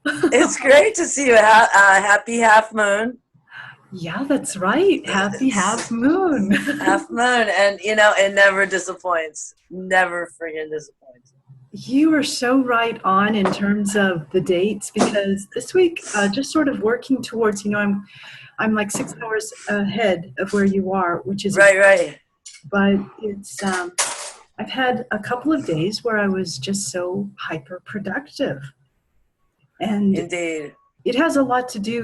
It's great to see you. Happy half moon. Yeah, that's right. Happy half moon. Half moon. And, it never disappoints. Never friggin' disappoints. You are so right on in terms of the dates because this week, just sort of working towards, I'm like 6 hours ahead of where you are, which is Right. but it's I've had a couple of days where I was just so hyper productive, and Indeed. it has a lot to do.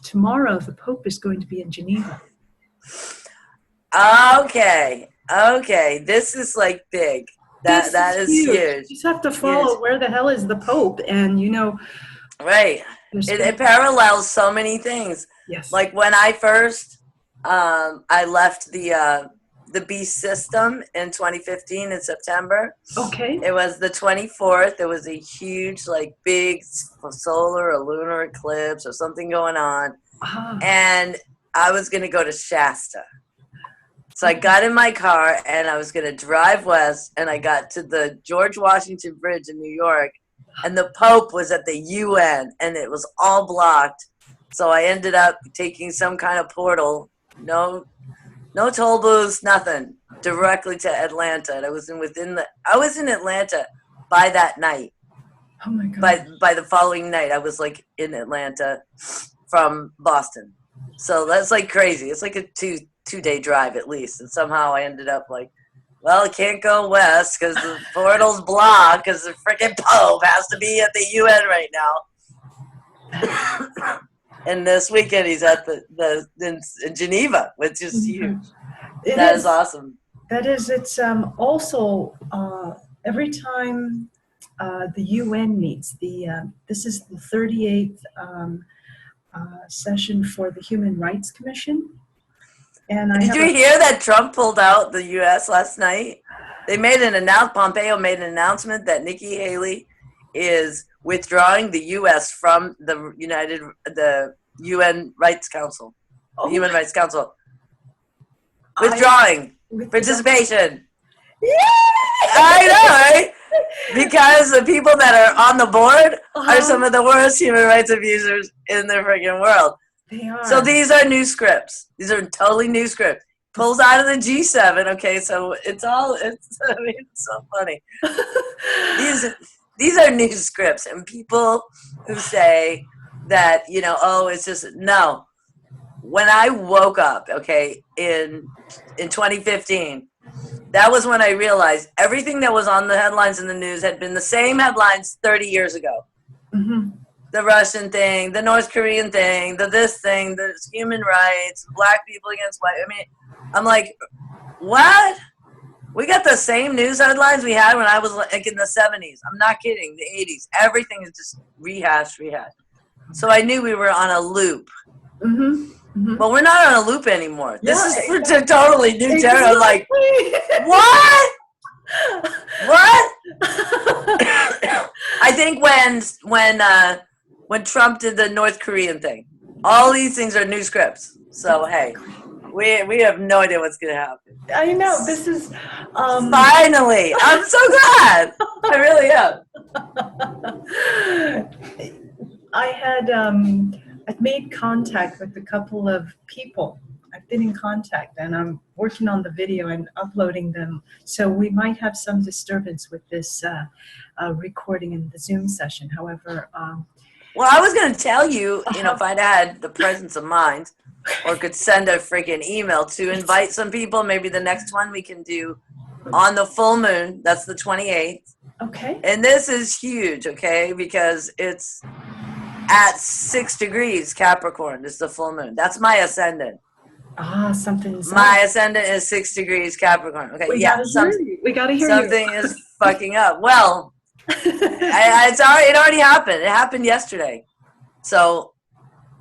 Tomorrow the Pope is going to be in Geneva. Okay. This is like big. That is huge. You just have to follow Huge. where the hell is the Pope, and Right. It parallels so many things. Yes. Like when I first, I left the Beast system in 2015 in September. Okay. It was the 24th. There was a huge, like, big solar or lunar eclipse or something going on. And I was going to go to Shasta. So I got in my car and I was going to drive west, and I got to the George Washington Bridge in New York, and the Pope was at the UN and it was all blocked. So I ended up taking some kind of portal. No toll booths, nothing. Directly to Atlanta. And I was in Atlanta by that night. Oh my God. By the following night, I was like in Atlanta from Boston. So that's like crazy. It's like a two-day drive at least. And somehow I ended up like, well, I can't go west because the portal's blocked because the freaking Pope has to be at the UN right now. And this weekend he's at in Geneva, which is huge. That is awesome. That is, it's also every time the UN meets, this is the 38th session for the Human Rights Commission. And did you hear that Trump pulled out the U.S. last night? Pompeo made an announcement that Nikki Haley is withdrawing the U.S. from the UN Rights Council, Human Rights Council. Withdrawing participation. Yay! I know, right? Because the people that are on the board are some of the worst human rights abusers in the freaking world. They are. So these are new scripts. These are totally new scripts. Pulls out of the G7. Okay, so it's so funny. These are new scripts, and people who say that it's just no. When I woke up, okay, in 2015, that was when I realized everything that was on the headlines in the news had been the same headlines 30 years ago. Mm-hmm. The Russian thing, the North Korean thing, this thing, the human rights, black people against white. I mean, I'm like, what? We got the same news headlines we had when I was like in the 70s. I'm not kidding. The 80s. Everything is just rehashed. So I knew we were on a loop. Mm-hmm. Mm-hmm. But we're not on a loop anymore. This is for totally new territory. I'm like, what? What? I think when Trump did the North Korean thing, all these things are new scripts. So hey, we have no idea what's gonna happen. I know this is finally. I'm so glad. I really am. I've made contact with a couple of people. I've been in contact, and I'm working on the video and uploading them. So we might have some disturbance with this recording in the Zoom session. However, well, I was going to tell you, if I'd had the presence of mind, or could send a freaking email to invite some people. Maybe the next one we can do on the full moon. That's the 28th. Okay. And this is huge, okay, because it's at 6 degrees Capricorn. This is the full moon. That's my ascendant. Something's my ascendant is 6 degrees Capricorn. Okay, we gotta hear something is fucking up. Well, it already happened. It happened yesterday. So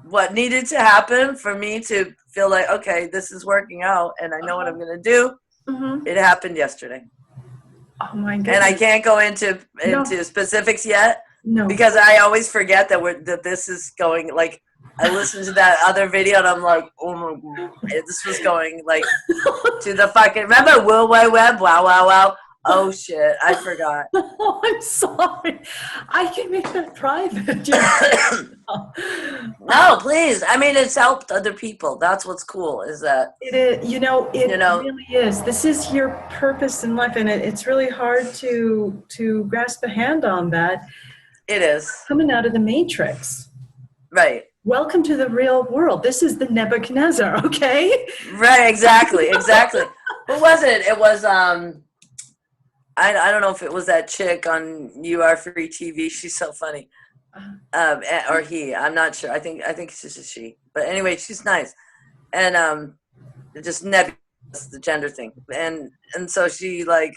what needed to happen for me to feel like, okay, this is working out and I know what I'm going to do, it happened yesterday. Oh my goodness. And I can't go into specifics yet. No. Because I always forget that this is going, like, I listened to that other video and I'm like, oh my God, this was going like to the fucking, remember World Wide Web? Wow, wow, wow. Oh shit, I forgot. Oh, I'm sorry. I can make that private. No, please. I mean, it's helped other people. That's what's cool. Is that It is, it you know really is. This is your purpose in life, and it's really hard to grasp a hand on that. it is Coming out of the matrix. right. Welcome to the real world. This is the Nebuchadnezzar, okay? Right. Exactly. Exactly. Who was it? It was I don't know if it was that chick on You Are Free TV. She's so funny. Or he. I'm not sure. I think it's just a she. But anyway, she's nice. And just nebulous, the gender thing. And so she like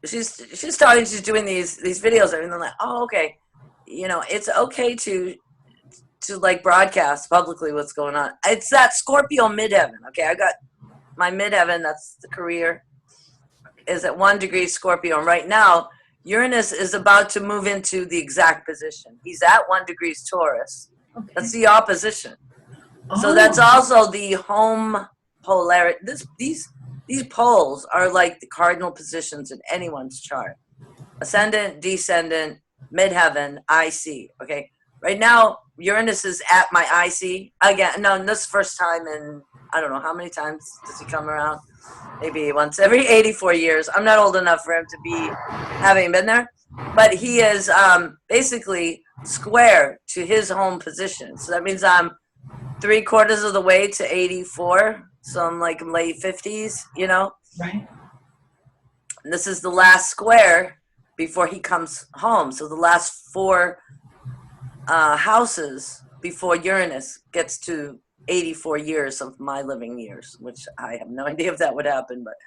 she's talking, she's doing these videos and I'm like, oh okay. It's okay to like broadcast publicly what's going on. It's that Scorpio midheaven. Okay, I got my midheaven, that's the career, is at 1 degree Scorpio. And right now, Uranus is about to move into the exact position. He's at 1 degree Taurus. Okay. That's the opposition. Oh. So that's also the home polarity. These poles are like the cardinal positions in anyone's chart. Ascendant, descendant, midheaven, IC. Okay. Right now, Uranus is at my IC. Again, no, this first time in, I don't know, how many times does he come around? Maybe once every 84 years. I'm not old enough for him to be having been there. But he is basically square to his home position. So that means I'm 3/4 of the way to 84. So I'm like late 50s, Right. And this is the last square before he comes home. So the last 4 houses before Uranus gets to 84 years of my living years, which I have no idea if that would happen. But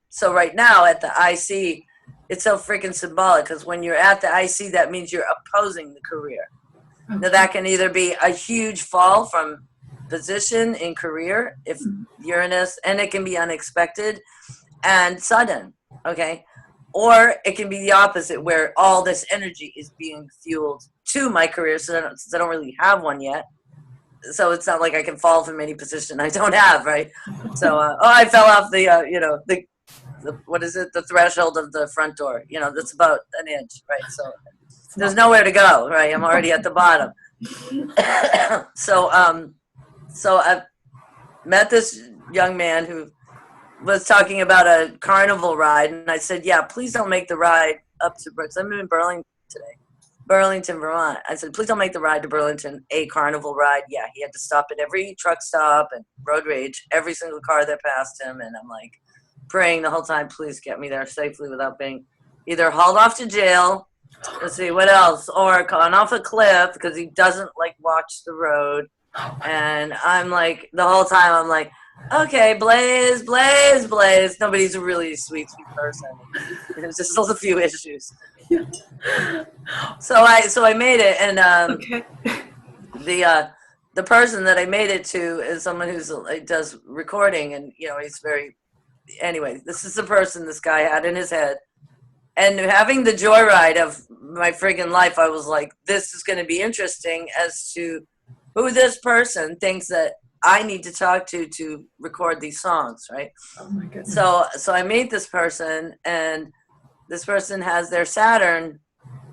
so right now at the IC, it's so freaking symbolic because when you're at the IC, that means you're opposing the career. Okay. Now that can either be a huge fall from position in career, if Uranus, and it can be unexpected and sudden, okay? Or it can be the opposite, where all this energy is being fueled to my career, since I don't really have one yet. So it's not like I can fall from any position I don't have, right? So, I fell off the what is it? The threshold of the front door. That's about an inch, right? So there's nowhere to go, right? I'm already at the bottom. So I've met this young man who was talking about a carnival ride, and I said, yeah, please don't make the ride up to Brooks. I'm in Burlington today. Burlington, Vermont. I said, please don't make the ride to Burlington a carnival ride. Yeah, he had to stop at every truck stop and road rage, every single car that passed him. And I'm like praying the whole time, please get me there safely without being either hauled off to jail, let's see, what else, or gone off a cliff because he doesn't like watch the road. And I'm like, the whole time I'm like, okay, Blaze, Blaze, Blaze. Nobody's a really sweet person. There's just a few issues. Yeah. So I made it, and okay. The person that I made it to is someone who's does recording, and he's very. Anyway, this is the person this guy had in his head, and having the joyride of my friggin' life, I was like, this is going to be interesting as to who this person thinks that I need to talk to record these songs, right? Oh my goodness. So I made this person, and this person has their Saturn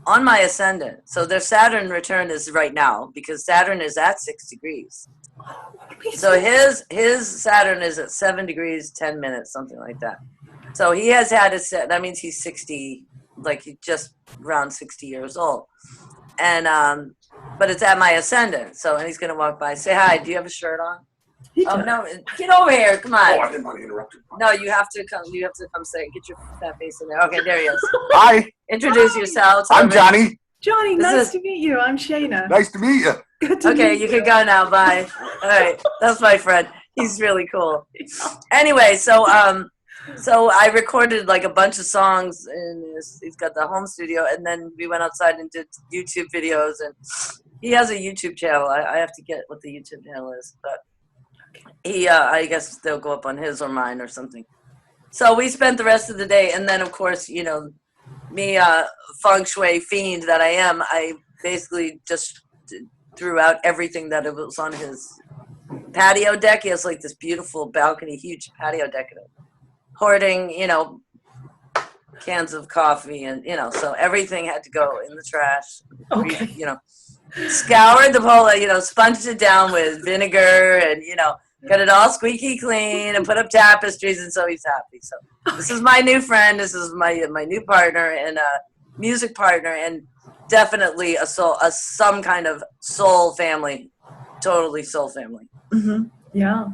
on my ascendant. So their Saturn return is right now because Saturn is at 6 degrees. So his Saturn is at 7 degrees, 10 minutes, something like that. So he has had his set. That means he's 60, like he's just around 60 years old. And but it's at my ascendant. So, and he's gonna walk by, say hi. Do you have a shirt on? Oh no! Get over here! Come on! Oh, I didn't want to interrupt you. No, you have to come. You have to come say. Get your fat face in there. Okay, there he is. Hi. Introduce yourself. I'm Johnny. Johnny, nice to meet you. I'm Shayna. Nice to meet you. Good to okay, meet you can go now. Bye. All right, that's my friend. He's really cool. Anyway, so I recorded like a bunch of songs, and he's got the home studio, and then we went outside and did YouTube videos, and he has a YouTube channel. I have to get what the YouTube channel is, but he, I guess they'll go up on his or mine or something. So we spent the rest of the day, and then of course, me, feng shui fiend that I am, I basically just threw out everything that it was on his patio deck. He has like this beautiful balcony, huge patio deck. hoarding, cans of coffee, and so everything had to go in the trash. Okay. Scoured the whole, sponged it down with vinegar, and got it all squeaky clean, and put up tapestries, and so he's happy. So this is my new friend. This is my new partner and music partner, and definitely some kind of soul family, totally soul family. Mm-hmm. Yeah.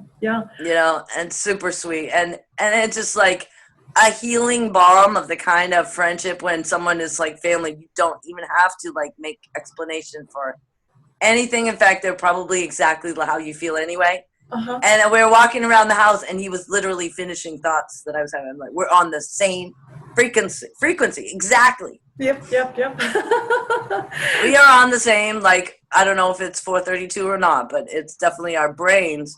And super sweet, and it's just like a healing balm of the kind of friendship when someone is like family. You don't even have to like make explanation for anything. In fact, they're probably exactly how you feel anyway. Uh-huh. And we were walking around the house, and he was literally finishing thoughts that I was having. I'm like, we're on the same frequency, exactly. Yep. We are on the same, like, I don't know if it's 432 or not, but it's definitely our brains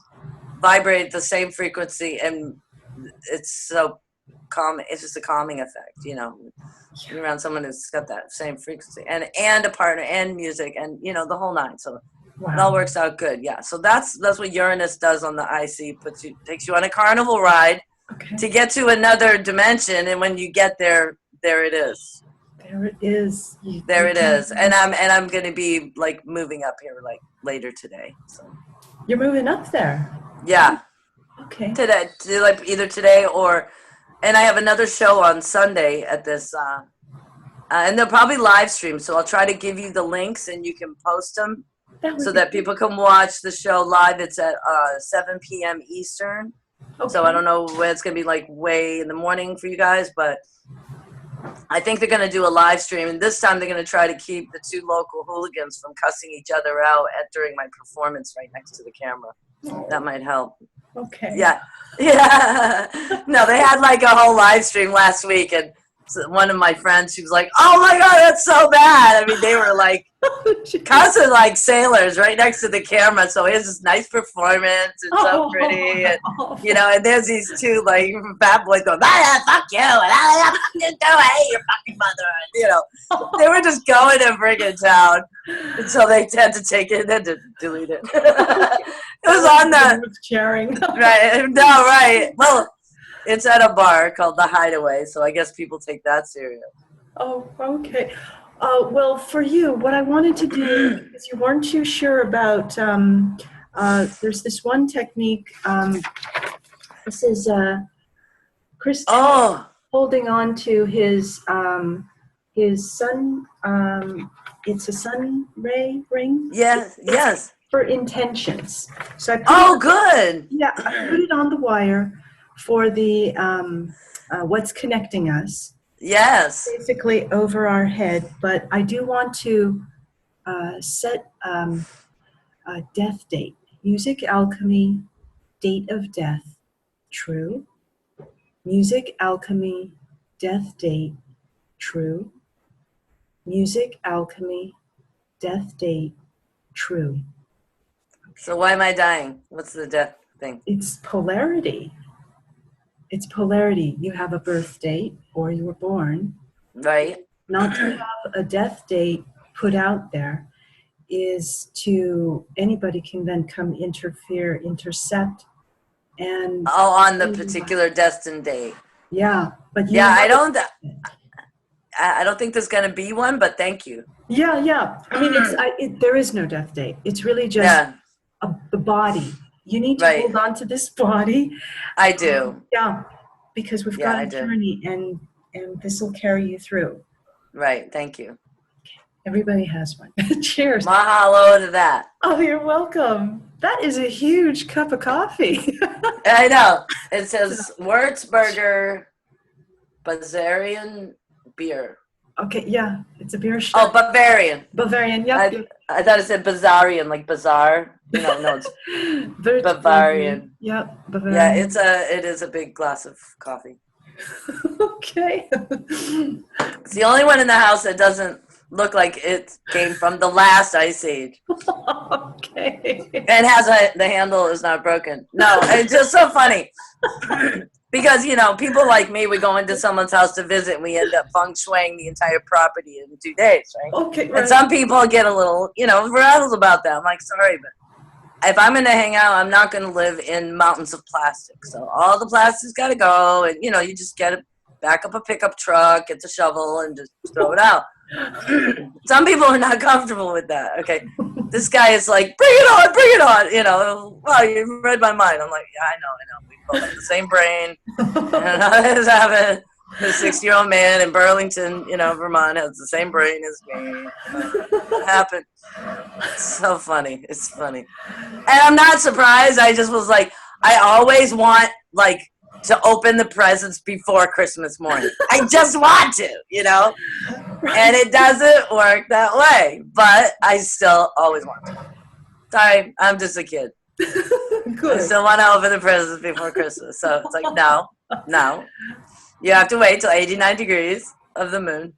vibrate the same frequency, and it's so calming. It's just a calming effect, Being around someone who's got that same frequency, and a partner, and music, and the whole nine. So Wow. it all works out good. Yeah. So that's what Uranus does on the IC. Takes you on a carnival ride to get to another dimension, and when you get there it is. There it is. There it is. And I'm going to be like moving up here like later today. So you're moving up there. Yeah. Okay. Today, like either today and I have another show on Sunday at this, and they'll probably live stream. So I'll try to give you the links, and you can post them so that people can watch the show live. It's at 7 p.m. Eastern. Okay. So I don't know when it's going to be like way in the morning for you guys, but I think they're going to do a live stream, and this time they're going to try to keep the two local hooligans from cussing each other out during my performance right next to the camera. That might help. Okay. Yeah. No, they had like a whole live stream last week, and one of my friends, she was like, "Oh my God, that's so bad." I mean, they were like cussing like sailors right next to the camera. So here's this nice performance and so pretty, and and there's these two like bad boys going, "Fuck you," and "I hate your fucking mother." They were just going and friggin' town, and so they had to take it and delete it. It was on the sharing. Right? No, right. Well, it's at a bar called The Hideaway, so I guess people take that serious. Oh, okay. Well, for you, what I wanted to do, because you weren't too sure about, there's this one technique. This is Chris holding on to his sun. It's a sun ray ring. Yes. For intentions. So good. Yeah, I put it on the wire for the what's connecting us. Yes. Basically over our head, but I do want to set a death date. Music alchemy, date of death, true. Music alchemy, death date, true. Music alchemy, death date, true. So why am I dying? What's the death thing? It's polarity. It's polarity. You have a birth date, or you were born. Right. Not to have a death date put out there is to, anybody can then come interfere, intercept, and... on the particular destined date. Yeah. But I don't think there's going to be one, but thank you. Yeah. I mean, there is no death date. It's really just the body. You need to hold on to this body. I do. Because we've got a journey, and this will carry you through. Right. Thank you. Everybody has one. Cheers. Mahalo to that. Oh, you're welcome. That is a huge cup of coffee. I know. It says Würzburger Bavarian beer. Okay, yeah. It's a beer shop. Oh, Bavarian. Bavarian, yeah. I thought it said Bazarian, like bazaar. No, it's Bavarian. Yep, Bavarian. Yeah, it is a big glass of coffee. Okay. It's the only one in the house that doesn't look like it came from the last ice age. Okay. And the handle is not broken. No, it's just so funny. Because, people like me, we go into someone's house to visit, and we end up feng shuiing the entire property in 2 days, right? Okay, right. And some people get a little, rattled about that. I'm like, sorry, but if I'm going to hang out, I'm not going to live in mountains of plastic. So all the plastic's got to go. And, you just back up a pickup truck, get the shovel, and just throw it out. Some people are not comfortable with that. Okay. This guy is like, bring it on. Wow, you read my mind. I'm like, yeah, I know. We both have the same brain. And I was having a 60-year-old man in Burlington, Vermont has the same brain as me. What happened? It's so funny. It's funny. And I'm not surprised. I just was like, I always want, to open the presents before Christmas morning. I just want to, And it doesn't work that way. But I still always want to. Sorry, I'm just a kid. Good. I still want to open the presents before Christmas. So it's like, no. You have to wait till 89 degrees of the moon.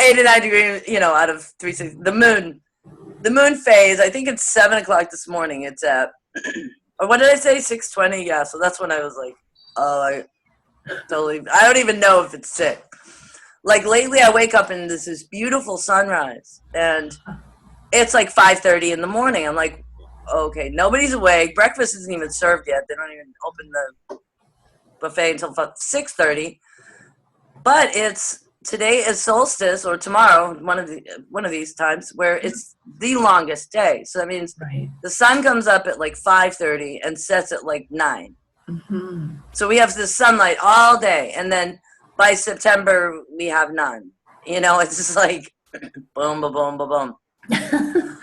89 degrees, out of 360. The moon phase, I think it's 7 o'clock this morning. It's at, or what did I say, 6:20? Yeah, so that's when I was like, I don't even know if it's 6. Like lately I wake up and there's this beautiful sunrise and it's like 5:30 in the morning. I'm like, okay, nobody's awake. Breakfast isn't even served yet. They don't even open the buffet until 6:30. But today is solstice, or tomorrow, one of these times, where it's the longest day. So that means the sun comes up at like 5:30 and sets at like 9. Mm-hmm. So we have this sunlight all day, and then by September we have none. It's just like boom, boom, boom, boom, boom.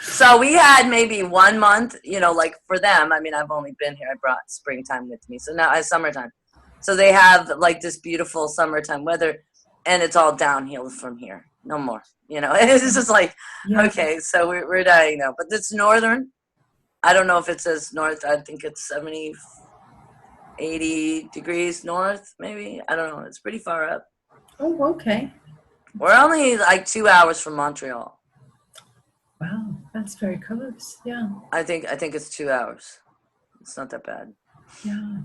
So we had maybe 1 month, like for them. I mean, I've only been here. I brought springtime with me, so now it's summertime. So they have like this beautiful summertime weather, and it's all downhill from here. No more. It's just like, okay, so we're dying now. But it's northern. I don't know if it says north. I think it's 70, 80 degrees north, maybe. I don't know. It's pretty far up. Oh, okay. We're only like 2 hours from Montreal. Wow, that's very close. Yeah. I think it's 2 hours. It's not that bad. Yeah.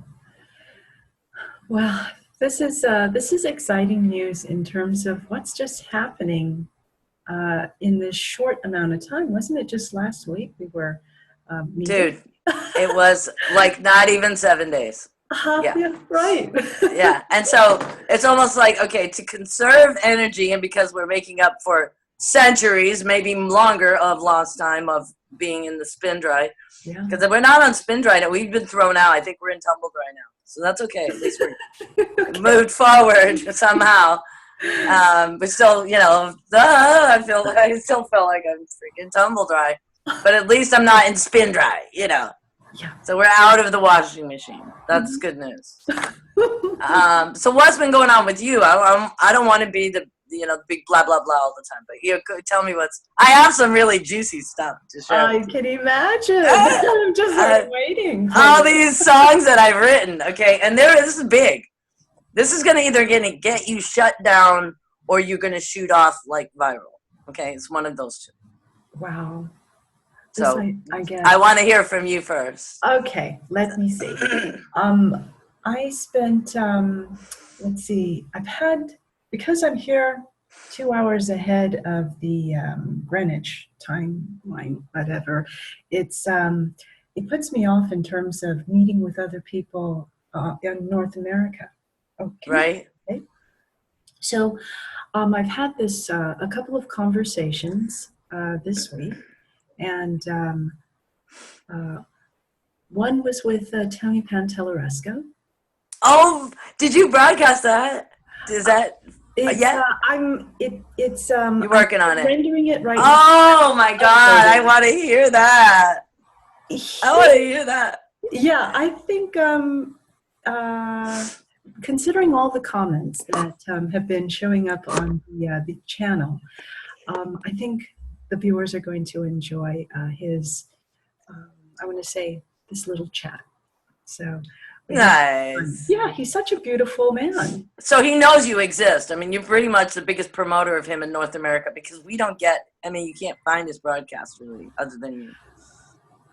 Well, this is exciting news in terms of what's just happening in this short amount of time. Wasn't it just last week we were meeting? Dude, it was like not even 7 days. Yeah, right. Yeah, and so it's almost like, okay, to conserve energy, and because we're making up for centuries, maybe longer, of lost time of being in the spin dry. Yeah. Because we're not on spin dry now. We've been thrown out. I think we're in tumble dry now. So that's okay. At least we're moved forward somehow. But still, I still feel like I'm freaking tumble dry. But at least I'm not in spin dry, Yeah. So we're out of the washing machine. That's good news. So what's been going on with you? I don't want to be the big blah blah blah all the time, but tell me I have some really juicy stuff to share. I can imagine. I'm just waiting. All these songs that I've written, okay, and this is big. This is either gonna get you shut down or you're gonna shoot off like viral. Okay, it's one of those two. Wow. So I guess I want to hear from you first. Okay, let me see. I spent let's see. Because I'm here 2 hours ahead of the Greenwich timeline, whatever. It puts me off in terms of meeting with other people in North America. Okay. Right. Okay. So I've had a couple of conversations this week, and one was with Tony Pantelleresco. Oh, did you broadcast that? Is that? It's, You're working on it. Rendering it right now. Oh my God! I want to hear that. I want to hear that. Yeah, I think considering all the comments that have been showing up on the channel, I think the viewers are going to enjoy his. I want to say this little chat. So. Nice. Yeah, he's such a beautiful man. So he knows you exist. I mean, you're pretty much the biggest promoter of him in North America, because we don't get, you can't find his broadcast really, other than you.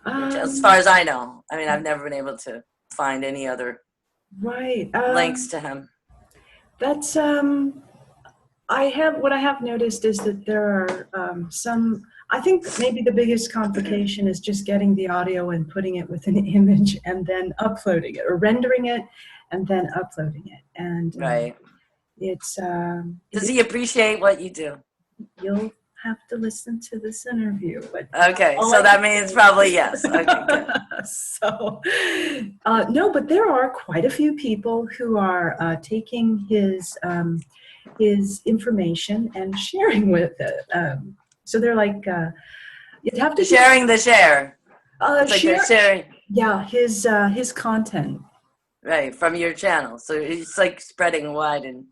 As far as I know. I mean, I've never been able to find any other links to him. That's What I have noticed is that there are some, I think maybe the biggest complication is just getting the audio and putting it with an image and then uploading it, or rendering it and then uploading it. And Right. Does he appreciate what you do? You'll have to listen to this interview. But okay, so that means probably yes. Okay, good. So, no, but there are quite a few people who are taking his information and sharing with it. So they're like, you'd have to sharing the share. It's like they're sharing. Yeah, his content. Right, from your channel. So it's like spreading wide, and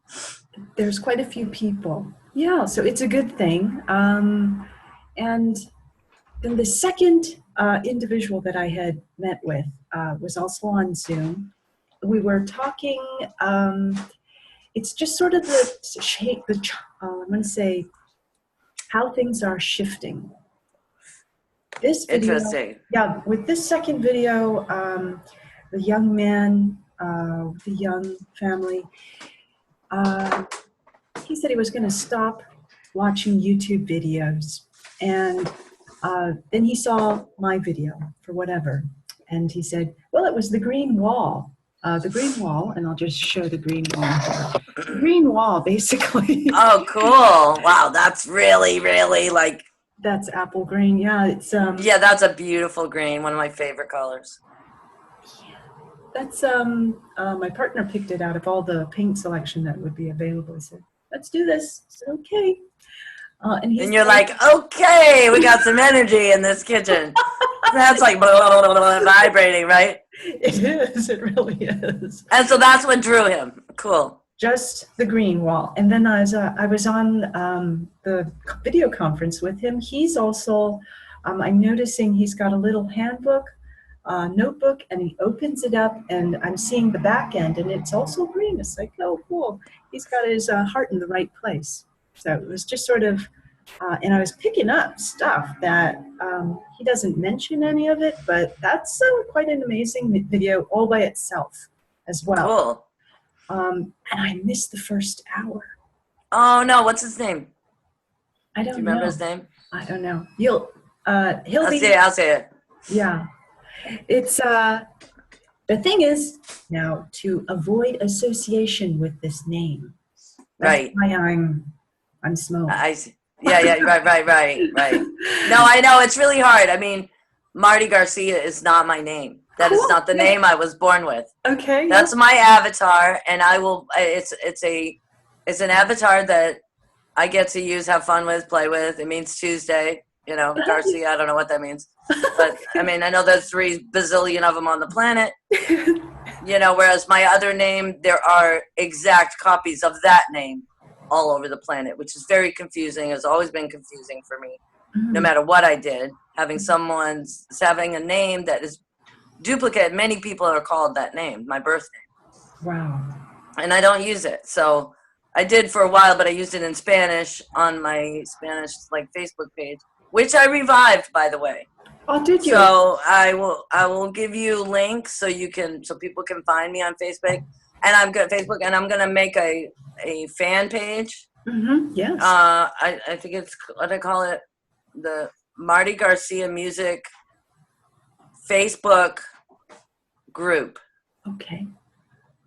there's quite a few people. Yeah, so it's a good thing. And then the second individual that I had met with was also on Zoom. We were talking, it's just sort of I'm going to say how things are shifting. This video, interesting. Yeah, with this second video, the young man, the young family, he said he was going to stop watching YouTube videos, and then he saw my video for whatever, and he said, well, it was the green wall, and I'll just show the green wall here. The green wall, basically. Oh, cool. Wow, that's really, really like... That's apple green, yeah. It's yeah, that's a beautiful green, one of my favorite colors. Yeah. That's, my partner picked it out of all the paint selection that would be available. He said, let's do this. I said, okay. And you're like, okay, we got some energy in this kitchen. That's like blah, blah, blah, blah, vibrating, right? It is. It really is. And so that's what drew him. Cool. Just the green wall. And then as I was on the video conference with him, he's also, I'm noticing he's got a little handbook, notebook, and he opens it up, and I'm seeing the back end, and it's also green. It's like, oh, cool. He's got his heart in the right place. So it was just sort of, and I was picking up stuff that he doesn't mention any of it, but that's quite an amazing video all by itself as well. Cool. And I missed the first hour. Oh no, what's his name? I don't know. Do you remember his name? I don't know. He'll I'll say it. Yeah. It's the thing is now to avoid association with this name. That's right. why I'm small. I see. Yeah, right. No, I know it's really hard. I mean, Marty Garcia is not my name. That is not the name I was born with. Okay. That's my avatar, and I will. It's an avatar that I get to use, have fun with, play with. It means Tuesday. You know, Garcia. I don't know what that means, but I mean, I know there's 3 bazillion of them on the planet. You know, whereas my other name, there are exact copies of that name all over the planet, which is very confusing. Has always been confusing for me. No matter what I did, having a name that is duplicate. Many people are called that name, my birth name. Wow. And I don't use it. So I did for a while, but I used it in Spanish on my Spanish Facebook page, which I revived, by the way. Oh, did you? So I will give you links so people can find me on Facebook, and I'm gonna make a fan page. Mm-hmm. Yes. I think it's what I call it, the Marty Garcia Music Facebook group. Okay.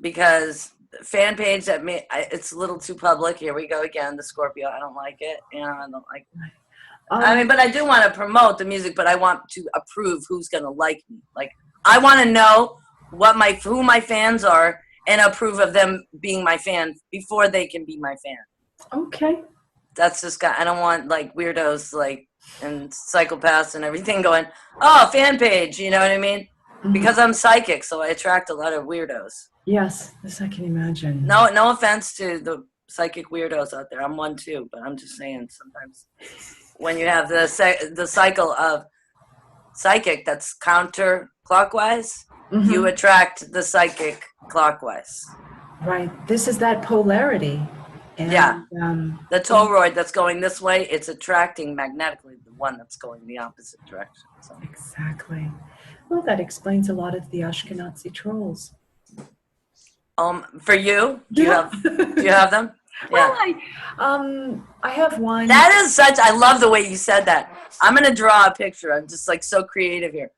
Because fan page it's a little too public. Here we go again, the Scorpio. I don't like it. I don't like it. I mean, but I do want to promote the music, but I want to approve who's going to like me. Like, I want to know who my fans are and approve of them being my fan before they can be my fan. Okay. That's just I don't want weirdos and psychopaths and everything going, oh, fan page, you know what I mean? Mm-hmm. Because I'm psychic, so I attract a lot of weirdos. Yes, this I can imagine. No offense to the psychic weirdos out there. I'm one too, but I'm just saying sometimes when you have the cycle of psychic that's counterclockwise, you attract the psychic clockwise. Right. This is that polarity. And, yeah. The toroid that's going this way, it's attracting magnetically the one that's going the opposite direction. So. Exactly. Well, that explains a lot of the Ashkenazi trolls. For you, do you have them? Yeah. I have one. That is such, I love the way you said that. I'm going to draw a picture. I'm just like so creative here.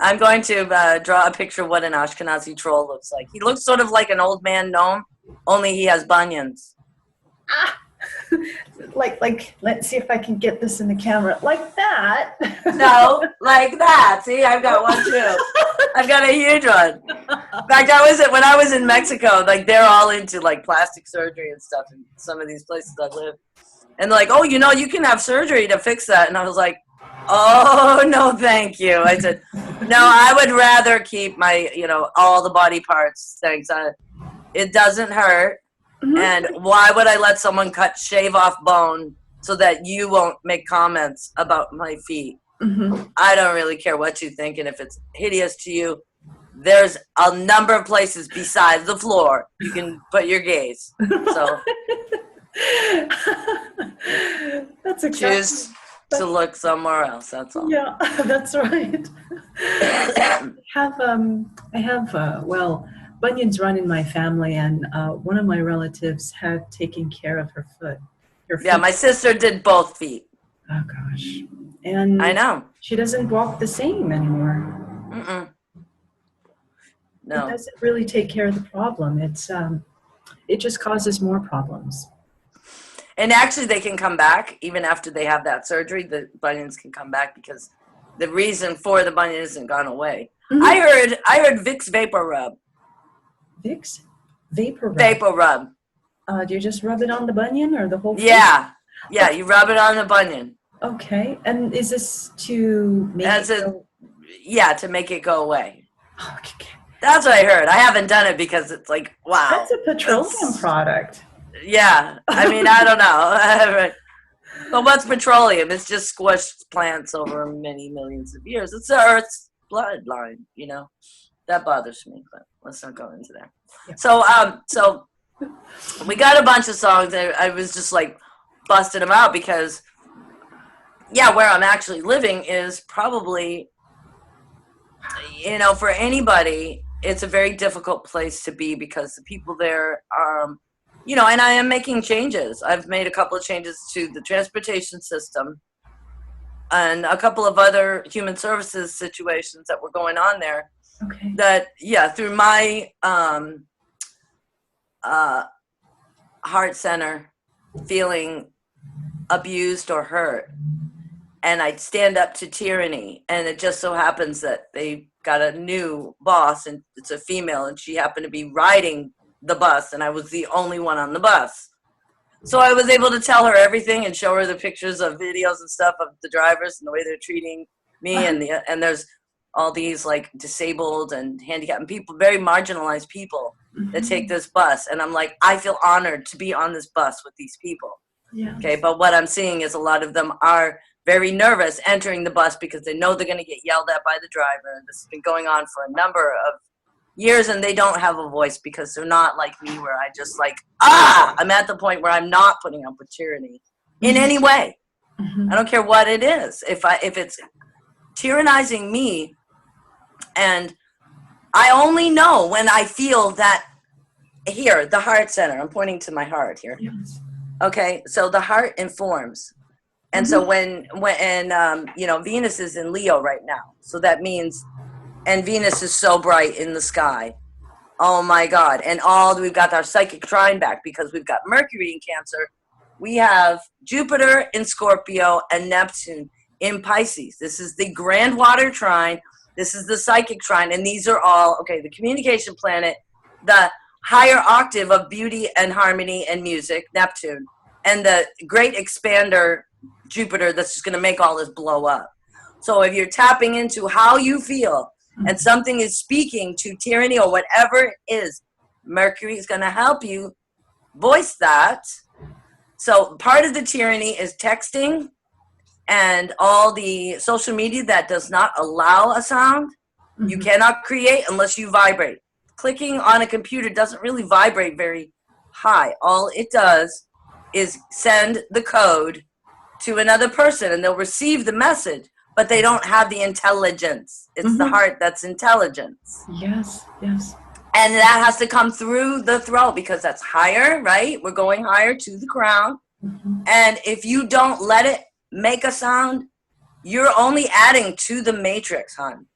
I'm going to draw a picture of what an Ashkenazi troll looks like. He looks sort of like an old man gnome, only he has bunions. Like, let's see if I can get this in the camera. Like that. No, like that. See, I've got one too. I've got a huge one. In fact, when I was in Mexico, like they're all into like plastic surgery and stuff in some of these places I live. And they're like, oh, you can have surgery to fix that. And I was like, oh, no, thank you. I said, no, I would rather keep my, all the body parts. Thanks. It doesn't hurt. Mm-hmm. And why would I let someone shave off bone so that you won't make comments about my feet? Mm-hmm. I don't really care what you think. And if it's hideous to you, there's a number of places besides the floor you can put your gaze. So that's exactly. Choose to look somewhere else. That's all. Yeah, that's right. I have bunions run in my family, and one of my relatives had taken care of her foot. Yeah, my sister did both feet. Oh gosh, and I know she doesn't walk the same anymore. Mm-mm. No, it doesn't really take care of the problem. It just causes more problems. And actually, they can come back even after they have that surgery. The bunions can come back because the reason for the bunion isn't gone away. Mm-hmm. I heard Vicks Vapor Rub. Vicks Vapor Rub. Vapor Rub. Do you just rub it on the bunion or the whole face? Yeah, you rub it on the bunion. Okay, and is this to make to make it go away. Okay. That's what I heard. I haven't done it because it's like, wow. That's a petroleum product. Yeah, I mean, I don't know. But what's petroleum? It's just squished plants over many millions of years. It's the Earth's bloodline, That bothers me, but let's not go into that. Yeah. So we got a bunch of songs. I was just like busting them out because, where I'm actually living is probably, for anybody, it's a very difficult place to be because the people there are, and I am making changes. I've made a couple of changes to the transportation system and a couple of other human services situations that were going on there. Okay. That, through my heart center feeling abused or hurt, and I'd stand up to tyranny, and it just so happens that they got a new boss, and it's a female, and she happened to be riding the bus, and I was the only one on the bus. So I was able to tell her everything and show her the pictures of videos and stuff of the drivers and the way they're treating me, and there's all these like disabled and handicapped people, very marginalized people that take this bus, and I'm like, I feel honored to be on this bus with these people. Yeah. Okay, but what I'm seeing is a lot of them are very nervous entering the bus because they know they're going to get yelled at by the driver, and this has been going on for a number of years, and they don't have a voice because they're not like me where I just like, I'm at the point where I'm not putting up with tyranny in any way. I don't care what it is. If it's tyrannizing me, and I only know when I feel that here, the heart center, I'm pointing to my heart here. Yes. Okay, so the heart informs. And so when Venus is in Leo right now, so that means, and Venus is so bright in the sky. Oh my God. And we've got our psychic trine back because we've got Mercury in Cancer. We have Jupiter in Scorpio and Neptune in Pisces. This is the grand water trine. This is the psychic trine. And these are all, the communication planet, the higher octave of beauty and harmony and music, Neptune, and the great expander, Jupiter, that's just going to make all this blow up. So if you're tapping into how you feel and something is speaking to tyranny or whatever it is, Mercury is going to help you voice that. So part of the tyranny is texting and all the social media that does not allow a sound. You cannot create unless you vibrate. Clicking on a computer doesn't really vibrate very high. All it does is send the code to another person, and they'll receive the message, but they don't have the intelligence. It's the heart that's intelligence. Yes, yes. And that has to come through the throat because that's higher, right? We're going higher to the crown. And if you don't let it make a sound, you're only adding to the matrix, hon.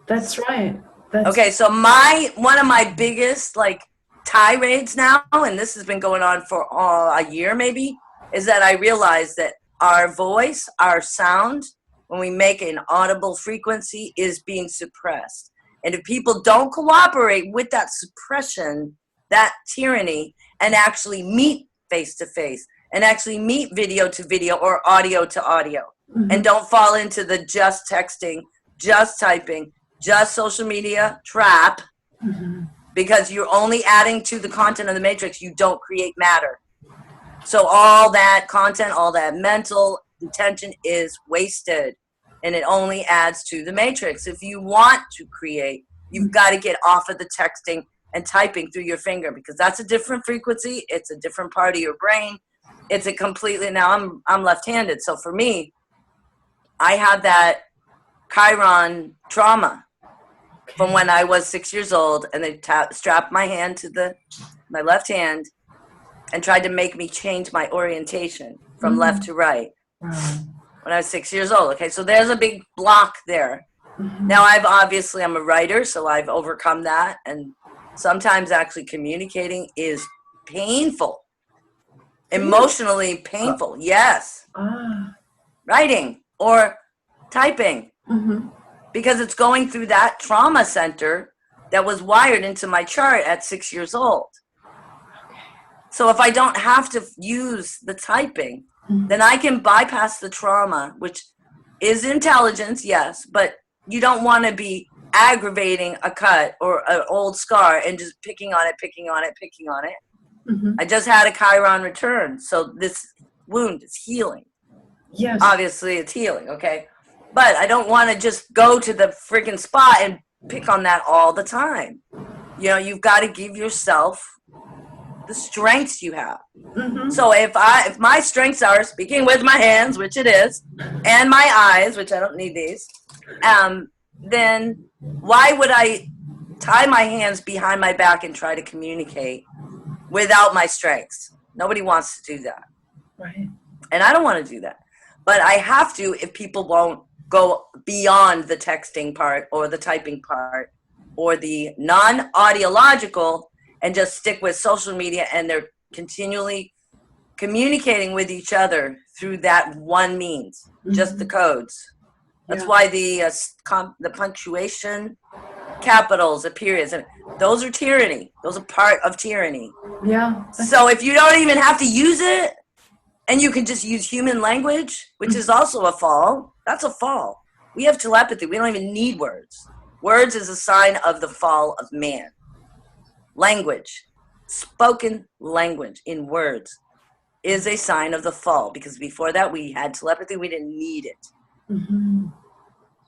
That's right. Okay, so one of my biggest like tirades now, and this has been going on for a year maybe, is that I realize that our voice, our sound, when we make an audible frequency, is being suppressed. And if people don't cooperate with that suppression, that tyranny, and actually meet face to face, and actually meet video to video or audio to audio, and don't fall into the just texting, just typing, just social media trap, because you're only adding to the content of the matrix. You don't create matter. So all that content, all that mental intention is wasted. And it only adds to the matrix. If you want to create, you've got to get off of the texting and typing through your finger, because that's a different frequency. It's a different part of your brain. It's a completely, now I'm left-handed. So for me, I have that Chiron trauma from when I was 6 years old, and they strapped my hand to my left hand and tried to make me change my orientation from left to right. When I was 6 years old. Okay, so there's a big block there. Now I'm a writer, so I've overcome that. And sometimes actually communicating is painful, emotionally painful. Yes. Writing or typing, because it's going through that trauma center that was wired into my chart at 6 years old. So if I don't have to use the typing, then I can bypass the trauma, which is intelligence, yes, but you don't want to be aggravating a cut or an old scar and just picking on it. I just had a Chiron return, so this wound is healing. Yes. Obviously, it's healing, okay? But I don't want to just go to the freaking spot and pick on that all the time. You know, you've got to give yourself the strengths you have. So if my strengths are speaking with my hands, which it is, and my eyes, which I don't need these, then why would I tie my hands behind my back and try to communicate without my strengths? Nobody wants to do that. Right. And I don't want to do that. But I have to if people won't go beyond the texting part or the typing part or the non-audiological and just stick with social media, and they're continually communicating with each other through that one means, just the codes. That's why the punctuation, capitals, the periods, and those are tyranny. Those are part of tyranny. Yeah. So if you don't even have to use it, and you can just use human language, which is also a fall, that's a fall. We have telepathy. We don't even need words. Words is a sign of the fall of man. Language, spoken language in words, is a sign of the fall, because before that we had telepathy. We didn't need it. You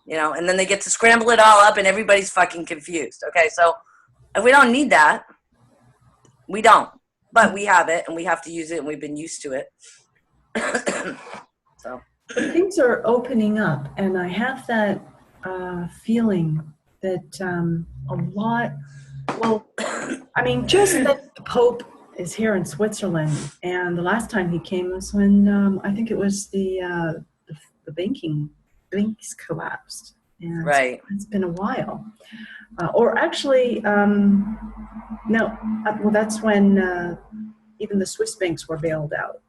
know, and then they get to scramble it all up and everybody's fucking confused. Okay, so if we don't need that, we don't. But we have it and we have to use it, and we've been used to it. So things are opening up, and I have that feeling that a lot, well, I mean, just that the Pope is here in Switzerland, and the last time he came was when I think it was the banks collapsed, and right. It's been a while. Or actually, no, well, that's when even the Swiss banks were bailed out,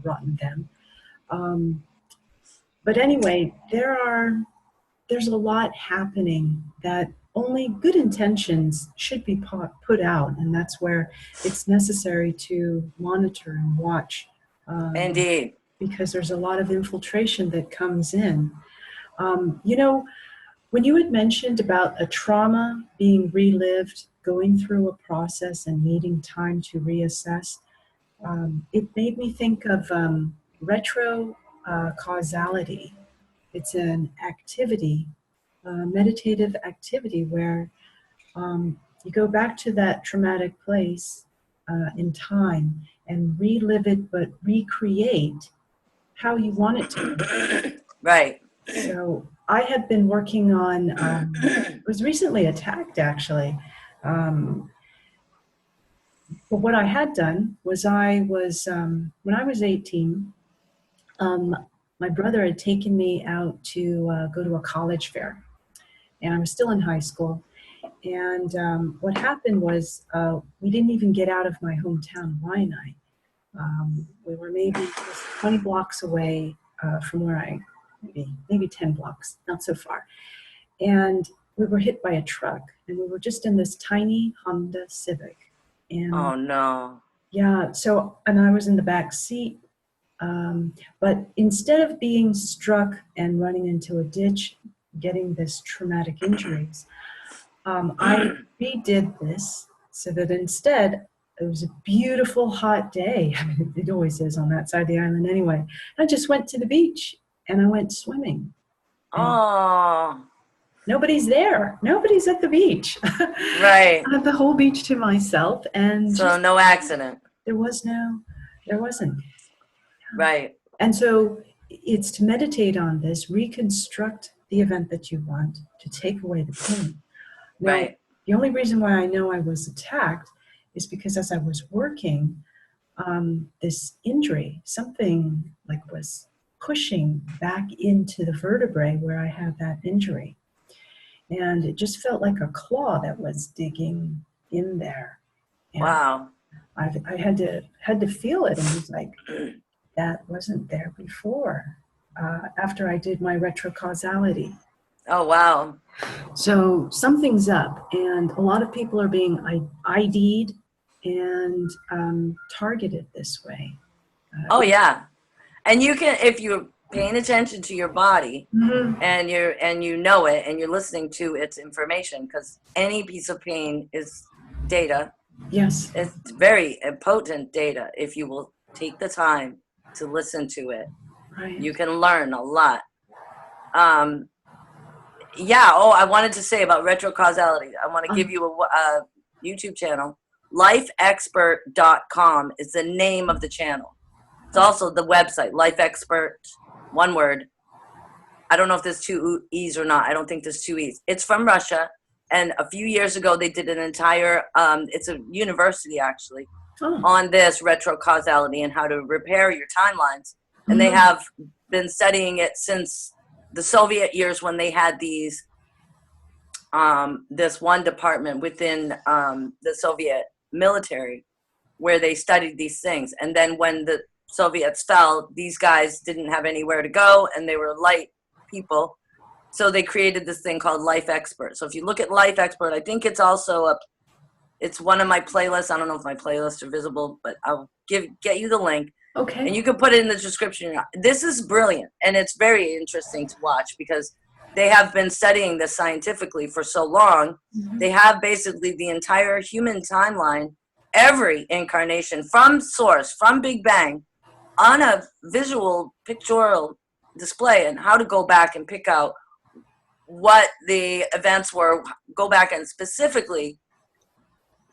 rotten them. But anyway, there's a lot happening that only good intentions should be put out, and that's where it's necessary to monitor and watch. Indeed. Because there's a lot of infiltration that comes in. You know, when you had mentioned about a trauma being relived, going through a process and needing time to reassess, it made me think of retro causality. It's an activity, meditative activity, where you go back to that traumatic place in time and relive it, but recreate how you want it to be. Right. So I had been working on, was recently attacked actually, But what I had done was when I was 18, my brother had taken me out to go to a college fair, and I was still in high school. And what happened was we didn't even get out of my hometown, Waianae. We were maybe just 20 blocks away from where maybe 10 blocks, not so far. And we were hit by a truck, and we were just in this tiny Honda Civic. And Oh no. yeah, and I was in the back seat. But instead of being struck and running into a ditch, getting this traumatic injuries, I redid this so that instead it was a beautiful hot day. I mean, it always is on that side of the island anyway. I just went to the beach and I went swimming. Oh. Nobody's there. Nobody's at the beach. Right. I had the whole beach to myself, and so no accident. There wasn't. Right. And so it's to meditate on this, reconstruct the event that you want to take away the pain. Now, Right. The only reason why I know I was attacked is because as I was working, this injury, something like was pushing back into the vertebrae where I had that injury. And it just felt like a claw that was digging in there. And wow. I had to feel it, and it was like, that wasn't there before, after I did my retrocausality. Oh, wow. So something's up, and a lot of people are being ID'd and targeted this way. Oh, yeah. And you can, if you're paying attention to your body, Mm-hmm. and you know it, and you're listening to its information, because any piece of pain is data. Yes. It's very potent data. If you will take the time to listen to it, Right. you can learn a lot. Yeah. Oh, I wanted to say about retrocausality. I want to give you a YouTube channel. Lifeexpert.com is the name of the channel. It's also the website, Life Expert, one word. I don't know if there's two E's or not. I don't think there's two E's. It's from Russia. And a few years ago, they did an entire, it's a university actually, on this retrocausality and how to repair your timelines. And they have been studying it since the Soviet years, when they had these, this one department within the Soviet military where they studied these things. And then when the Soviets fell, these guys didn't have anywhere to go, and they were light people. So they created this thing called Life Expert. So if you look at Life Expert, I think it's also it's one of my playlists. I don't know if my playlists are visible, but I'll get you the link. Okay. And you can put it in the description. This is brilliant, and it's very interesting to watch because they have been studying this scientifically for so long. Mm-hmm. They have basically the entire human timeline, every incarnation from source, from Big Bang, on a visual, pictorial display, and how to go back and pick out what the events were, go back and specifically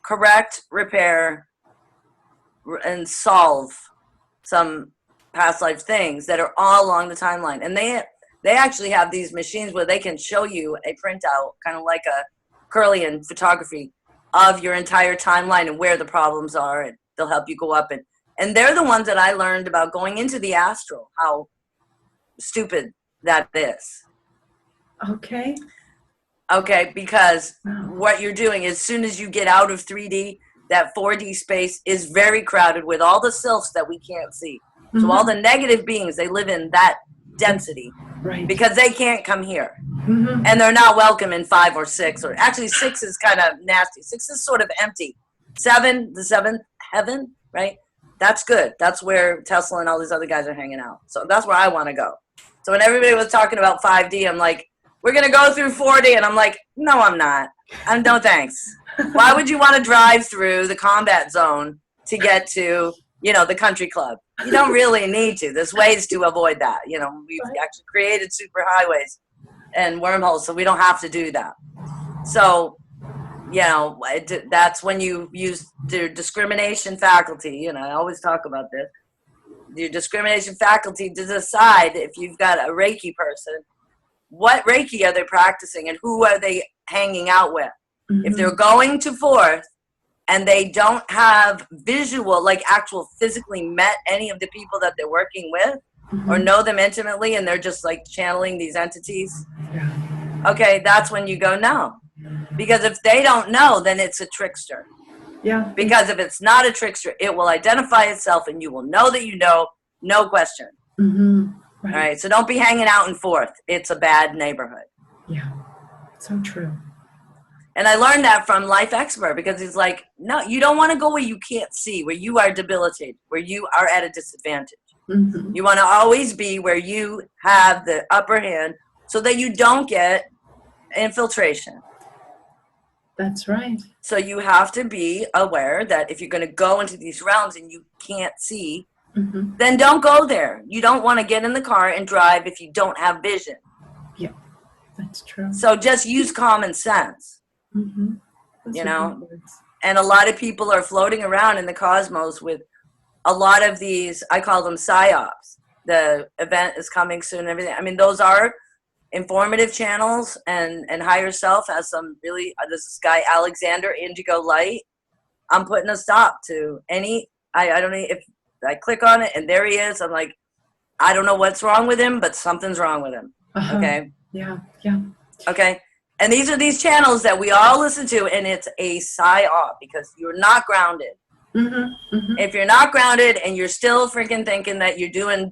correct, repair, and solve some past life things that are all along the timeline. And they actually have these machines where they can show you a printout, kind of like a Kirlian photography of your entire timeline and where the problems are, and they'll help you go up. And they're the ones that I learned about going into the astral, how stupid that is. Okay, because what you're doing, as soon as you get out of 3D, that 4D space is very crowded with all the sylphs that we can't see. Mm-hmm. So all the negative beings, they live in that density, right? Because they can't come here. Mm-hmm. And they're not welcome in 5 or 6, or actually 6 is kind of nasty. 6 is sort of empty. 7, the 7th heaven, right? That's good. That's where Tesla and all these other guys are hanging out. So that's where I want to go. So when everybody was talking about 5D, I'm like, we're going to go through 4D. And I'm like, no, I'm not. No, thanks. Why would you want to drive through the combat zone to get to, the country club? You don't really need to. There's ways to avoid that. We've actually created super highways and wormholes, so we don't have to do that. So, that's when you use the discrimination faculty. I always talk about this. Your discrimination faculty to decide if you've got a Reiki person, what Reiki are they practicing and who are they hanging out with? If they're going to fourth and they don't have visual, like actual physically met any of the people that they're working with or know them intimately, and they're just like channeling these entities, okay, that's when you go no. Because if they don't know, then it's a trickster. Yeah. Because if it's not a trickster, it will identify itself and you will know that you know, no question. Right. All right, so don't be hanging out in fourth. It's a bad neighborhood. Yeah, so true. And I learned that from Life Expert, because he's like, no, you don't want to go where you can't see, where you are debilitated, where you are at a disadvantage. You want to always be where you have the upper hand so that you don't get infiltration. That's right. So you have to be aware that if you're going to go into these realms and you can't see, then don't go there. You don't want to get in the car and drive if you don't have vision. Yeah, that's true. So just use common sense, you know? And a lot of people are floating around in the cosmos with a lot of these, I call them psyops. The event is coming soon and everything. I mean, those are informative channels, and Higher Self has some really, there's this guy, Alexander Indigo Light. I'm putting a stop to any, I don't know if I click on it and there he is. I'm like, I don't know what's wrong with him, but something's wrong with him. Okay. Yeah. Okay. And these are these channels that we all listen to, and it's a psyop because you're not grounded. If you're not grounded and you're still freaking thinking that you're doing,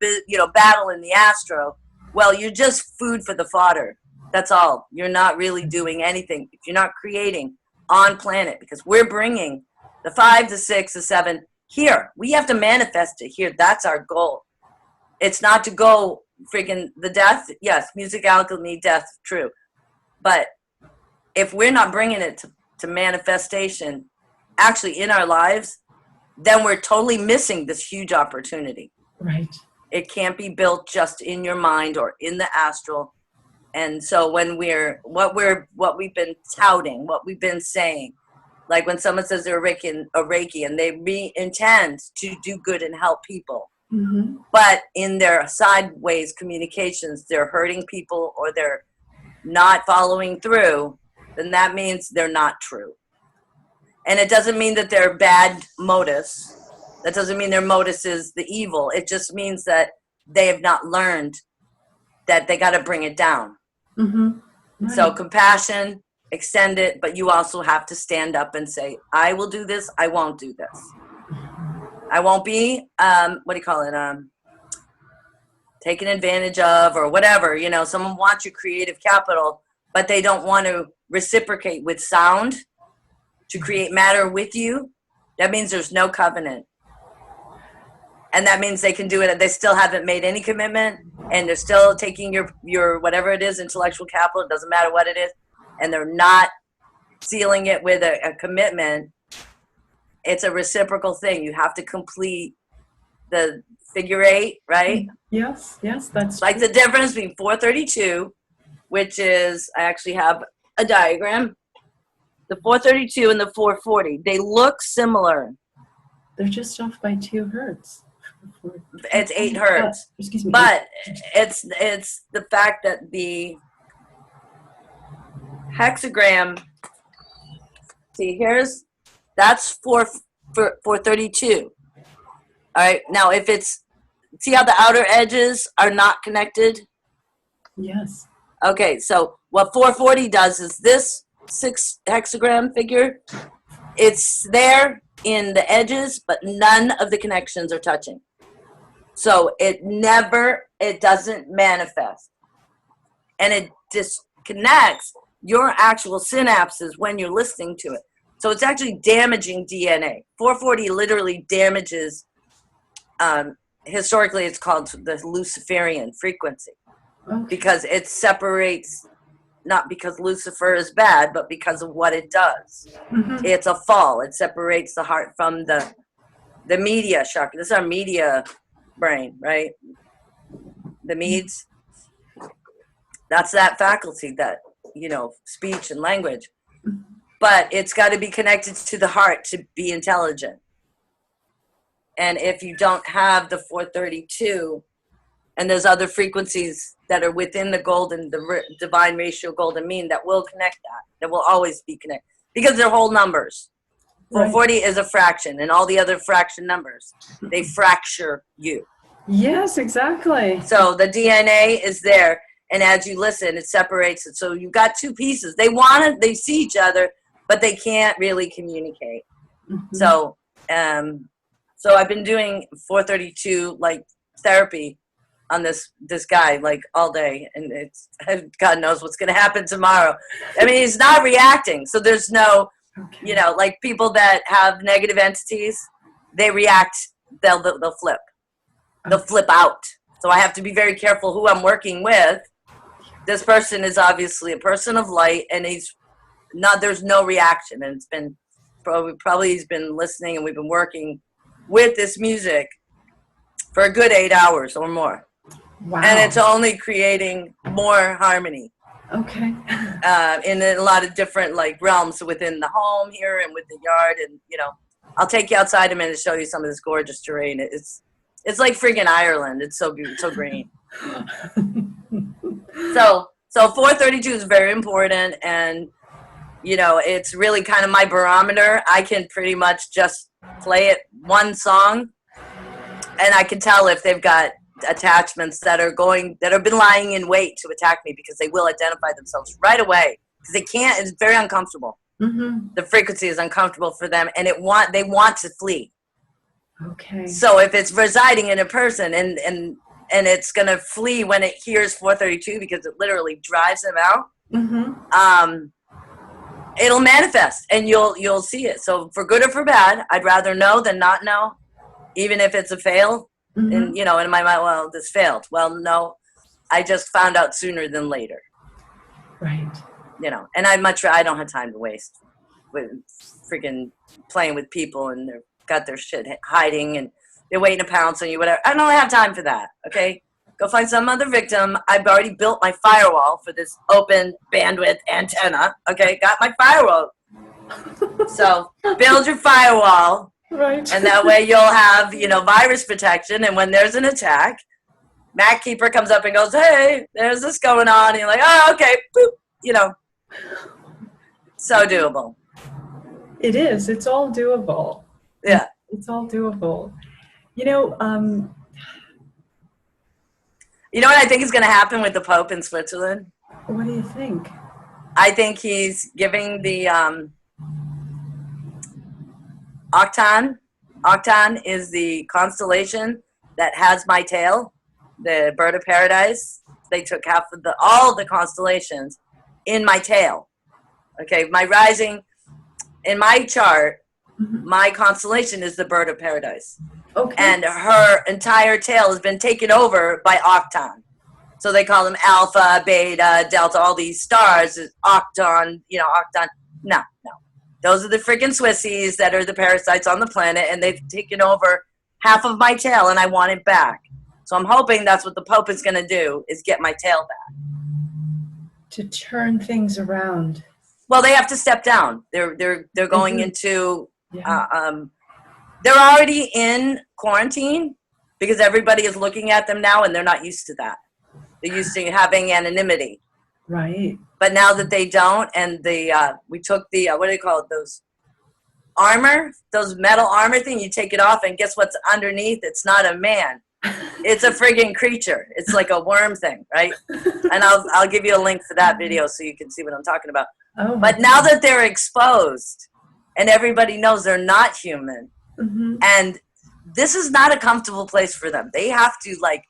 battle in the astro, well, you're just food for the fodder. That's all. You're not really doing anything if you're not creating on planet, because we're bringing the 5, the 6, the 7 here. We have to manifest it here. That's our goal. It's not to go freaking the death. Yes, music, alchemy, death, true. But if we're not bringing it to manifestation actually in our lives, then we're totally missing this huge opportunity. Right. It can't be built just in your mind or in the astral. And so when what we've been touting, what we've been saying, like when someone says they're a Reiki and they intend to do good and help people, but in their sideways communications, they're hurting people or they're not following through, then that means they're not true. And it doesn't mean that they're bad motives. That doesn't mean their motive is the evil. It just means that they have not learned that they got to bring it down. Right. So compassion, extend it, but you also have to stand up and say, I will do this. I won't do this. I won't be, taken advantage of or whatever. Someone wants your creative capital, but they don't want to reciprocate with sound to create matter with you. That means there's no covenant. And that means they can do it. They still haven't made any commitment, and they're still taking your whatever it is, intellectual capital. It doesn't matter what it is. And they're not sealing it with a commitment. It's a reciprocal thing. You have to complete the figure 8, right? Yes, that's like true. The difference between 432, which is, I actually have a diagram. The 432 and the 440, they look similar. They're just off by 2 hertz. It's 8 hertz. Excuse me. But it's the fact that the hexagram, see, that's 432. All right, now if see how the outer edges are not connected? Yes. Okay, so what 440 does is this 6 hexagram figure, it's there in the edges, but none of the connections are touching. So it doesn't manifest. And it disconnects your actual synapses when you're listening to it. So it's actually damaging DNA. 440 literally damages, historically it's called the Luciferian frequency. Okay. Because it separates, not because Lucifer is bad, but because of what it does. It's a fall. It separates the heart from the media chakra. This is our media brain, right? The meads. That's that faculty that, speech and language. But it's got to be connected to the heart to be intelligent. And if you don't have the 432, and there's other frequencies that are within the divine ratio golden mean that will connect that will always be connected. because they're whole numbers. Right. 440 is a fraction, and all the other fraction numbers, they fracture you. Yes, exactly. So the DNA is there, and as you listen, it separates it. So you've got two pieces. They see each other, but they can't really communicate. Mm-hmm. So I've been doing 432 like therapy on this guy like all day, and it's God knows what's going to happen tomorrow. I mean, he's not reacting, so there's no, Okay. you know, like people that have negative entities, they react. They'll flip. They'll flip out. So I have to be very careful who I'm working with. This person is obviously a person of light, and there's no reaction, and it's been probably he's been listening, and we've been working with this music for a good 8 hours or more. Wow. And it's only creating more harmony. Okay. In a lot of different like realms within the home here and with the yard, and you know, I'll take you outside a minute to show you some of this gorgeous terrain. It's like friggin' Ireland. It's so beautiful, so green. So 432 is very important, and you know, it's really kind of my barometer. I can pretty much just play it one song, and I can tell if they've got attachments that have been lying in wait to attack me, because they will identify themselves right away, because they can't. It's very uncomfortable. Mm-hmm. The frequency is uncomfortable for them, and they want to flee. Okay. So if it's residing in a person and it's gonna flee when it hears 432, because it literally drives them out, Mm-hmm. It'll manifest, and you'll see it. So for good or for bad, I'd rather know than not know, even if it's a fail. Mm-hmm. And you know, in my mind, well, this failed. Well, no, I just found out sooner than later. Right. You know, and I don't have time to waste with freaking playing with people, and they've got their shit hiding, and they're waiting to pounce on you, whatever. I don't have time for that. Okay, go find some other victim. I've already built my firewall for this open bandwidth antenna. Okay, got my firewall. So build your firewall. Right. And that way you'll have, you know, virus protection. And when there's an attack, Mac Keeper comes up and goes, hey, there's this going on. And you're like, oh, okay, boop, you know. So doable. It is. It's all doable. Yeah. It's all doable. You know, you know what I think is going to happen with the Pope in Switzerland? what do you think? I think he's giving the Octan. Octan is the constellation that has my tail, the bird of paradise. They took half of all the constellations in my tail. Okay, my rising in my chart, my constellation is the bird of paradise. Okay. And her entire tail has been taken over by Octan. So they call them Alpha, Beta, Delta, all these stars, Octan, you know, Octan. No. Those are the freaking Swissies that are the parasites on the planet, and they've taken over half of my tail, and I want it back. So I'm hoping that's what the Pope is going to do, is get my tail back. To turn things around. Well, they have to step down. They're going into, Yeah. they're already in quarantine, because everybody is looking at them now, and they're not used to that. They're used to having anonymity. Right. But now that they don't, and we took the, what do they call it, those armor, those metal armor thing, you take it off, and guess what's underneath? It's not a man. It's a friggin' creature. It's like a worm thing, right? And I'll give you a link to that video so you can see what I'm talking about. Oh, but now that they're exposed, and everybody knows they're not human, and this is not a comfortable place for them. They have to, like,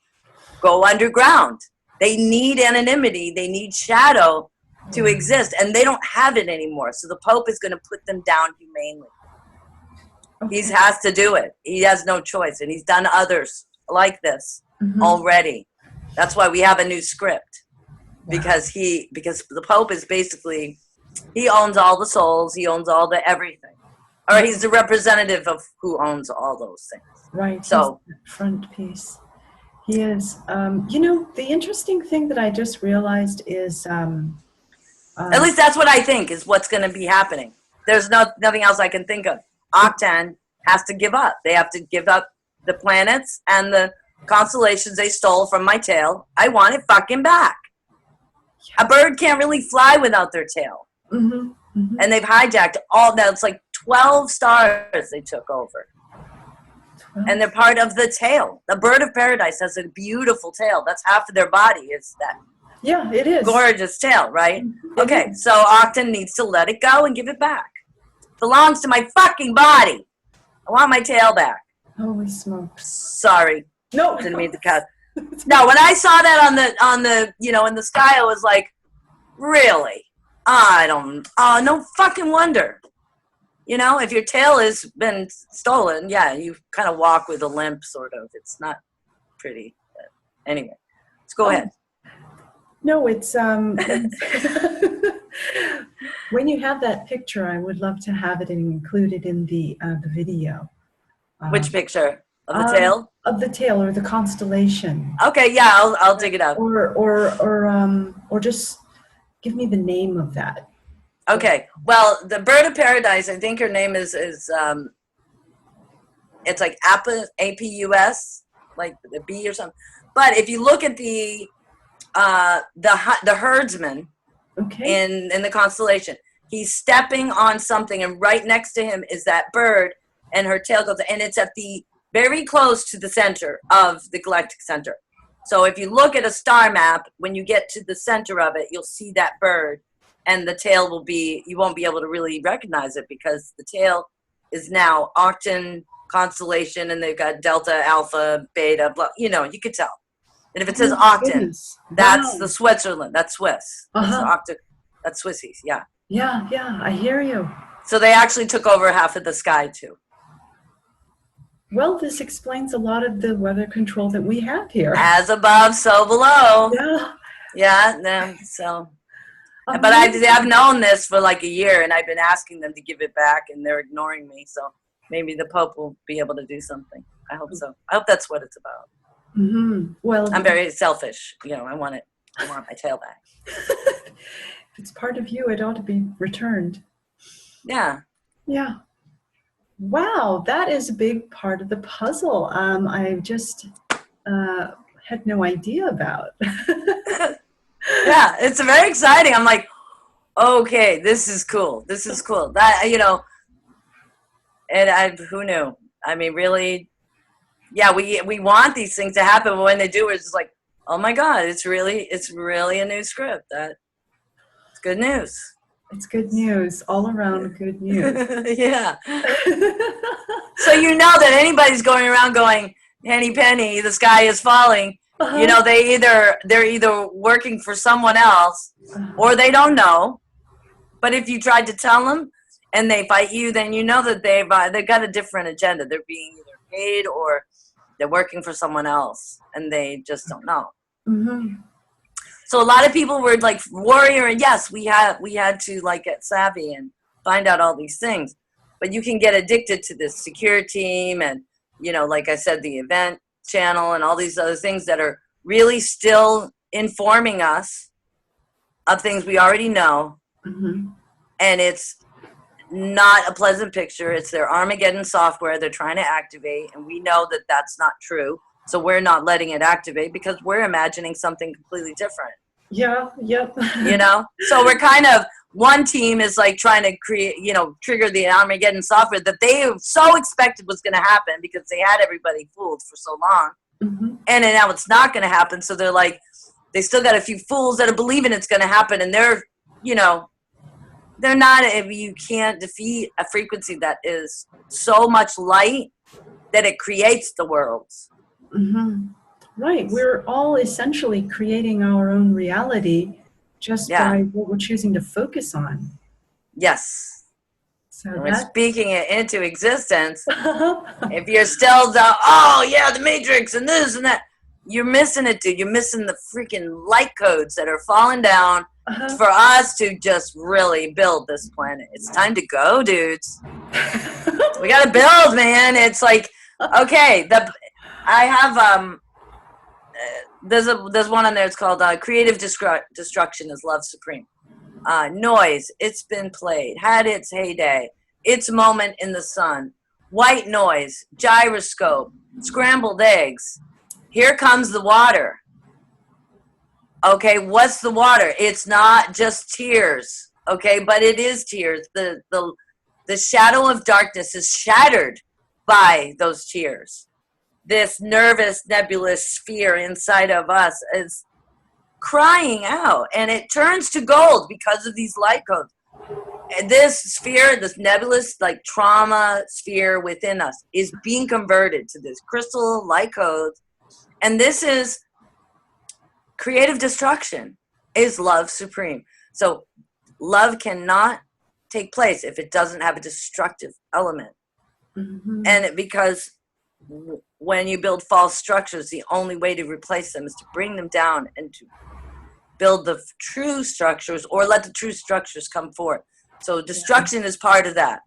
go underground. They need anonymity. They need shadow to exist, and they don't have it anymore. So the Pope is going to put them down humanely. Okay. He has to do it. He has no choice, and he's done others like this already. That's why we have a new script, because the Pope is basically, he owns all the souls. He owns all the everything, or he's the representative of who owns all those things. Right. So front piece. He is. You know, the interesting thing that I just realized is... at least that's what I think is what's going to be happening. There's nothing else I can think of. Octan has to give up. They have to give up the planets and the constellations they stole from my tail. I want it fucking back. A bird can't really fly without their tail. And they've hijacked all that. It's like 12 stars they took over. 12. And they're part of the tail. The bird of paradise has a beautiful tail. That's half of their body is that. Yeah, it is. Gorgeous tail, right? It Okay, is. so Octon needs to let it go and give it back. It belongs to my fucking body. I want my tail back. Holy smokes. Sorry. No. Didn't mean to cut. No, when I saw that on the in the sky, I was like, really? No fucking wonder. If your tail has been stolen, yeah, you kind of walk with a limp, sort of. It's not pretty. But anyway, let's go ahead. No, it's when you have that picture, I would love to have it included in the video. Which picture of the tail? Of the tail or the constellation. Okay, yeah, I'll dig it up. Or just give me the name of that. Okay, well, the bird of paradise, I think her name is it's like APUS, like the bee or something. But if you look at the herdsman in the constellation, he's stepping on something, and right next to him is that bird, and her tail goes, and it's at the very close to the center of the galactic center. So if you look at a star map, when you get to the center of it, you'll see that bird. And the tail you won't be able to really recognize it because the tail is now Octon constellation, and they've got Delta, Alpha, Beta, blah, you could tell. And if it says Octon, that's the Switzerland, that's Swiss. That's Octon, that's Swissies, yeah. Yeah, I hear you. So they actually took over half of the sky too. Well, this explains a lot of the weather control that we have here. As above, so below. Yeah. So... But I've known this for like a year, and I've been asking them to give it back, and they're ignoring me. So maybe the Pope will be able to do something. I hope so. I hope that's what it's about. Mm-hmm. Well, I'm very selfish. I want my tail back. If it's part of you, it ought to be returned. Yeah. Yeah. Wow, that is a big part of the puzzle. I just had no idea about. Yeah, it's very exciting. I'm like, okay, this is cool. That, and who knew? I mean, really, yeah, we want these things to happen, but when they do, it's just like, oh my God, it's really a new script. It's good news. It's good news, all around good news. Yeah. So that anybody's going around going, Henny Penny, the sky is falling. They're either working for someone else or they don't know. But if you tried to tell them and they fight you, then you know that they've got a different agenda. They're being either paid or they're working for someone else, and they just don't know. Mm-hmm. So a lot of people were like warrior, and yes, we had to like get savvy and find out all these things. But you can get addicted to this secure team and like I said, the event channel and all these other things that are really still informing us of things we already know. Mm-hmm. And it's not a pleasant picture. It's their Armageddon software they're trying to activate, and we know that that's not true, so we're not letting it activate because we're imagining something completely different. Yeah, yep. So we're kind of, one team is like trying to create, trigger the Armageddon software that they so expected was going to happen because they had everybody fooled for so long. Mm-hmm. And then now it's not going to happen. So they're like, they still got a few fools that are believing it's going to happen. And they're not, you can't defeat a frequency that is so much light that it creates the worlds. Mm-hmm. Right. We're all essentially creating our own reality just by what we're choosing to focus on. Yes. So we're speaking it into existence. If you're still the Matrix and this and that, you're missing it, dude. You're missing the freaking light codes that are falling down for us to just really build this planet. It's time to go, dudes. We got to build, man. It's like, okay, I have there's one on there. It's called Creative Destruction is Love Supreme. Noise, it's been played, had its heyday, its moment in the sun. White noise, gyroscope, scrambled eggs. Here comes the water. Okay, what's the water? It's not just tears. okay? But it is tears. The shadow of darkness is shattered by those tears. This nervous, nebulous sphere inside of us is crying out, and it turns to gold because of these light codes. And this sphere, this nebulous, like trauma sphere within us, is being converted to this crystal light codes. And this is creative destruction, is love supreme. So love cannot take place if it doesn't have a destructive element. And because when you build false structures, the only way to replace them is to bring them down and to build the true structures, or let the true structures come forth. So destruction is part of that.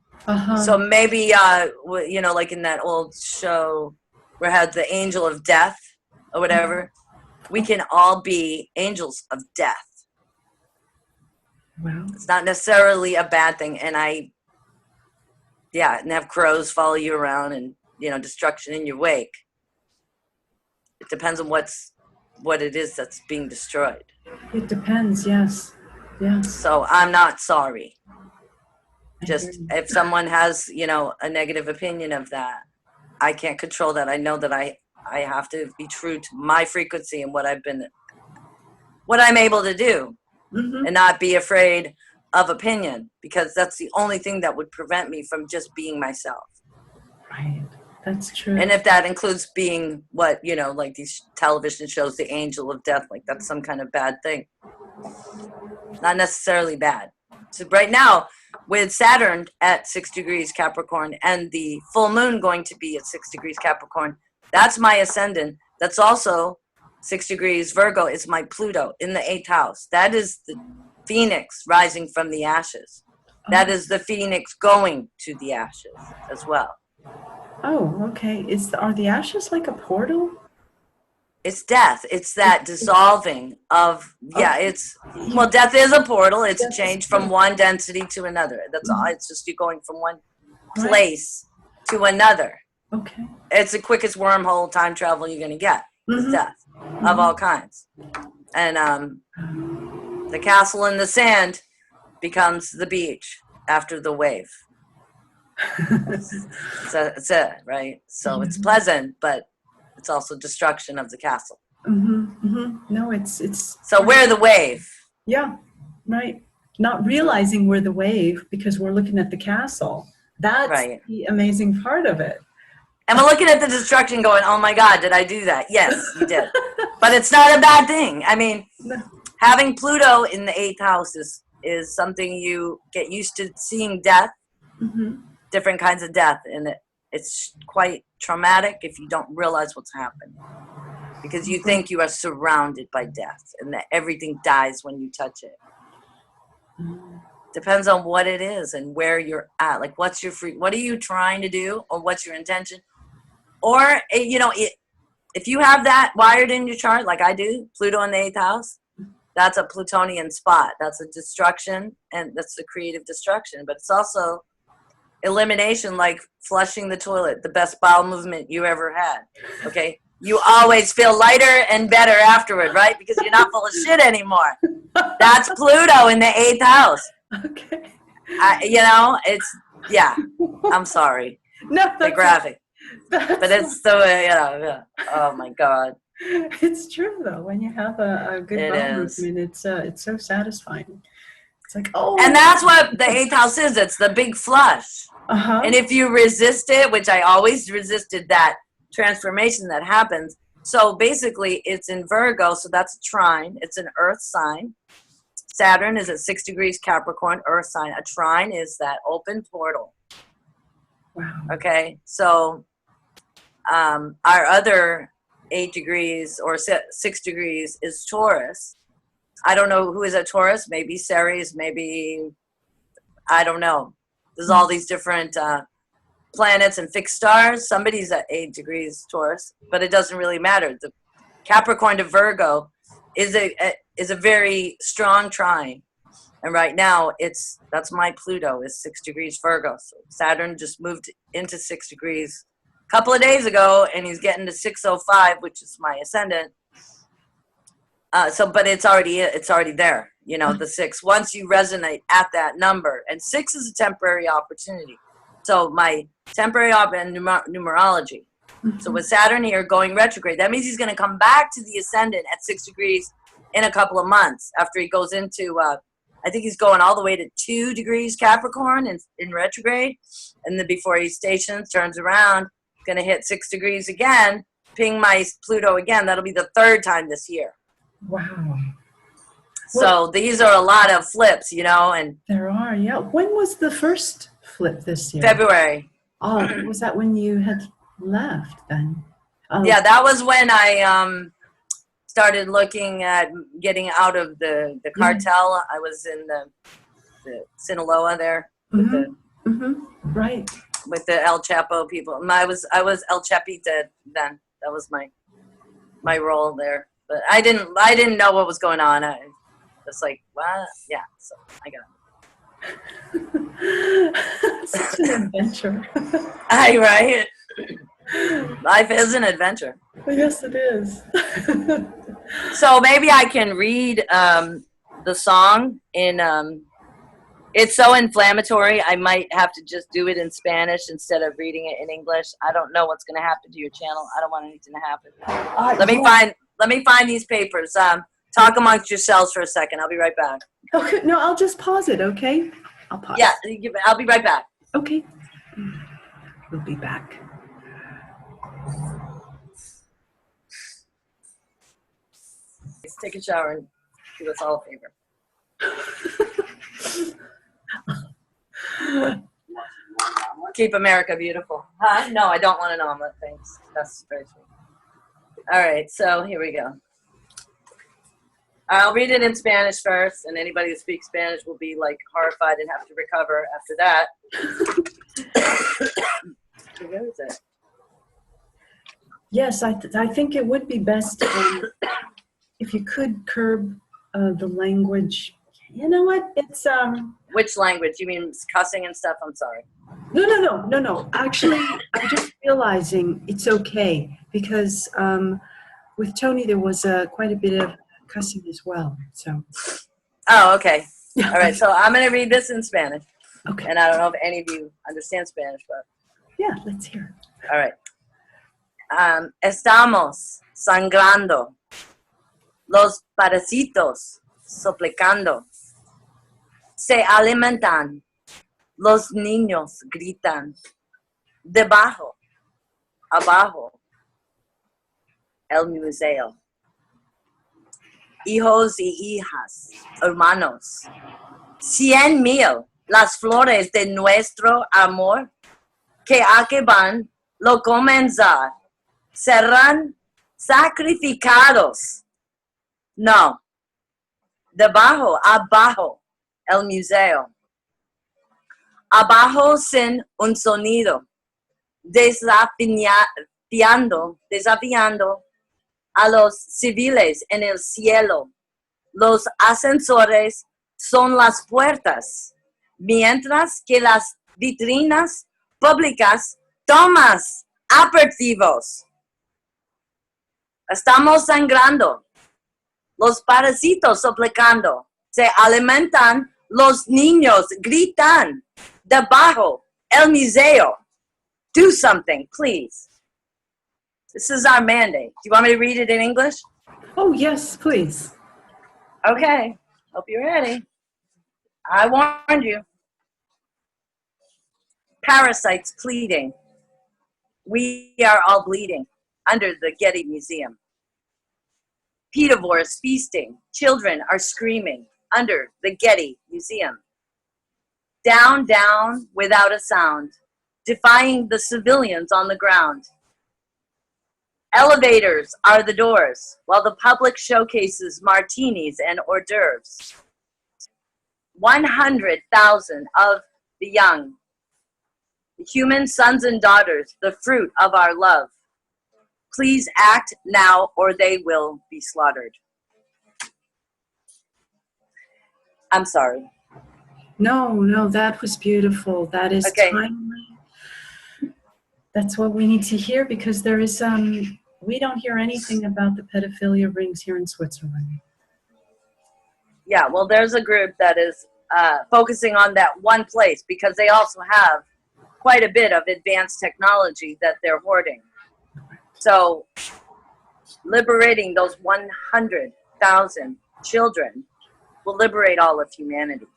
So maybe, like in that old show where I had the angel of death or whatever, we can all be angels of death. Wow. It's not necessarily a bad thing. And and have crows follow you around and, destruction in your wake. It depends on what it is that's being destroyed. It depends, yes. Yes. So I'm not sorry. Just if someone has, a negative opinion of that, I can't control that. I know that I have to be true to my frequency and what I'm able to do, and not be afraid of opinion, because that's the only thing that would prevent me from just being myself. Right. That's true. And if that includes being like these television shows, the angel of death, like that's some kind of bad thing. Not necessarily bad. So right now, with Saturn at 6 degrees Capricorn and the full moon going to be at 6 degrees Capricorn, that's my ascendant. That's also 6 degrees Virgo. It's my Pluto in the 8th house. That is the phoenix rising from the ashes. That is the phoenix going to the ashes as well. Oh, okay. Are the ashes like a portal? It's death. It's that dissolving of, death is a portal. It's a change from one density to another. That's all. It's just you going from one place to another. Okay. It's the quickest wormhole time travel you're going to get. Is death of all kinds. And the castle in the sand becomes the beach after the wave. So it's it, right? So it's pleasant, but it's also destruction of the castle. No, it's. So we're the wave. Yeah, right. Not realizing we're the wave because we're looking at the castle. That's the amazing part of it. And we're looking at the destruction going, oh my God, did I do that? Yes, you did. But it's not a bad thing. I mean, having Pluto in the 8th house is something you get used to seeing death, different kinds of death. And it's quite traumatic if you don't realize what's happening. Because you think you are surrounded by death and that everything dies when you touch it. Depends on what it is and where you're at. Like, what are you trying to do, or what's your intention? Or, if you have that wired in your chart, like I do, Pluto in the 8th house, that's a Plutonian spot. That's a destruction, and that's the creative destruction. But it's also elimination, like flushing the toilet, the best bowel movement you ever had. Okay? You always feel lighter and better afterward, right? Because you're not full of shit anymore. That's Pluto in the 8th house. Okay. I'm sorry. No, the graphic. But it's the way, oh my God. It's true though. When you have a good bowel movement, it's so satisfying. It's like, and that's what the 8th house is. It's the big flush. And if you resist it, which I always resisted that transformation that happens. So basically it's in Virgo. So that's a trine. It's an earth sign. Saturn is at 6 degrees Capricorn, earth sign. A trine is that open portal. Wow. Okay. So our other 8 degrees or 6 degrees is Taurus. I don't know who is at Taurus. Maybe Ceres, maybe, I don't know. There's all these different planets and fixed stars. Somebody's at 8 degrees Taurus, but it doesn't really matter. The Capricorn to Virgo is a very strong trine. And right now that's my Pluto is 6 degrees Virgo. So Saturn just moved into 6 degrees a couple of days ago, and he's getting to 605, which is my ascendant. But it's already there. you know, the 6, once you resonate at that number. And 6 is a temporary opportunity. So my temporary and numerology. So with Saturn here going retrograde, that means he's going to come back to the ascendant at 6 degrees in a couple of months after he goes into, I think he's going all the way to 2 degrees Capricorn in retrograde. And then before he stations, turns around, going to hit 6 degrees again, ping my Pluto again. That'll be the 3rd time this year. Wow. So these are a lot of flips, you know. And there are, yeah. When was the first flip this year? February. Oh, was that when you had left then? Oh. Yeah, that was when I started looking at getting out of the cartel. I was in the Sinaloa there with right, with the El Chapo people. I was El Chapita then. That was my role there. But I didn't know what was going on. I was like, what? Yeah. So I got it. Such an adventure. Right. Life is an adventure. Yes, it is. So maybe I can read the song in. It's so inflammatory. I might have to just do it in Spanish instead of reading it in English. I don't know what's going to happen to your channel. I don't want anything to happen. Let me find these papers. Talk amongst yourselves for a second. I'll be right back. Okay. No, I'll just pause it. Okay. I'll pause. Yeah, I'll be right back. Okay. We'll be back. Let's take a shower and do us all a favor. Keep America beautiful. Huh? No, I don't want an omelet. Thanks. That's very sweet. All right, so here we go. I'll read it in Spanish first, and anybody who speaks Spanish will be like horrified and have to recover after that. Where is it? Yes, I think it would be best if you could curb the language. You know what? It's Which language? You mean cussing and stuff? I'm sorry. No. Actually, I'm just realizing it's okay because with Tony there was quite a bit of cussing as well. So. Oh, okay. Yeah. All right. So I'm going to read this in Spanish. Okay. And I don't know if any of you understand Spanish, but. Yeah, let's hear it. All right. Estamos sangrando. Los parásitos soplicando. Se alimentan. Los niños gritan. Debajo. Abajo. El museo. Hijos y hijas, hermanos. 100,000 las flores de nuestro amor que acaban lo comenzar. Serán sacrificados. No. Debajo, abajo, el museo. Abajo sin un sonido. Desafiando a los civiles en el cielo. Los ascensores son las puertas, mientras que las vitrinas públicas toman aperitivos. Estamos sangrando. Los parásitos suplicando. Se alimentan. Los niños gritan. Debajo, el museo. Do something, please. This is our mandate. Do you want me to read it in English? Oh, yes, please. Okay. Hope you're ready. I warned you. Parasites pleading. We are all bleeding under the Getty Museum. Pedivores feasting. Children are screaming under the Getty Museum. Down, down, without a sound, defying the civilians on the ground. Elevators are the doors, while the public showcases martinis and hors d'oeuvres. 100,000 of the young, the human sons and daughters, the fruit of our love. Please act now or they will be slaughtered. I'm sorry. No, that was beautiful. That is okay. Timely. That's what we need to hear because there is we don't hear anything about the pedophilia rings here in Switzerland. Yeah, well, there's a group that is focusing on that one place because they also have quite a bit of advanced technology that they're hoarding. So liberating those 100,000 children will liberate all of humanity.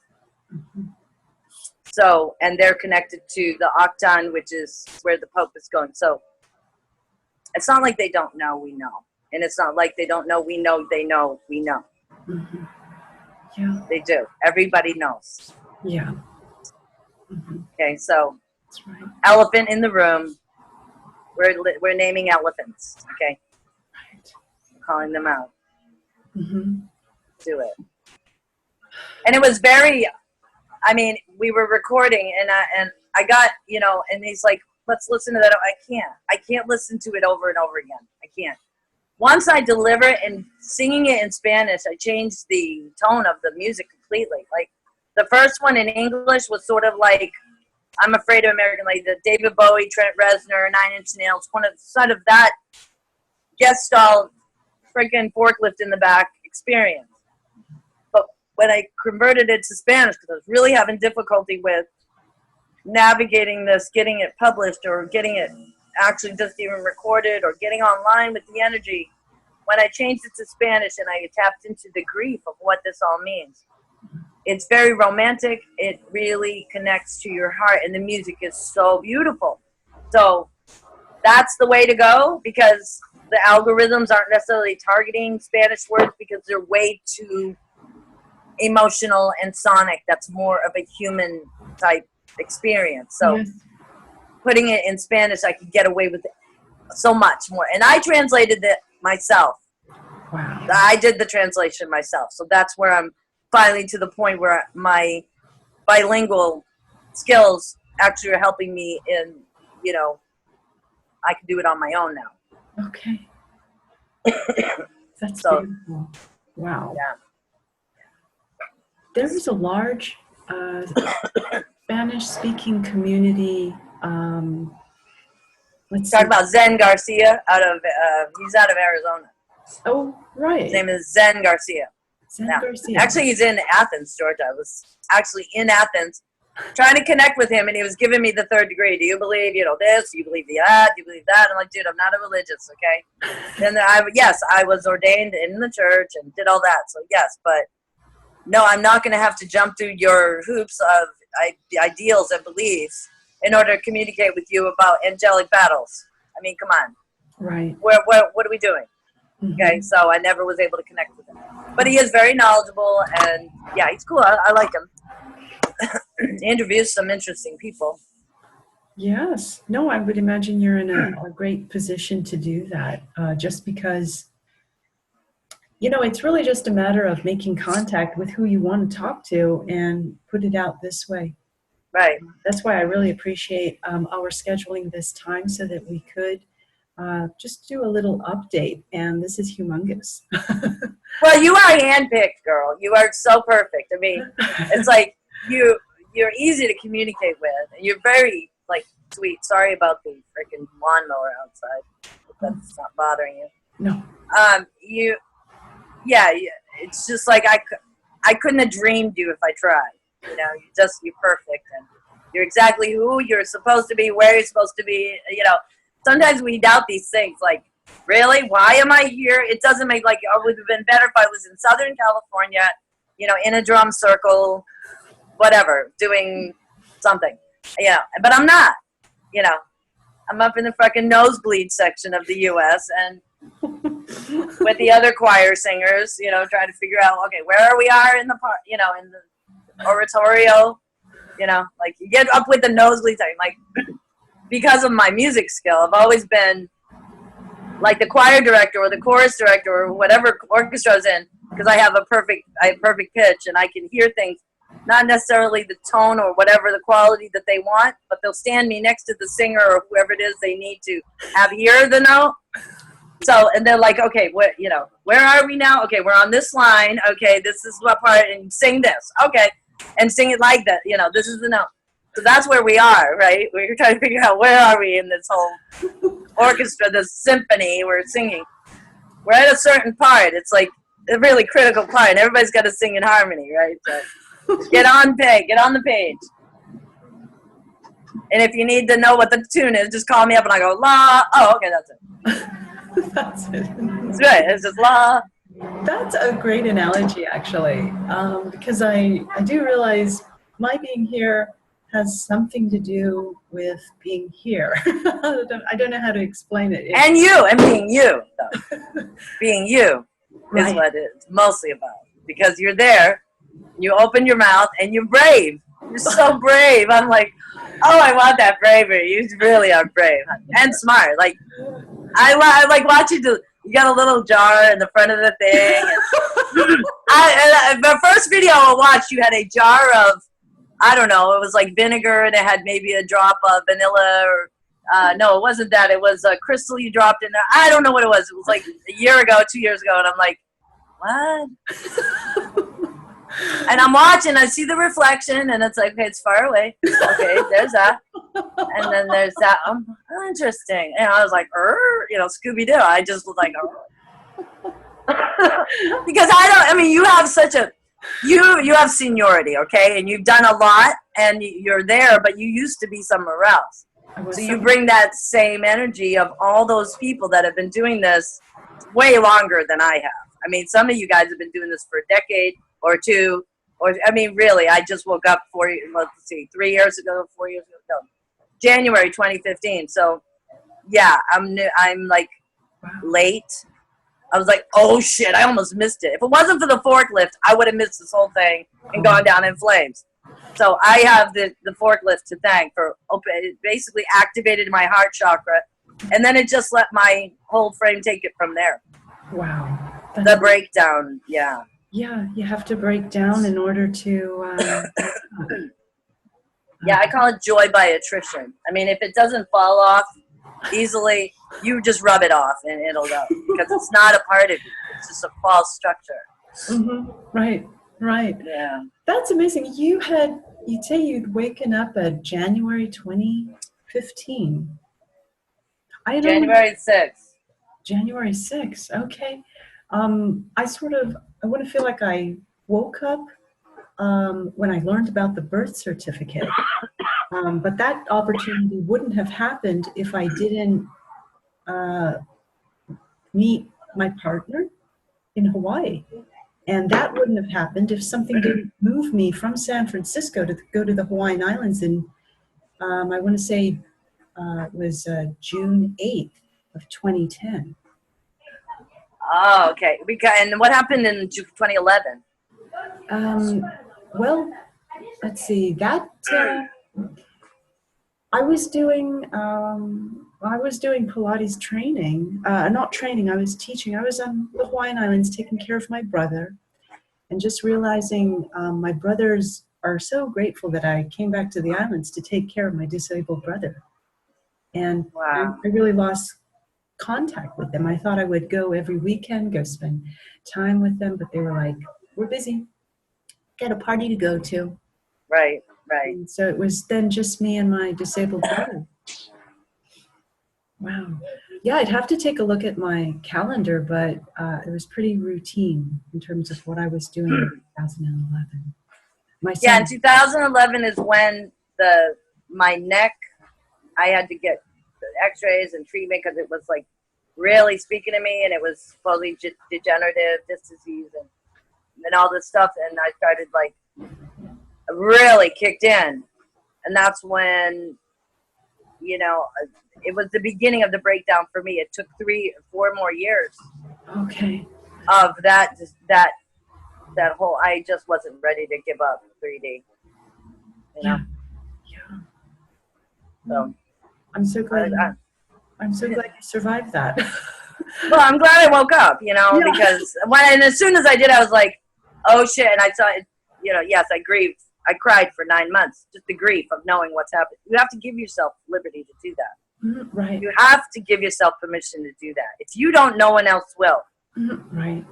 So, and they're connected to the Octon, which is where the Pope is going. So it's not like they don't know, we know. And it's not like they don't know, we know, they know, we know. Mm-hmm. Yeah. They do. Everybody knows. Yeah. Mm-hmm. Okay, so That's right. elephant in the room. We're naming elephants. Okay, Right. calling them out. Mm-hmm. Do it. And it was very. I mean, we were recording, and I got, you know, and he's like, "Let's listen to that." I can't listen to it over and over again. I can't. Once I deliver it and singing it in Spanish, I changed the tone of the music completely. Like the first one in English was sort of like I'm Afraid of American, like the David Bowie, Trent Reznor, Nine Inch Nails, one of sort of that guest style, freaking forklift in the back experience. But when I converted it to Spanish, because I was really having difficulty with navigating this, getting it published or getting it actually just even recorded or getting online with the energy, when I changed it to Spanish and I tapped into the grief of what this all means, it's very romantic. It really connects to your heart, and the music is so beautiful. So that's the way to go, because the algorithms aren't necessarily targeting Spanish words because they're way too emotional and sonic. That's more of a human type experience. So Yes. putting it in Spanish, I could get away with it so much more. And I translated it myself. Wow. I did the translation myself. So that's where I'm finally to the point where my bilingual skills actually are helping me in, you know, I can do it on my own now. Okay. That's So, beautiful. Wow. yeah. There is a large Spanish-speaking community. Let's see. Talk about Zen Garcia he's out of Arizona. Oh, right. His name is Zen Garcia. Zen Yeah. Garcia. Actually, he's in Athens, Georgia. I was actually in Athens trying to connect with him, and he was giving me the third degree. Do you believe, you know, this? Do you believe that? Do you believe that? I'm like, dude, I'm not a religious, okay? And yes, I was ordained in the church and did all that. So yes, but no, I'm not going to have to jump through your hoops of ideals and beliefs in order to communicate with you about angelic battles. I mean, come on. Right. What are we doing? Mm-hmm. Okay, so I never was able to connect with him. But he is very knowledgeable, and yeah, he's cool. I like him. He interviews some interesting people. Yes. No, I would imagine you're in a great position to do that, just because, you know, it's really just a matter of making contact with who you want to talk to and put it out this way. Right. That's why I really appreciate our scheduling this time so that we could just do a little update. And this is humongous. Well, you are handpicked, girl. You are so perfect. I mean, it's like you're easy to communicate with. You're very like sweet. Sorry about the freaking lawnmower outside. If that's not bothering you. No. It's just like I couldn't have dreamed you if I tried. You know, you're perfect, and you're exactly who you're supposed to be, where you're supposed to be. You know, sometimes we doubt these things. Like, really, why am I here? It doesn't make like it would have been better if I was in Southern California, you know, in a drum circle, whatever, doing something. Yeah, but I'm not. You know, I'm up in the fucking nosebleed section of the U.S. and with the other choir singers, you know, trying to figure out, okay, where we are in the part, you know, in the oratorio, you know, like you get up with the nosebleeds. I'm like, because of my music skill, I've always been like the choir director or the chorus director or whatever orchestra is in, because I have perfect pitch and I can hear things, not necessarily the tone or whatever the quality that they want, but they'll stand me next to the singer or whoever it is they need to have hear the note. So, and they're like, okay, what, you know, where are we now? Okay, we're on this line. Okay, this is what part, and sing this. Okay, and sing it like that. You know, this is the note. So that's where we are, right? We're trying to figure out where are we in this whole orchestra, this symphony we're singing. We're at a certain part. It's like the really critical part. And everybody's got to sing in harmony, right? So get on the page. And if you need to know what the tune is, just call me up and I go, la. Oh, okay, that's it. That's it. That's right. It's just la. That's a great analogy, actually, because I do realize my being here has something to do with being here. I don't know how to explain it. And being you, though. Being you is what it's mostly about. Because you're there, you open your mouth, and you're brave. You're so brave. I'm like, oh, I want that bravery. You really are brave and smart. Like, I like watch you do. You got a little jar in the front of the thing. The first video I watched, you had a jar of, I don't know, it was like vinegar and it had maybe a drop of vanilla or, no, it wasn't that. It was a crystal you dropped in there. I don't know what it was. It was like a year ago, 2 years ago. And I'm like, what? And I'm watching, I see the reflection and it's like, okay, it's far away. Okay, there's that. And then there's that. Interesting. And I was like, Scooby-Doo. I just was like, because you have such a, you have seniority, okay? And you've done a lot and you're there, but you used to be somewhere else. So you bring that same energy of all those people that have been doing this way longer than I have. I mean, some of you guys have been doing this for a decade or two, really, I just woke up 3 years ago, 4 years ago, no, January 2015. So, yeah, I'm like late. I was like, oh shit, I almost missed it. If it wasn't for the forklift, I would have missed this whole thing and gone down in flames. So I have the forklift to thank for it basically activated my heart chakra, and then it just let my whole frame take it from there. Wow. The breakdown, yeah. Yeah, you have to break down in order to... yeah, I call it joy by attrition. I mean, if it doesn't fall off easily, you just rub it off and it'll go. Because it's not a part of you. It's just a false structure. Mm-hmm. Right. Yeah. That's amazing. You'd say you'd waken up at January 2015. January 6th. January 6th, okay. I want to feel like I woke up when I learned about the birth certificate. But that opportunity wouldn't have happened if I didn't meet my partner in Hawaii. And that wouldn't have happened if something didn't move me from San Francisco to go to the Hawaiian Islands in, I want to say it was June 8th of 2010. Oh, okay. And what happened in 2011? Well, let's see. That I was doing Pilates training. Not training. I was teaching. I was on the Hawaiian Islands taking care of my brother, and just realizing my brothers are so grateful that I came back to the islands to take care of my disabled brother. And wow. I really lost contact with them. I thought I would go every weekend, go spend time with them, but they were like, we're busy. Got a party to go to. Right. And so it was then just me and my disabled brother. Wow. Yeah, I'd have to take a look at my calendar, but it was pretty routine in terms of what I was doing in 2011. Yeah, in 2011 is when my neck, I had to get x-rays and treatment because it was like really speaking to me, and it was supposedly degenerative disc disease and all this stuff, and I started like really kicked in, and that's when it was the beginning of the breakdown for me. It took 3 or 4 more years of that whole, I just wasn't ready to give up 3D, Yeah. So I'm so glad. I'm so glad you survived that. Well, I'm glad I woke up, because as soon as I did, I was like, oh shit. And I saw it, yes, I grieved. I cried for 9 months, just the grief of knowing what's happened. You have to give yourself liberty to do that. Right. You have to give yourself permission to do that. If you don't, no one else will. Right.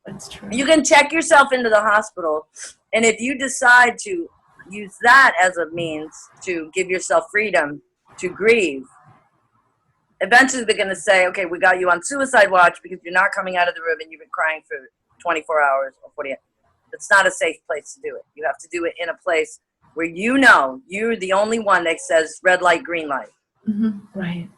That's true. You can check yourself into the hospital, and if you decide to use that as a means to give yourself freedom to grieve, eventually they're going to say, okay, we got you on suicide watch because you're not coming out of the room and you've been crying for 24 hours or 48. It's not a safe place to do it. You have to do it in a place where you know you're the only one that says red light, green light. Right.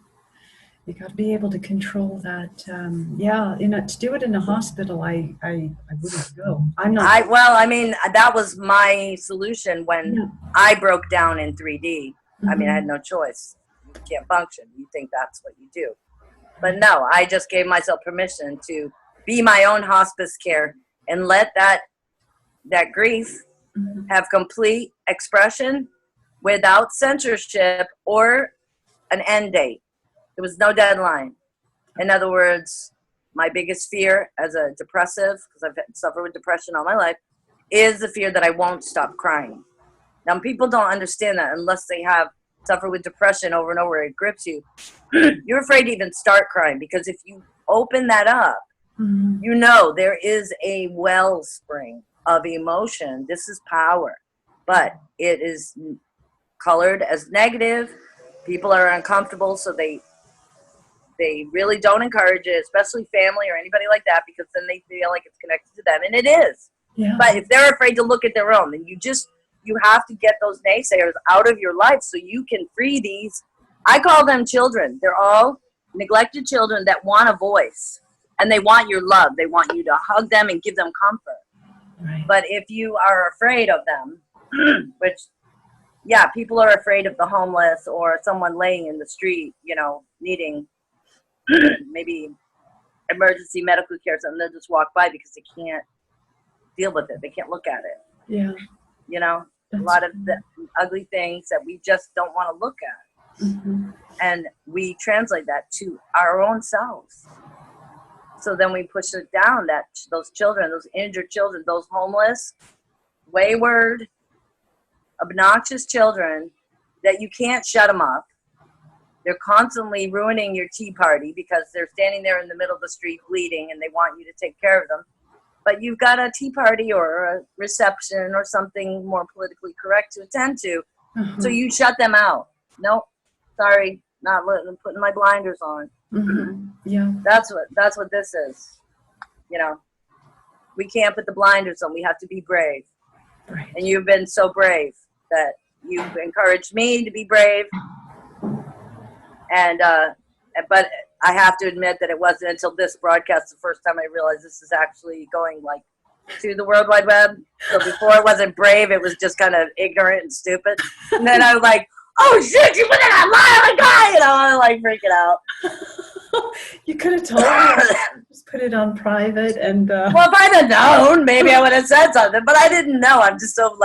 You got to be able to control that. To do it in a hospital, I wouldn't go. I'm not. That was my solution when I broke down in 3D. I mean, I had no choice. You can't function. You think that's what you do. But no, I just gave myself permission to be my own hospice care and let that grief have complete expression without censorship or an end date. There was no deadline. In other words, my biggest fear as a depressive, because I've suffered with depression all my life, is the fear that I won't stop crying. Now, people don't understand that unless they have suffered with depression over and over, it grips you. You're afraid to even start crying, because if you open that up, you know there is a wellspring of emotion. This is power, but it is colored as negative. People are uncomfortable, so they really don't encourage it, especially family or anybody like that, because then they feel like it's connected to them, and it is. Yeah. But if they're afraid to look at their own, then you have to get those naysayers out of your life so you can free these. I call them children. They're all neglected children that want a voice, and they want your love. They want you to hug them and give them comfort. Right. But if you are afraid of them, which, people are afraid of the homeless or someone laying in the street, needing maybe emergency medical care, something, they'll just walk by because they can't deal with it. They can't look at it. Yeah. A lot of the ugly things that we just don't want to look at. And we translate that to our own selves. So then we push it down, that those children, those injured children, those homeless, wayward, obnoxious children, that you can't shut them up. They're constantly ruining your tea party because they're standing there in the middle of the street bleeding and they want you to take care of them. But you've got a tea party or a reception or something more politically correct to attend to. So you shut them out. Nope, sorry, not putting my blinders on. Yeah, that's what this is. We can't put the blinders on. We have to be brave. Right. And you've been so brave that you've encouraged me to be brave. And but I have to admit that it wasn't until this broadcast the first time I realized this is actually going to the World Wide Web. So before it wasn't brave, it was just kind of ignorant and stupid. And then I was like, oh shit, you put it online, I'm freaking out. You could have told me, just put it on private and well, if I'd have known, maybe I would have said something, but I didn't know. I'm just so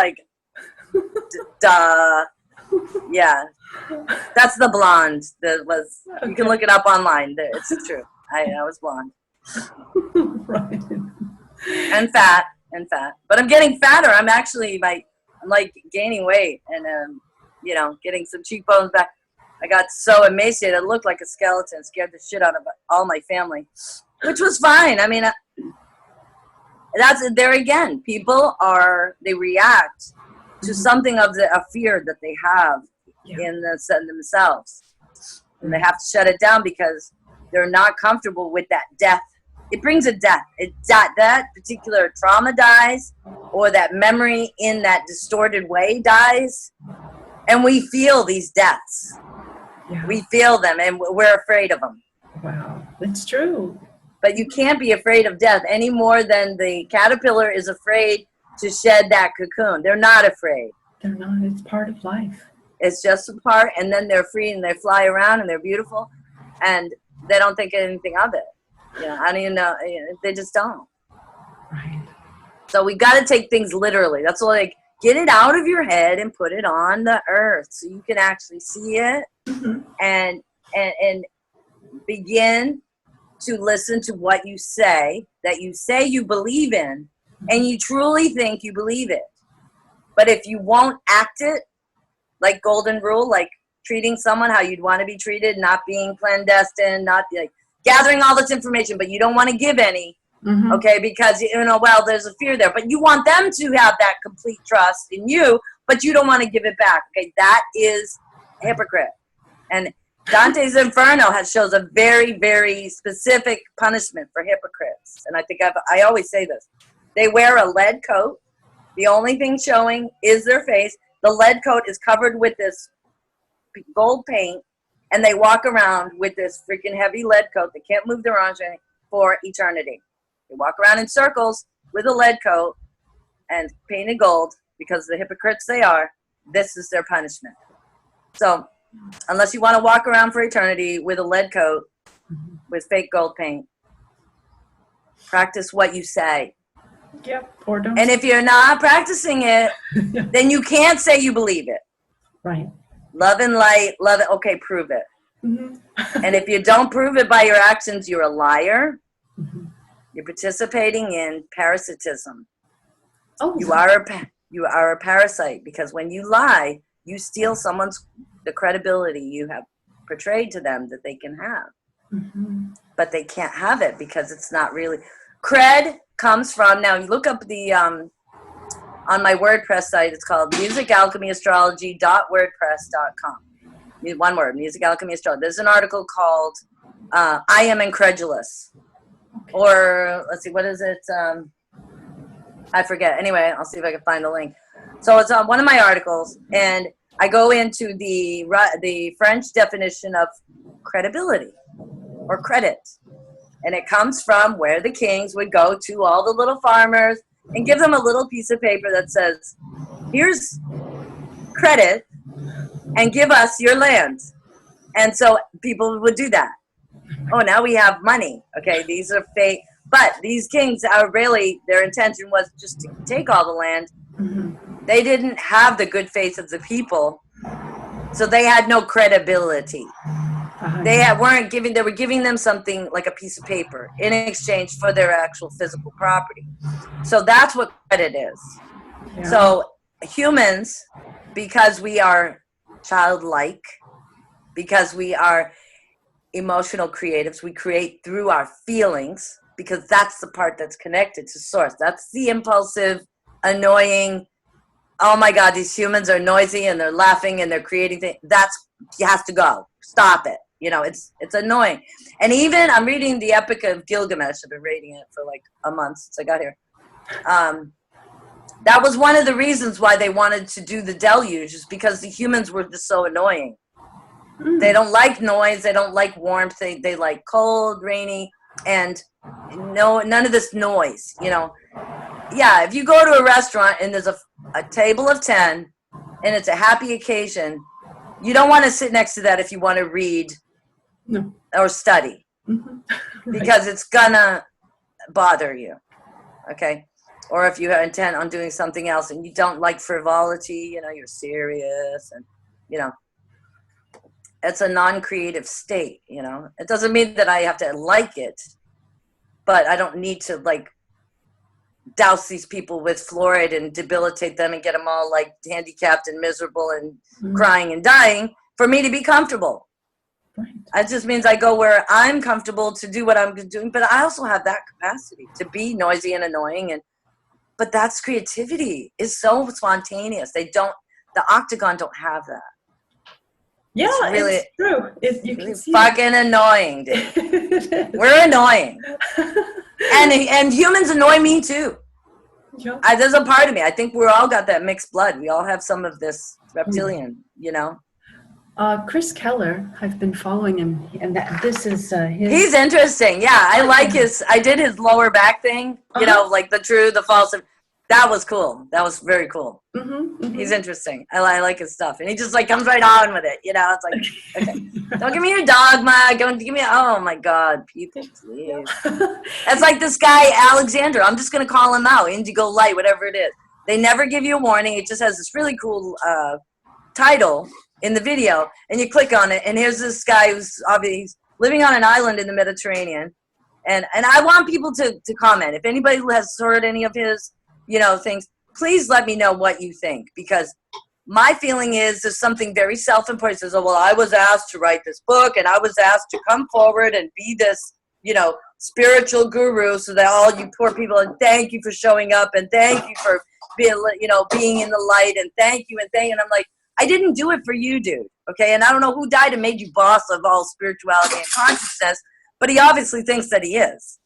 duh. Yeah. That's the blonde that was, you can look it up online. It's true. I was blonde. Right. And fat. But I'm getting fatter. I'm actually I'm gaining weight and getting some cheekbones back. I got so emaciated, I looked like a skeleton, scared the shit out of all my family, which was fine. I mean, that's there again. People they react to something of a fear that they have in themselves, and they have to shut it down because they're not comfortable with that death. It brings a death. That particular trauma dies, or that memory in that distorted way dies, and we feel these deaths. Yeah. We feel them, and we're afraid of them. Wow, that's true. But you can't be afraid of death any more than the caterpillar is afraid to shed that cocoon. They're not afraid. They're not. It's part of life. It's just a part, and then they're free and they fly around and they're beautiful, and they don't think anything of it. I don't even know. They just don't. Right. So we got to take things literally. That's get it out of your head and put it on the earth so you can actually see it and begin to listen to what you say, that you say you believe in, and you truly think you believe it. But if you won't act it, like golden rule, like treating someone how you'd want to be treated, not being clandestine, not gathering all this information, but you don't want to give any, okay, because, there's a fear there. But you want them to have that complete trust in you, but you don't want to give it back, okay? That is a hypocrite. And Dante's Inferno shows a very, very specific punishment for hypocrites. And I think I always say this. They wear a lead coat. The only thing showing is their face. The lead coat is covered with this gold paint, and they walk around with this freaking heavy lead coat. They can't move their arms for eternity. They walk around in circles with a lead coat and painted gold because of the hypocrites they are. This is their punishment. So unless you want to walk around for eternity with a lead coat with fake gold paint, practice what you say. Yep. Or don't. And if you're not practicing it, then you can't say you believe it. Right. Love and light, love it. Okay, prove it. Mm-hmm. And if you don't prove it by your actions, you're a liar. Mm-hmm. You're participating in parasitism. Oh. You are a parasite, because when you lie, you steal the credibility you have portrayed to them that they can have. Mm-hmm. But they can't have it because it's not really. Cred comes from, now you look up the on my WordPress site, it's called musicalchemyastrology.wordpress.com. One word, Music Alchemy Astrology. There's an article called I Am Incredulous. Or let's see, what is it? I forget. Anyway, I'll see if I can find the link. So it's on one of my articles, and I go into the French definition of credibility or credit. And it comes from where the kings would go to all the little farmers and give them a little piece of paper that says, here's credit, and give us your land. And so people would do that. Oh, now we have money. Okay, these are fake. But these kings are really, their intention was just to take all the land. Mm-hmm. They didn't have the good faith of the people, so they had no credibility. They were giving them something like a piece of paper in exchange for their actual physical property. So that's what credit is. Yeah. So humans, because we are childlike, because we are emotional creatives, we create through our feelings, because that's the part that's connected to source. That's the impulsive, annoying, oh my God, these humans are noisy and they're laughing and they're creating things. You have to go. Stop it. You know, it's annoying. And even, I'm reading the Epic of Gilgamesh. I've been reading it for like a month since I got here. That was one of the reasons why they wanted to do the deluge, is because the humans were just so annoying. They don't like noise. They don't like warmth. They like cold, rainy, and none of this noise, you know. Yeah, if you go to a restaurant and there's a table of 10 and it's a happy occasion, you don't want to sit next to that if you want to read or study. Mm-hmm. Right. Because it's gonna bother you, okay? Or if you are intent on doing something else and you don't like frivolity, you know, you're serious, and, you know, it's a non-creative state, you know. It doesn't mean that I have to like it, but I don't need to, like, douse these people with fluoride and debilitate them and get them all, like, handicapped and miserable and crying and dying for me to be comfortable. Right. It just means I go where I'm comfortable to do what I'm doing, but I also have that capacity to be noisy and annoying, but that's creativity. It's so spontaneous. The Octagon don't have that. Yeah, it's true. You can see fucking annoying, dude. We're annoying. And humans annoy me too. Yep. There's a part of me. I think we're all got that mixed blood. We all have some of this reptilian, you know. Chris Keller, I've been following him, and this is his. He's interesting. Yeah, I like I did his lower back thing. You know, like the true, the false. That was cool. That was very cool. Mm-hmm, mm-hmm. He's interesting. I like his stuff, and he just like comes right on with it. You know, it's like, okay, don't give me your dogma. Don't give me. Oh my God, people, please. It's like this guy Alexander. I'm just gonna call him out. Indigo Light, whatever it is. They never give you a warning. It just has this really cool title in the video, and you click on it, and here's this guy who's obviously he's living on an island in the Mediterranean, and I want people to comment. If anybody has heard any of his, you know, things, please let me know what you think, because my feeling is there's something very self-important. It says, oh, well, I was asked to write this book, and I was asked to come forward and be this, you know, spiritual guru, so that all you poor people, and thank you for showing up, and thank you for being, you know, being in the light, and thank you, and I'm like, I didn't do it for you, dude. Okay, and I don't know who died and made you boss of all spirituality and consciousness, but he obviously thinks that he is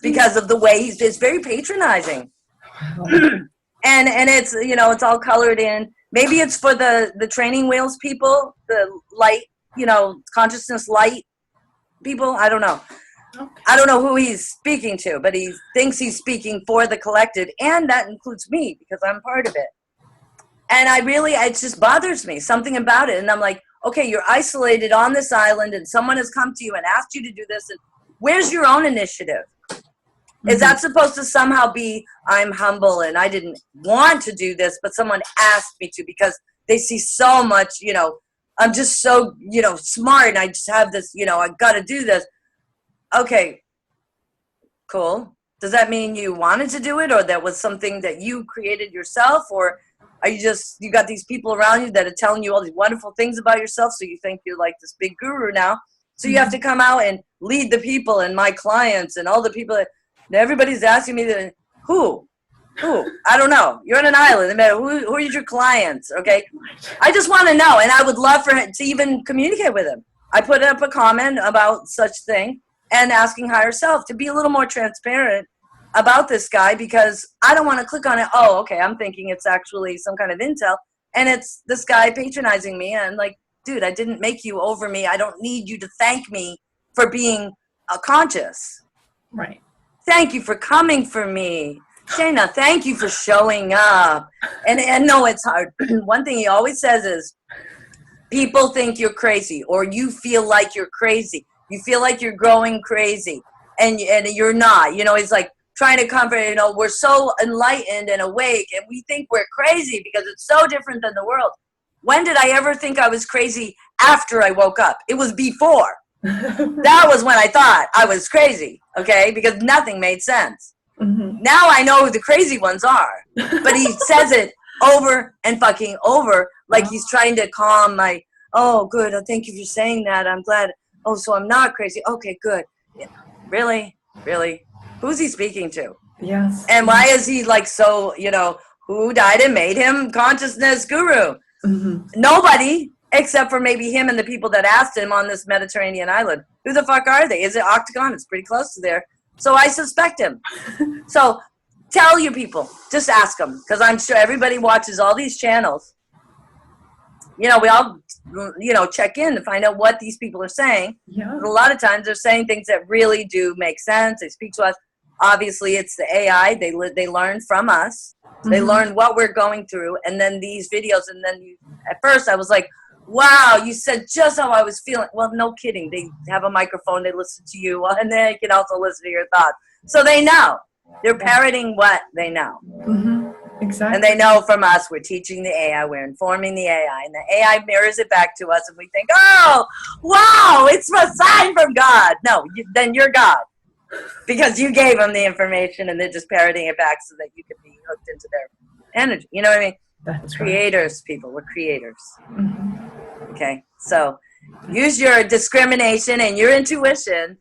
because of the way it's very patronizing. And it's, you know, it's all colored in. Maybe it's for the training wheels people, the light, you know, consciousness light people. I don't know. Okay. I don't know who he's speaking to, but he thinks he's speaking for the collective, and that includes me because I'm part of it. And it just bothers me, something about it. And I'm like, okay, you're isolated on this island and someone has come to you and asked you to do this. And where's your own initiative? Mm-hmm. Is that supposed to somehow be, I'm humble and I didn't want to do this, but someone asked me to because they see so much, you know, I'm just so, you know, smart and I just have this, you know, I got to do this. Okay, cool. Does that mean you wanted to do it, or that was something that you created yourself, or are you got these people around you that are telling you all these wonderful things about yourself, so you think you're like this big guru now, so you have to come out and lead the people and my clients and all the people that everybody's asking me who? I don't know. You're on an island. Who are your clients? Okay. I just want to know, and I would love for him to even communicate with him. I put up a comment about such thing and asking higher self to be a little more transparent about this guy, because I don't want to click on it. Oh, okay. I'm thinking it's actually some kind of intel, and it's this guy patronizing me. And like, dude, I didn't make you over me. I don't need you to thank me for being conscious. Right. Thank you for coming for me. Shayna, thank you for showing up. And no, it's hard. One thing he always says is, people think you're crazy, or you feel like you're crazy. You feel like you're growing crazy, and you're not. You know, he's like trying to comfort, you know, we're so enlightened and awake, and we think we're crazy because it's so different than the world. When did I ever think I was crazy after I woke up? It was before. That was when I thought I was crazy, okay? Because nothing made sense. Mm-hmm. Now I know who the crazy ones are. But he says it over and fucking over, like he's trying to calm my, oh, good, oh, thank you for saying that. I'm glad. Oh, so I'm not crazy. Okay, good. Yeah. Really? Really? Who's he speaking to? Yes. And why is he like so, you know, who died and made him consciousness guru? Mm-hmm. Nobody. Except for maybe him and the people that asked him on this Mediterranean island. Who the fuck are they? Is it Octagon? It's pretty close to there. So I suspect him. So tell your people. Just ask them. Because I'm sure everybody watches all these channels. You know, we all, you know, check in to find out what these people are saying. Yeah. But a lot of times they're saying things that really do make sense. They speak to us. Obviously, it's the AI. They learn from us. Mm-hmm. They learn what we're going through. And then these videos. And then at first I was like, wow, you said just how I was feeling. Well, no kidding. They have a microphone. They listen to you. And they can also listen to your thoughts. So they know. They're parroting what they know. Mm-hmm. Exactly. And they know from us, we're teaching the AI. We're informing the AI. And the AI mirrors it back to us. And we think, oh, wow, it's a sign from God. No, then you're God. Because you gave them the information and they're just parroting it back so that you can be hooked into their energy. You know what I mean? That's creators, right. People. We're creators. Mm-hmm. Okay, so use your discrimination and your intuition.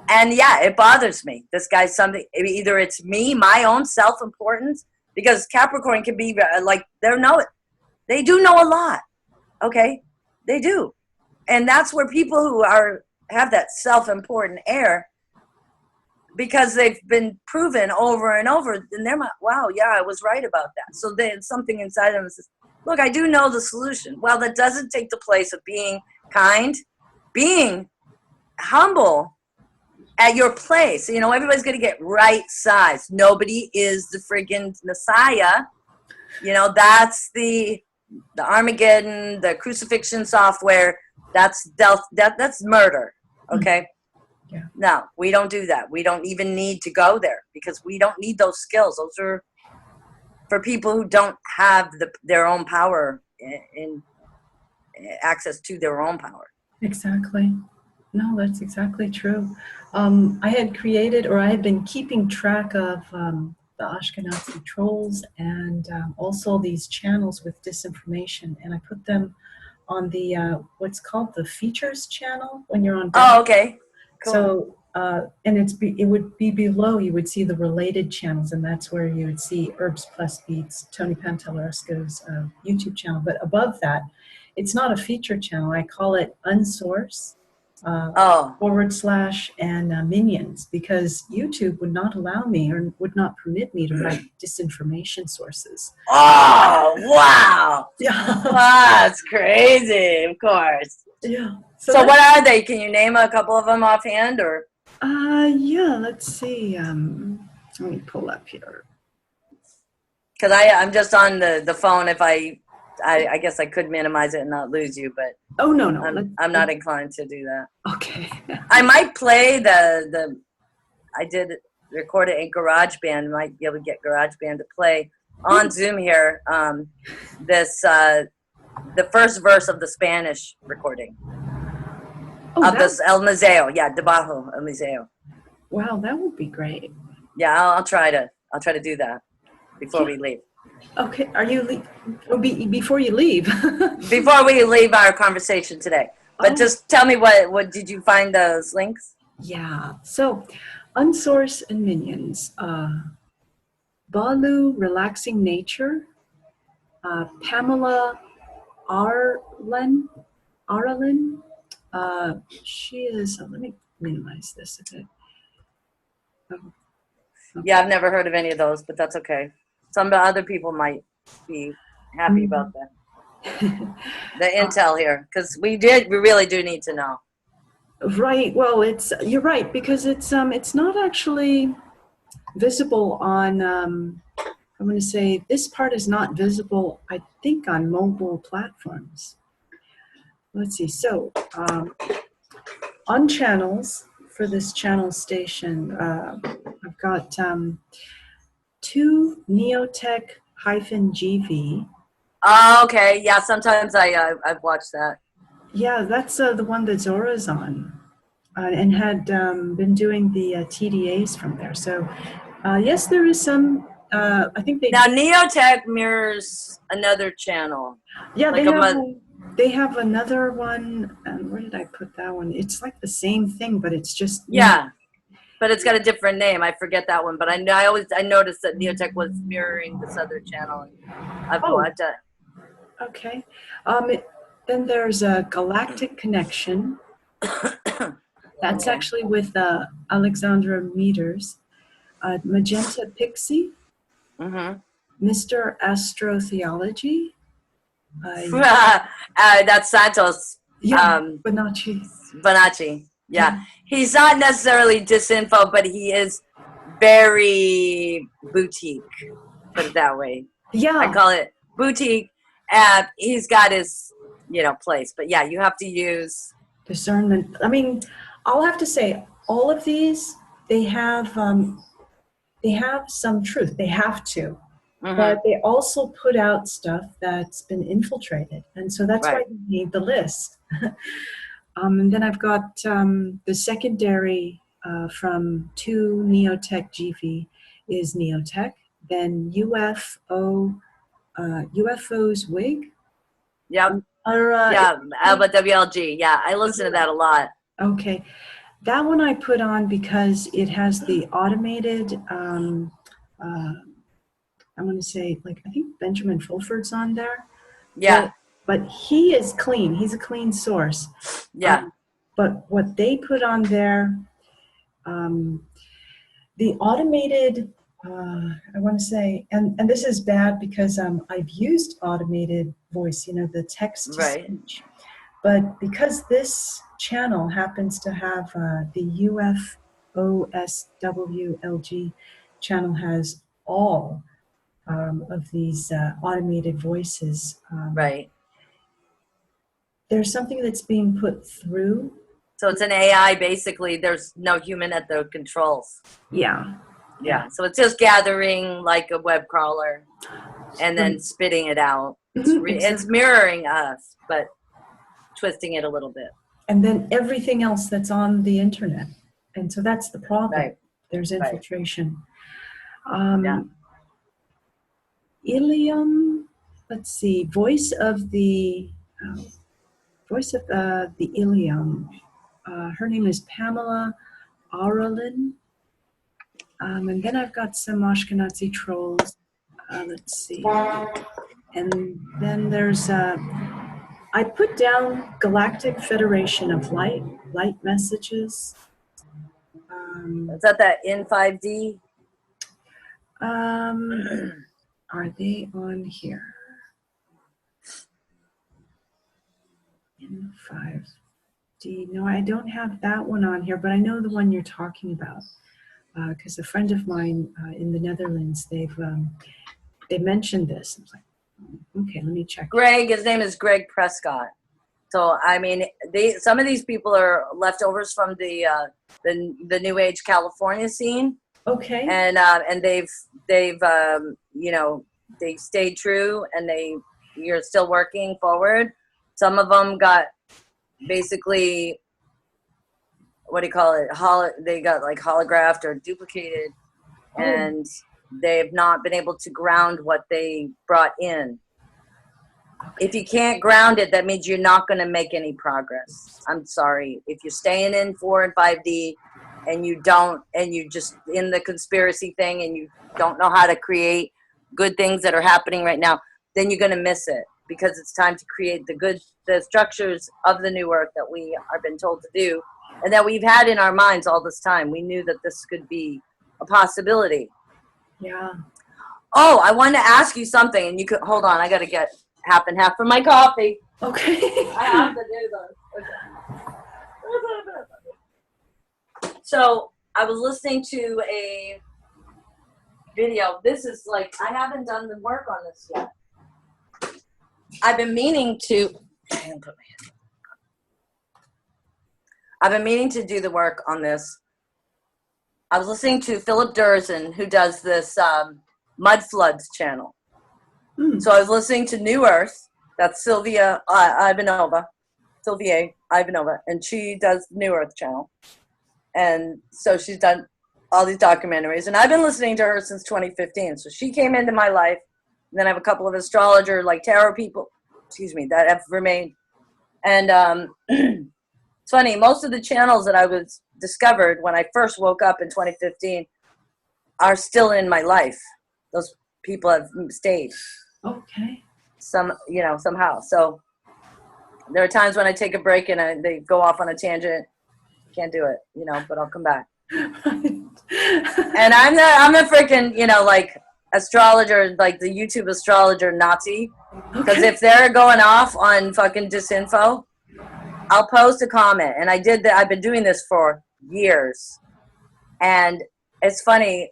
And yeah, it bothers me. This guy's something. Either it's me, my own self-importance, because Capricorn can be like they do know a lot. Okay, they do, and that's where people who have that self-important air, because they've been proven over and over, and they're like, wow, yeah, I was right about that. So then something inside them says, look, I do know the solution. Well, that doesn't take the place of being kind, being humble at your place. You know, everybody's going to get right size. Nobody is the friggin' Messiah. You know, that's the Armageddon, the crucifixion software. That's murder. Okay. Yeah. No, we don't do that. We don't even need to go there because we don't need those skills. Those are for people who don't have their own power in access to their own power. Exactly. No, that's exactly true. I had been keeping track of the Ashkenazi trolls and also these channels with disinformation, and I put them on the what's called the features channel when you're on. Oh, okay. Cool. So And it would be below, you would see the related channels, and that's where you would see Herbs Plus Beats, Tony Pantalleresco's YouTube channel. But above that, it's not a feature channel. I call it Unsource Oh, / and Minions, because YouTube would not allow me or would not permit me to write disinformation sources. oh, wow. Yeah. That's crazy, of course. Yeah. So what are they? Can you name a couple of them offhand, or? Yeah, let's see. Let me pull up here. Because I'm just on the phone. If I guess I could minimize it and not lose you, but Oh, no. I'm not inclined to do that. Okay. I might play I did record it in GarageBand. Might be able to get GarageBand to play on Zoom here. The first verse of the Spanish recording of this El Museo. Yeah, Debajo El Museo. Wow, that would be great. Yeah, I'll try to do that before we leave. Okay, are you before you leave? Before we leave our conversation today. But just tell me what did you find those links? Yeah. So, Unsource and Minions. Balu Relaxing Nature. Pamela Arlen. She is. Let me minimize this a bit. Okay. Yeah, I've never heard of any of those, but that's okay. Some other people might be happy about that. The intel here, because we really do need to know. Right. Well, you're right, because it's not actually visible on. I'm going to say this part is not visible, I think, on mobile platforms. Let's see. So on channels for this channel station, I've got 2 Neotech-GV. Oh, okay. Yeah, sometimes I've watched that. Yeah, that's the one that Zora's on, and had been doing the TDAs from there. So yes, there is some. I think now Neotech mirrors another channel. Yeah, like they have another one. And where did I put that one? It's like the same thing, but it's just but it's got a different name. I forget that one, but I noticed that Neotech was mirroring this other channel. I've watched it. Okay. Then there's a Galactic Connection. That's actually with Alexandra Meters. Magenta Pixie. Mr. Astrotheology. That's Santos. Yeah, Bonacci. Yeah. He's not necessarily disinfo, but he is very boutique, put it that way. Yeah. I call it boutique. He's got his, place. But yeah, you have to use discernment. I mean, I'll have to say, all of these, they have some truth. They have to. But they also put out stuff that's been infiltrated. And so that's why you need the list. And then I've got the secondary from 2 Neotech-GV is Neotech. Then UFO's Wig. Yep. Alba WLG. Yeah, I listen to that a lot. Okay. That one I put on because it has the automated, I'm going to say, I think Benjamin Fulford's on there. Yeah. But he is clean. He's a clean source. Yeah. But what they put on there, the automated, I want to say, and this is bad because I've used automated voice, the text to speech. But because this channel happens to have the UFOSWLG channel has all of these automated voices. There's something that's being put through. So it's an AI, basically. There's no human at the controls. Yeah. So it's just gathering like a web crawler and then spitting it out. It's mirroring us, but twisting it a little bit. And then everything else that's on the internet. And so that's the problem. There's infiltration. Ilium, let's see, voice of the Ilium. Her name is Pamela Auralin. And then I've got some Ashkenazi trolls. Let's see. And then there's I put down Galactic Federation of Light messages. Is that in 5D? Are they on here? In 5D. No, I don't have that one on here, but I know the one you're talking about. Because a friend of mine in the Netherlands, they mentioned this. I was like, okay, let me check. Greg, his name is Greg Prescott. So I mean, some of these people are leftovers from the New Age California scene. Okay. And they've you know, they stayed true, and you're still working forward. Some of them got basically, what do you call it? They got like holographed or duplicated, and they've not been able to ground what they brought in. If you can't ground it, that means you're not going to make any progress. I'm sorry. If you're staying in 4 and 5D and you just in the conspiracy thing and you don't know how to create good things that are happening right now, then you're going to miss it, because it's time to create the structures of the new earth that we are been told to do, and that we've had in our minds all this time. We knew that this could be a possibility. Yeah. Oh, I wanted to ask you something, and you could hold on. I got to get half and half for my coffee. Okay. I have to do this. Okay. So I was listening to a video. This is like, I haven't done the work on this yet. I've been meaning to do the work on this. I was listening to Philip Durzin, who does this Mud Floods channel. So I was listening to New Earth. That's Sylvia Ivanova, and she does New Earth channel. And so she's done all these documentaries, and I've been listening to her since 2015. So she came into my life, and then I have a couple of astrologer, like tarot people, that have remained. And it's funny, most of the channels that I was discovered when I first woke up in 2015 are still in my life. Those people have stayed. Okay. Somehow. So there are times when I take a break and they go off on a tangent. Can't do it, but I'll come back. And I'm the freaking, like astrologer, like the YouTube astrologer Nazi. Because if they're going off on fucking disinfo, I'll post a comment. And I've been doing this for years. And it's funny,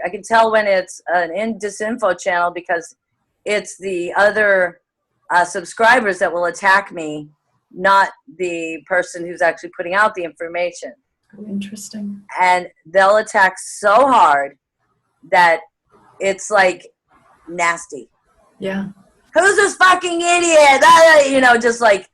I can tell when it's an disinfo channel, because it's the other subscribers that will attack me, not the person who's actually putting out the information. Interesting. And they'll attack so hard that it's like nasty. Yeah. Who's this fucking idiot? Just like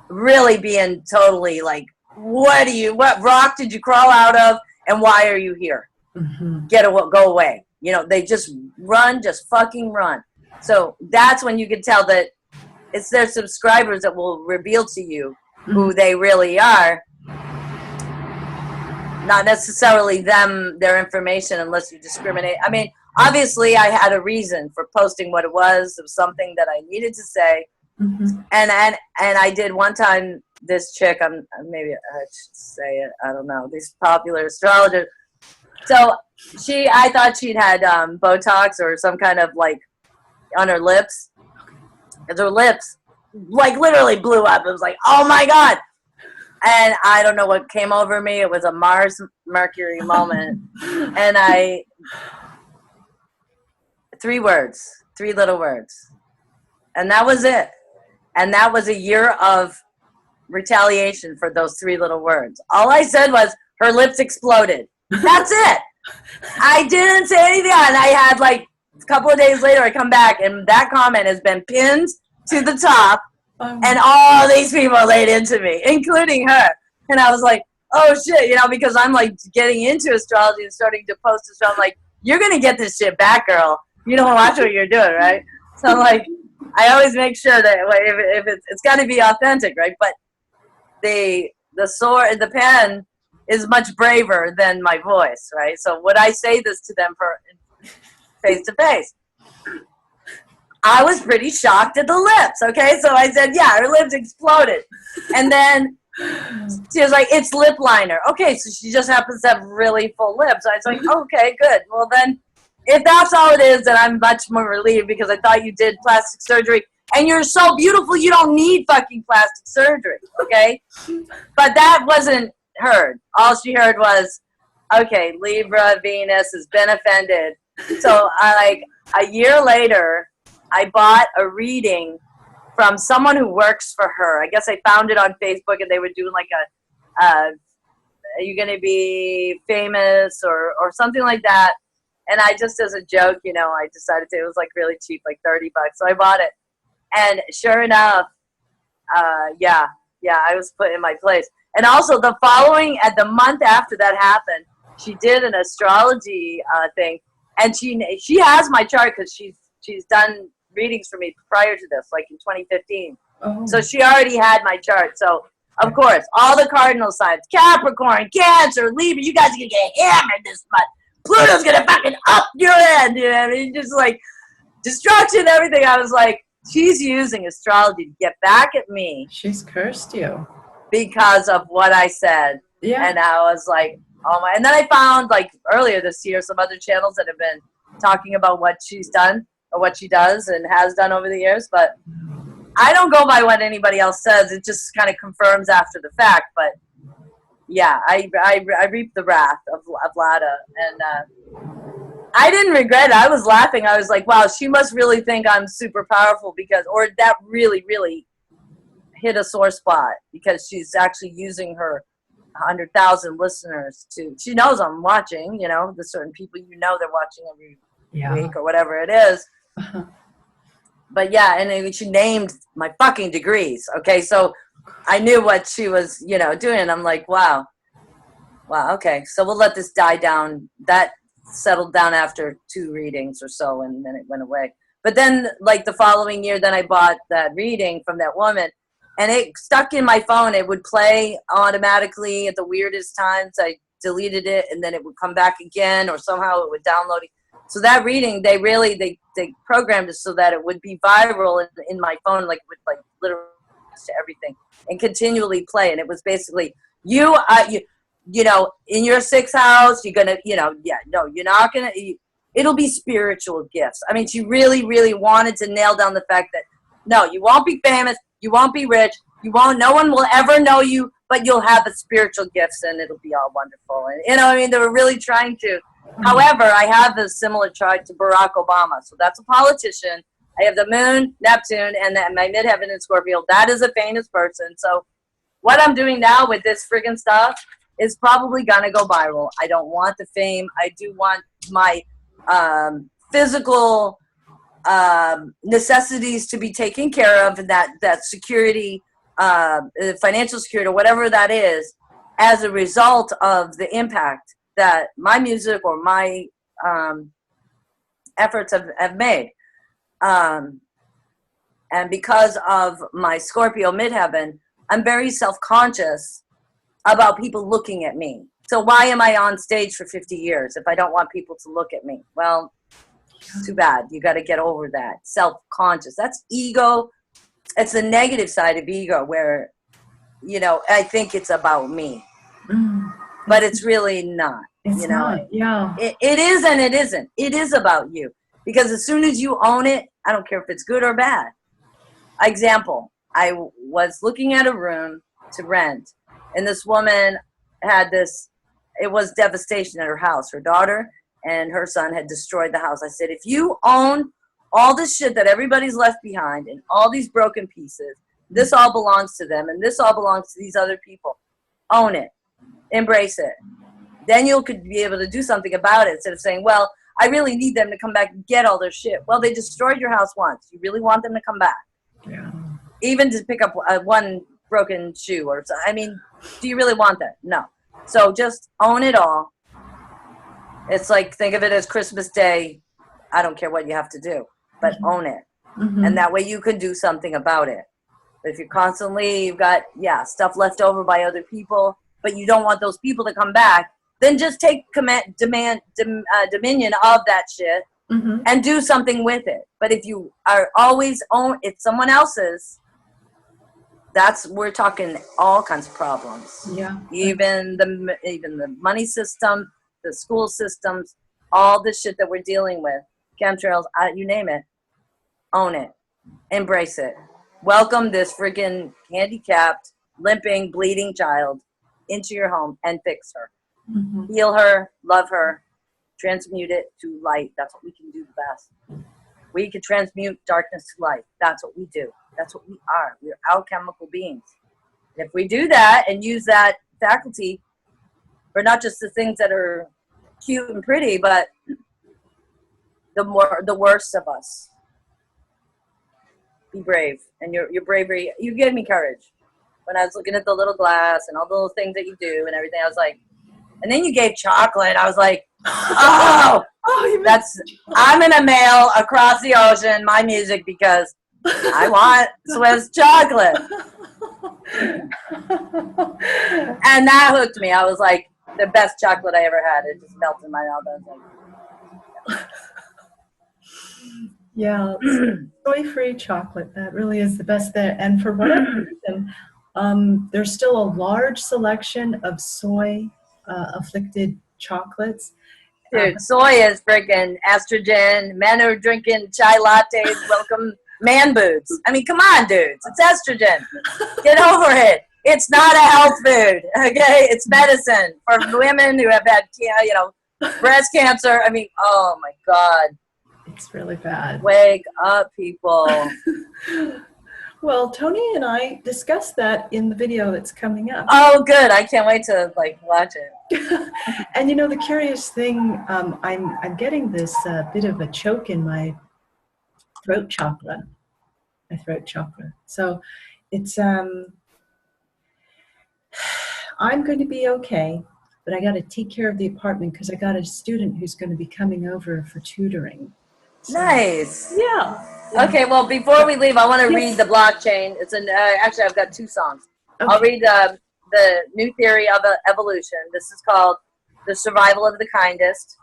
really being totally like, what rock did you crawl out of, and why are you here? Mm-hmm. Go away. They just fucking run. So that's when you can tell that it's their subscribers that will reveal to you who they really are. Not necessarily their information, unless you discriminate. I mean, obviously I had a reason for posting what it was. It was something that I needed to say. Mm-hmm. And I did one time, this chick, maybe I should say it, I don't know, these popular astrologers. So I thought she'd had Botox or some kind of like on her lips. Because her lips like literally blew up. It was like, oh my God. And I don't know what came over me. It was a Mars Mercury moment. And 3 little words. And that was it. And that was a year of retaliation for those 3 little words. All I said was, her lips exploded. That's it. I didn't say anything. And I had like a couple of days later, I come back and that comment has been pinned to the top. And all these people laid into me, including her. And I was like, oh shit, because I'm like getting into astrology and starting to post astrology. I'm like, you're going to get this shit back, girl. You don't watch what you're doing, right? So I'm like, I always make sure that if it's got to be authentic, right? But the sword, the pen is much braver than my voice, right? So would I say this to them face to face? I was pretty shocked at the lips, okay? So I said, yeah, her lips exploded. And then she was like, it's lip liner. Okay, so she just happens to have really full lips. I was like, okay, good. Well, then, if that's all it is, then I'm much more relieved because I thought you did plastic surgery. And you're so beautiful, you don't need fucking plastic surgery, okay? But that wasn't heard. All she heard was, okay, Libra, Venus has been offended. So a year later, I bought a reading from someone who works for her. I guess I found it on Facebook, and they were doing like are you going to be famous or something like that. And I just, as a joke, I decided it was like really cheap, like $30. So I bought it. And sure enough, yeah, I was put in my place. And also at the month after that happened, she did an astrology thing. And she has my chart because she's done readings for me prior to this, like in 2015. Oh. So she already had my chart. So, of course, all the cardinal signs, Capricorn, Cancer, Libra, you guys are going to get hammered this month. Pluto's going to fucking up your end. You know what I mean? Just like destruction and everything. I was like, she's using astrology to get back at me. She's cursed you. Because of what I said. Yeah. And I was like, oh my. And then I found, like, earlier this year, some other channels that have been talking about what she's done or what she does and has done over the years. But I don't go by what anybody else says. It just kind of confirms after the fact. But, yeah, I reaped the wrath of Lada. And I didn't regret it. I was laughing. I was like, wow, she must really think I'm super powerful or that really, really hit a sore spot because she's actually using her 100,000 listeners she knows I'm watching, the certain people they're watching every week or whatever it is. But yeah, and then she named my fucking degrees. Okay, so I knew what she was, doing. I'm like, wow, okay. So we'll let this die down. That settled down after 2 readings or so, and then it went away. But then, like the following year, then I bought that reading from that woman, and it stuck in my phone. It would play automatically at the weirdest times. I deleted it, and then it would come back again, or somehow it would download it. So that reading, they programmed it so that it would be viral in my phone, like with like literally to everything, and continually play. And it was basically you in your 6th house, you're gonna, you're not gonna. It'll be spiritual gifts. I mean, she really, really wanted to nail down the fact that no, you won't be famous, you won't be rich, no one will ever know you, but you'll have the spiritual gifts, and it'll be all wonderful. And they were really trying to. However, I have a similar chart to Barack Obama. So that's a politician. I have the moon, Neptune, and then my midheaven in Scorpio. That is a famous person. So what I'm doing now with this friggin' stuff is probably going to go viral. I don't want the fame. I do want my physical necessities to be taken care of, and that security, financial security, or whatever that is, as a result of the impact that my music or my efforts have made. And because of my Scorpio midheaven, I'm very self-conscious about people looking at me. So why am I on stage for 50 years if I don't want people to look at me? Well, too bad. You got to get over that. Self-conscious. That's ego. It's the negative side of ego where, I think it's about me. But it's really not. It's not, yeah. It is and it isn't. It is about you. Because as soon as you own it, I don't care if it's good or bad. Example, I was looking at a room to rent, and this woman had it was devastation at her house. Her daughter and her son had destroyed the house. I said, if you own all this shit that everybody's left behind and all these broken pieces, this all belongs to them, and this all belongs to these other people. Own it. Embrace it. Then you could be able to do something about it instead of saying, well, I really need them to come back and get all their shit. Well, they destroyed your house once. You really want them to come back? Yeah. Even to pick up one broken shoe or something. I mean, do you really want that? No. So just own it all. It's like, think of it as Christmas Day. I don't care what you have to do, but own it. And that way you can do something about it. But if you're constantly, you've got, stuff left over by other people, but you don't want those people to come back, then just take dominion of that shit and do something with it. But if you are always it's someone else's, we're talking all kinds of problems. Yeah. Even the money system, the school systems, all the shit that we're dealing with, chemtrails, you name it, own it, embrace it. Welcome this freaking handicapped, limping, bleeding child into your home and fix her. Heal her, love her, transmute it to light. That's what we can do the best. We can transmute darkness to light. That's what we do. That's what we are. We're alchemical beings. And if we do that and use that faculty for not just the things that are cute and pretty, but the worst of us. Be brave. And your bravery, you gave me courage. When I was looking at the little glass and all the little things that you do and everything, I was like, and then you gave chocolate. I was like, oh, I'm going to mail across the ocean my music because I want Swiss chocolate. And that hooked me. I was like, the best chocolate I ever had. It just melted in my mouth. I was like, yeah, soy-free chocolate. That really is the best there. And for whatever reason, there's still a large selection of soy afflicted chocolates. Dude, soy is freaking estrogen. Men are drinking chai lattes. Welcome man boobs. I mean, come on, dudes. It's estrogen. Get over it. It's not a health food, okay? It's medicine for women who have had, breast cancer. I mean, oh my God. It's really bad. Wake up, people. Well, Tony and I discussed that in the video that's coming up. Oh, good. I can't wait to watch it. And the curious thing, I'm getting this bit of a choke in my throat chakra. So it's I'm going to be okay, but I got to take care of the apartment because I got a student who's going to be coming over for tutoring. So, nice. Yeah. Okay, well, before we leave, I want to read the blockchain. It's actually, I've got 2 songs. Okay. I'll read the new theory of evolution. This is called The Survival of the Kindest.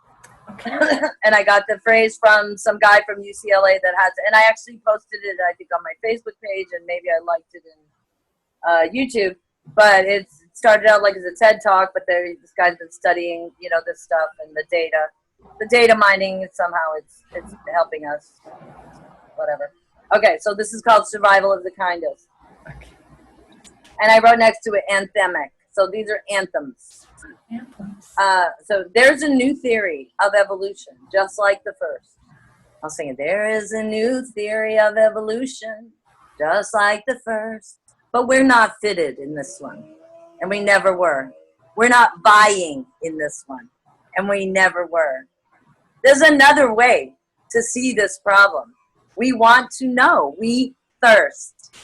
Okay. And I got the phrase from some guy from UCLA that has, and I actually posted it, I think, on my Facebook page, and maybe I liked it in YouTube. But it started out like as a TED Talk, but this guy's been studying, this stuff and the data. The data mining, somehow it's helping us. Whatever. Okay, so this is called Survival of the Kindest. Okay. And I wrote next to it anthemic. So these are anthems. Anthems. So there's a new theory of evolution, just like the first. I'll sing it. There is a new theory of evolution, just like the first. But we're not fitted in this one. And we never were. We're not buying in this one. And we never were. There's another way to see this problem. We want to know. We thirst.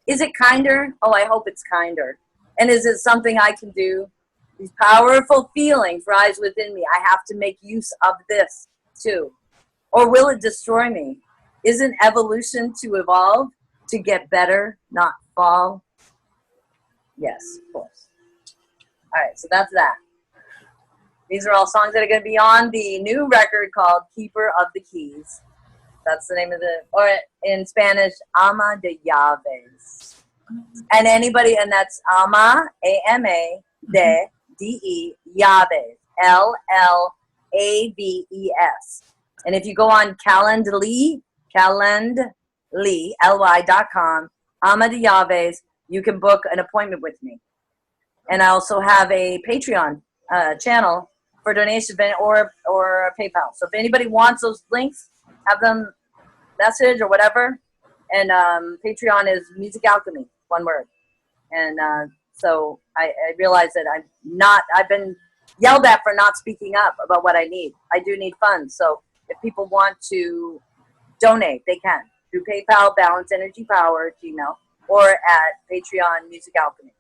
Is it kinder? Oh, I hope it's kinder. And is it something I can do? These powerful feelings rise within me. I have to make use of this too. Or will it destroy me? Isn't evolution to evolve, to get better, not fall? Yes, of course. All right, so that's that. These are all songs that are going to be on the new record called Keeper of the Keys. That's the name of or in Spanish, Ama de Llaves. And that's Ama, A-M-A, de, D-E, Llaves, L-L-A-V-E-S. And if you go on Calendly, ly.com, Ama de Llaves, you can book an appointment with me. And I also have a Patreon channel for donation or PayPal. So if anybody wants those links, have them message or whatever. And Patreon is Music Alchemy, one word. And so I realized that I've been yelled at for not speaking up about what I need. I do need funds. So if people want to donate, they can through PayPal, Balance Energy Power, Gmail, or at Patreon Music Alchemy.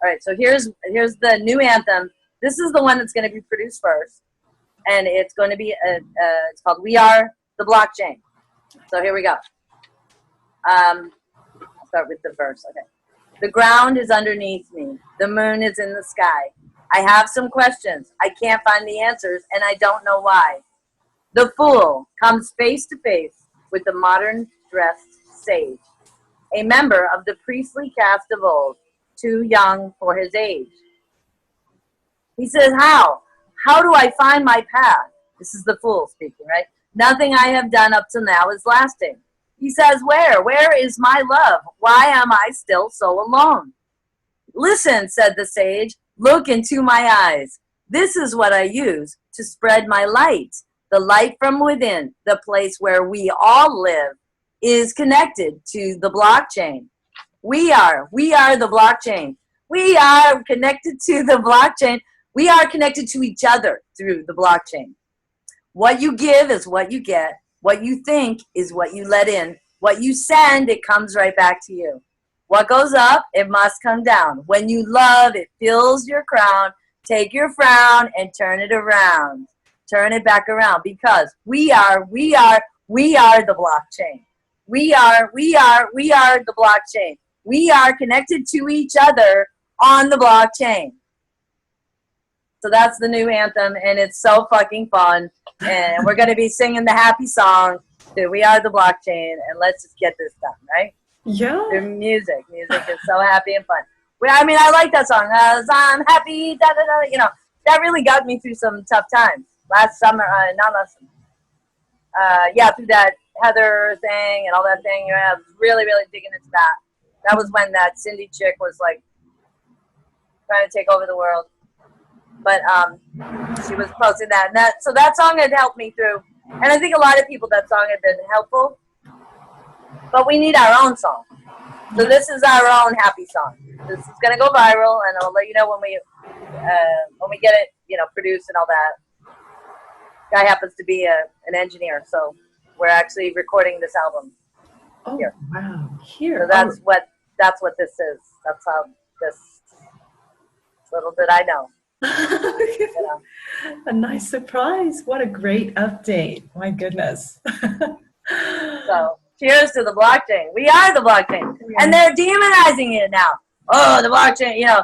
All right, so here's the new anthem. This is the one that's going to be produced first, and it's going to be it's called "We Are the Blockchain." So here we go. I'll start with the verse. Okay. The ground is underneath me. The moon is in the sky. I have some questions. I can't find the answers, and I don't know why. The fool comes face to face with the modern dressed sage, a member of the priestly caste of old, too young for his age. He says, how? How do I find my path? This is the fool speaking, right? Nothing I have done up to now is lasting. He says, where? Where is my love? Why am I still so alone? Listen, said the sage, look into my eyes. This is what I use to spread my light. The light from within, the place where we all live, is connected to the blockchain. We are the blockchain. We are connected to the blockchain. We are connected to each other through the blockchain. What you give is what you get. What you think is what you let in. What you send, it comes right back to you. What goes up, it must come down. When you love, it fills your crown. Take your frown and turn it around. Turn it back around, because we are the blockchain. We are the blockchain. We are connected to each other on the blockchain. So that's the new anthem, and it's so fucking fun. And we're going to be singing the happy song to We Are the Blockchain, and let's just get this done, right? Yeah. The music is so happy and fun. I mean, I like that song. I'm happy, da da da. You know, that really got me through some tough times. Last summer, not last summer. Yeah, through that Heather thing and all that thing. You know, I was really, really digging into that. That was when that Cindy chick was like trying to take over the world. But she was posting that, and so that song had helped me through. And I think a lot of people, that song had been helpful. But we need our own song. So this is our own happy song. This is gonna go viral, and I'll let you know when we get it, you know, produced and all that. Guy happens to be an engineer, so we're actually recording this album. Oh, here. wow. Here. So that's what this is. That's how this little bit I know. You know. A nice surprise. What a great update. My goodness. So cheers to the blockchain. We are the blockchain. And they're demonizing it now. Oh, the blockchain, you know.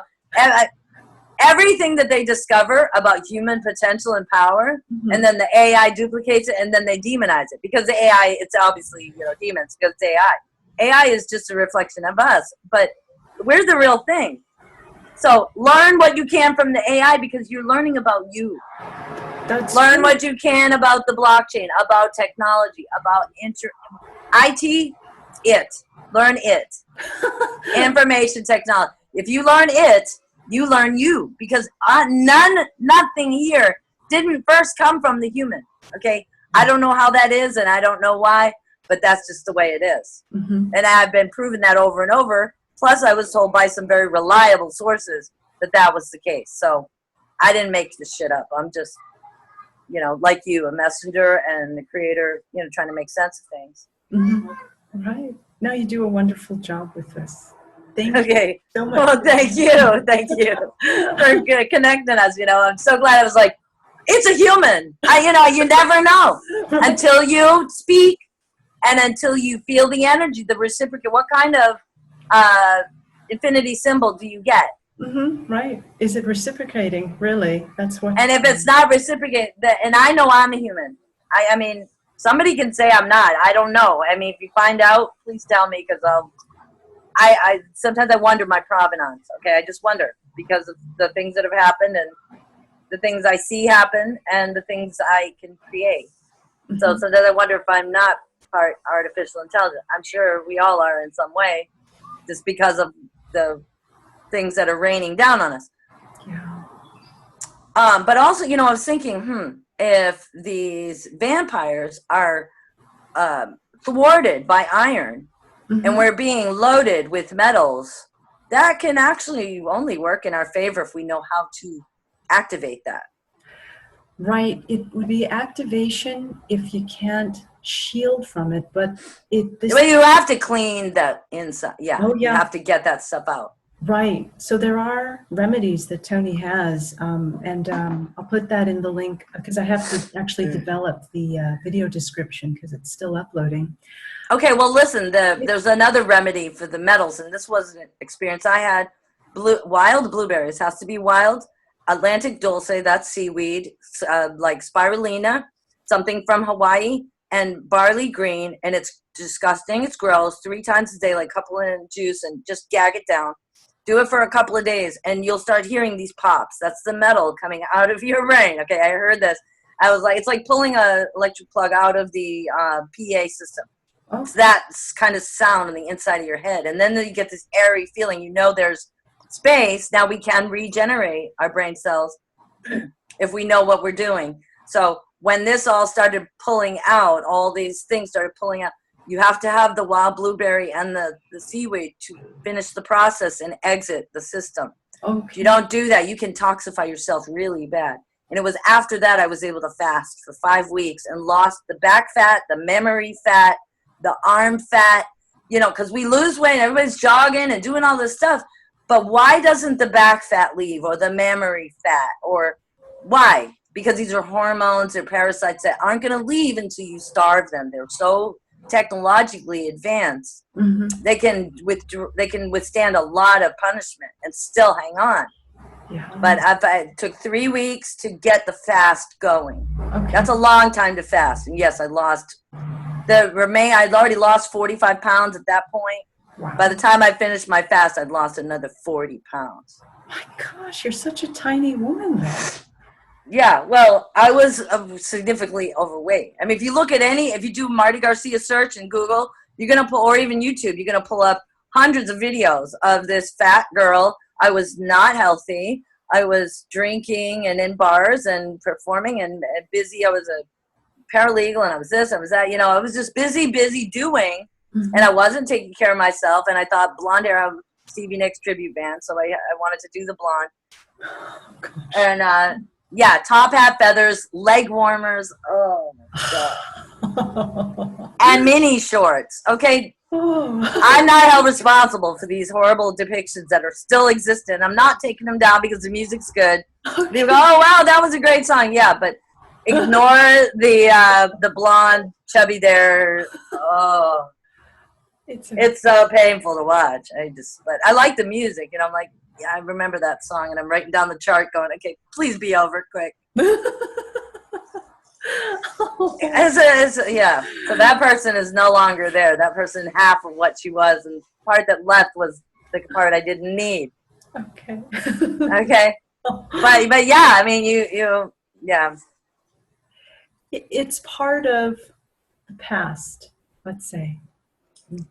Everything that they discover about human potential and power, and then the AI duplicates it, and then they demonize it. Because the AI, it's obviously, you know, demons, because it's AI. AI is just a reflection of us. But we're the real thing. So learn what you can from the AI, because you're learning about you. Learn what you can about the blockchain, about technology, about IT, learn it. Information technology. If you learn it, you learn you, because nothing here didn't first come from the human. Okay, I don't know how that is, and I don't know why, but that's just the way it is. And I've been proving that over and over. Plus, I was told by some very reliable sources that was the case. So I didn't make this shit up. I'm just, you know, like you, a messenger and the creator, you know, trying to make sense of things. Right. No, you do a wonderful job with this. Thank you so much. Well, thank you for connecting us. You know, I'm so glad. I was like, it's a human. You know, you never know until you speak and until you feel the energy, the reciprocate. What kind of infinity symbol do you get? Right. Is it reciprocating? Really? That's what. And if it's not reciprocate, and I know I'm a human. I mean, somebody can say I'm not. I don't know. I mean, if you find out, please tell me, because I sometimes I wonder my provenance. Okay, I just wonder, because of the things that have happened and the things I see happen and the things I can create. So sometimes I wonder if I'm not part artificial intelligence. I'm sure we all are in some way, just because of the things that are raining down on us. But also, you know, I was thinking, if these vampires are thwarted by iron, and we're being loaded with metals, that can actually only work in our favor if we know how to activate that. Right. It would be activation if you can't shield from it, but Well, you have to clean the inside. Yeah. Oh, yeah. You have to get that stuff out. Right. So there are remedies that Tony has, and I'll put that in the link, because I have to actually develop the video description, because it's still uploading. Okay, well, listen, there's another remedy for the metals, and this was an experience I had. Wild blueberries, has to be wild. Atlantic dulce, that's seaweed, like spirulina, something from Hawaii, and barley green, and it's disgusting. It's gross. 3 times a day, like couple in juice, and just gag it down. Do it for a couple of days, and you'll start hearing these pops. That's the metal coming out of your brain. Okay, I heard this. I was like, it's like pulling a electric plug out of the PA system. Oh, It's that kind of sound on the inside of your head. And then you get this airy feeling. You know there's space. Now we can regenerate our brain cells if we know what we're doing. So when this all started pulling out, all these things started pulling out, you have to have the wild blueberry and the seaweed to finish the process and exit the system. okay. If you don't do that, you can toxify yourself really bad. And it was after that I was able to fast for 5 weeks and lost the back fat, the memory fat, the arm fat, you know, because we lose weight and everybody's jogging and doing all this stuff. But why doesn't the back fat leave, or the memory fat? Or why? Because these are hormones or parasites that aren't going to leave until you starve them. They're so technologically advanced. Mm-hmm. They can withstand a lot of punishment and still hang on. Yeah. But it took 3 weeks to get the fast going. Okay. That's a long time to fast. And yes, I lost I'd already lost 45 pounds at that point. Wow. By the time I finished my fast, I'd lost another 40 pounds. My gosh, you're such a tiny woman though. Yeah, well, I was significantly overweight. I mean, if you do Marty Garcia search in Google, you're going to pull, or even YouTube, you're going to pull up hundreds of videos of this fat girl. I was not healthy. I was drinking and in bars and performing and busy. I was a paralegal and I was this, I was that. You know, I was just busy doing, Mm-hmm. and I wasn't taking care of myself. And I thought blonde hair, I'm Stevie Nicks tribute band, so I wanted to do the blonde. Oh, gosh. And yeah, top hat, feathers, leg warmers. Oh my god. And mini shorts. Okay, Oh. I'm not held responsible for these horrible depictions that are still existent. I'm not taking them down because the music's good. Okay. They go, oh wow, that was a great song. Yeah, but ignore the blonde, chubby there. Oh, it's so painful to watch. But I like the music, and I'm like, yeah, I remember that song, and I'm writing down the chart, going, okay, please be over quick. Yeah. So that person is no longer there. That person, half of what she was, and the part that left was the part I didn't need. Okay. Okay. But yeah, I mean, you yeah. It's part of the past, let's say.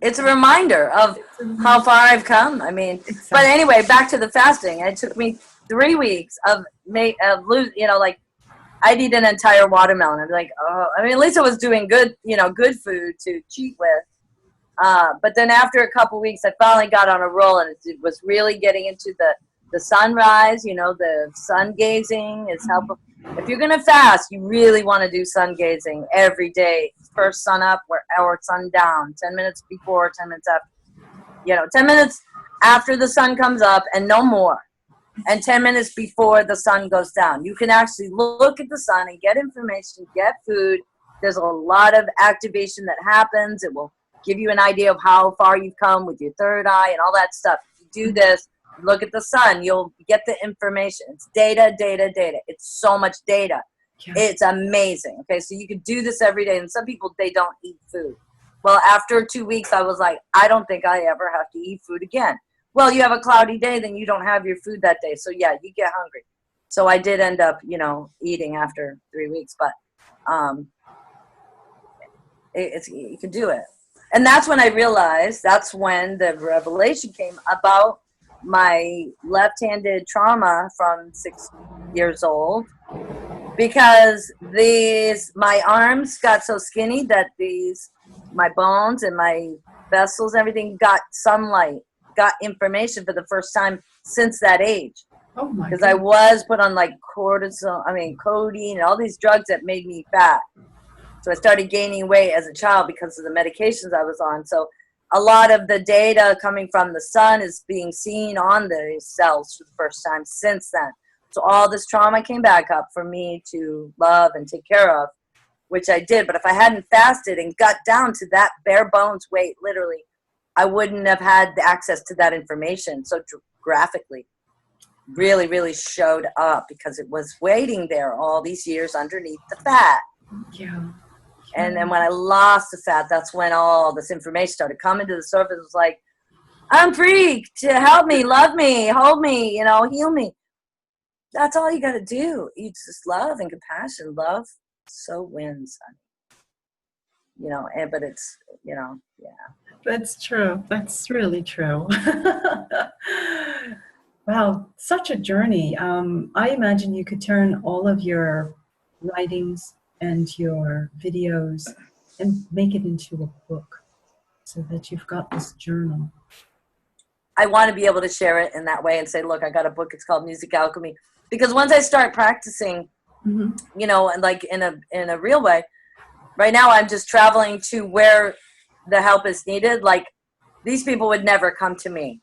It's a reminder of how far I've come. I mean, Exactly. But anyway, back to the fasting. It took me 3 weeks of lose. You know, like I'd eat an entire watermelon. I'd be like, oh, I mean, at least I was doing good. You know, good food to cheat with. But then after a couple weeks, I finally got on a roll, and it was really getting into the sunrise. You know, the sun gazing is helpful. If you're gonna fast, you really want to do sun gazing every day. First sun up or sun down. 10 minutes before, 10 minutes after. You know, 10 minutes after the sun comes up, and no more. And 10 minutes before the sun goes down. You can actually look at the sun and get information, get food. There's a lot of activation that happens. It will give you an idea of how far you've come with your third eye and all that stuff. If you do this, look at the sun, you'll get the information. It's data. It's so much data. Yeah. It's amazing. Okay, so you could do this every day. And some people, they don't eat food. Well, after 2 weeks, I was like, I don't think I ever have to eat food again. Well, you have a cloudy day, then you don't have your food that day. So yeah, you get hungry. So I did end up, you know, eating after 3 weeks, but you can do it. And that's when I realized, that's when the revelation came about my left-handed trauma from 6 years old, because my arms got so skinny that my bones and my vessels, everything got sunlight, got information for the first time since that age. Oh my! Because I was put on like codeine and all these drugs that made me fat. So I started gaining weight as a child because of the medications I was on. So a lot of the data coming from the sun is being seen on the cells for the first time since then. So all this trauma came back up for me to love and take care of. which I did. But if I hadn't fasted and got down to that bare bones weight, literally, I wouldn't have had the access to that information so graphically. Really, really showed up because it was waiting there all these years underneath the fat. Yeah. And then when I lost the fat, that's when all this information started coming to the surface. It was like, I'm free to help me, love me, hold me, heal me. That's all you got to do. You just love and compassion. Love so wins, honey. But it's, yeah. That's true. That's really true. Wow, such a journey. I imagine you could turn all of your writings and your videos and make it into a book so that you've got this journal. I want to be able to share it in that way and say, look, I got a book. It's called Music Alchemy. Because once I start practicing, and like in a real way, right now I'm just traveling to where the help is needed. Like these people would never come to me.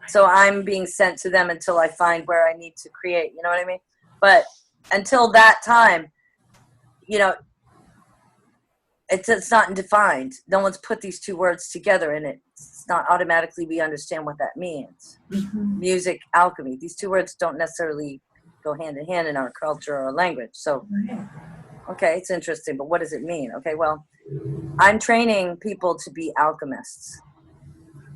So I'm being sent to them until I find where I need to create. You know what I mean? But until that time, it's not defined. No one's put these two words together, and it's not automatically we understand what that means. Music, alchemy. These two words don't necessarily go hand in hand in our culture or language. So, okay, it's interesting, but what does it mean? Okay, well, I'm training people to be alchemists.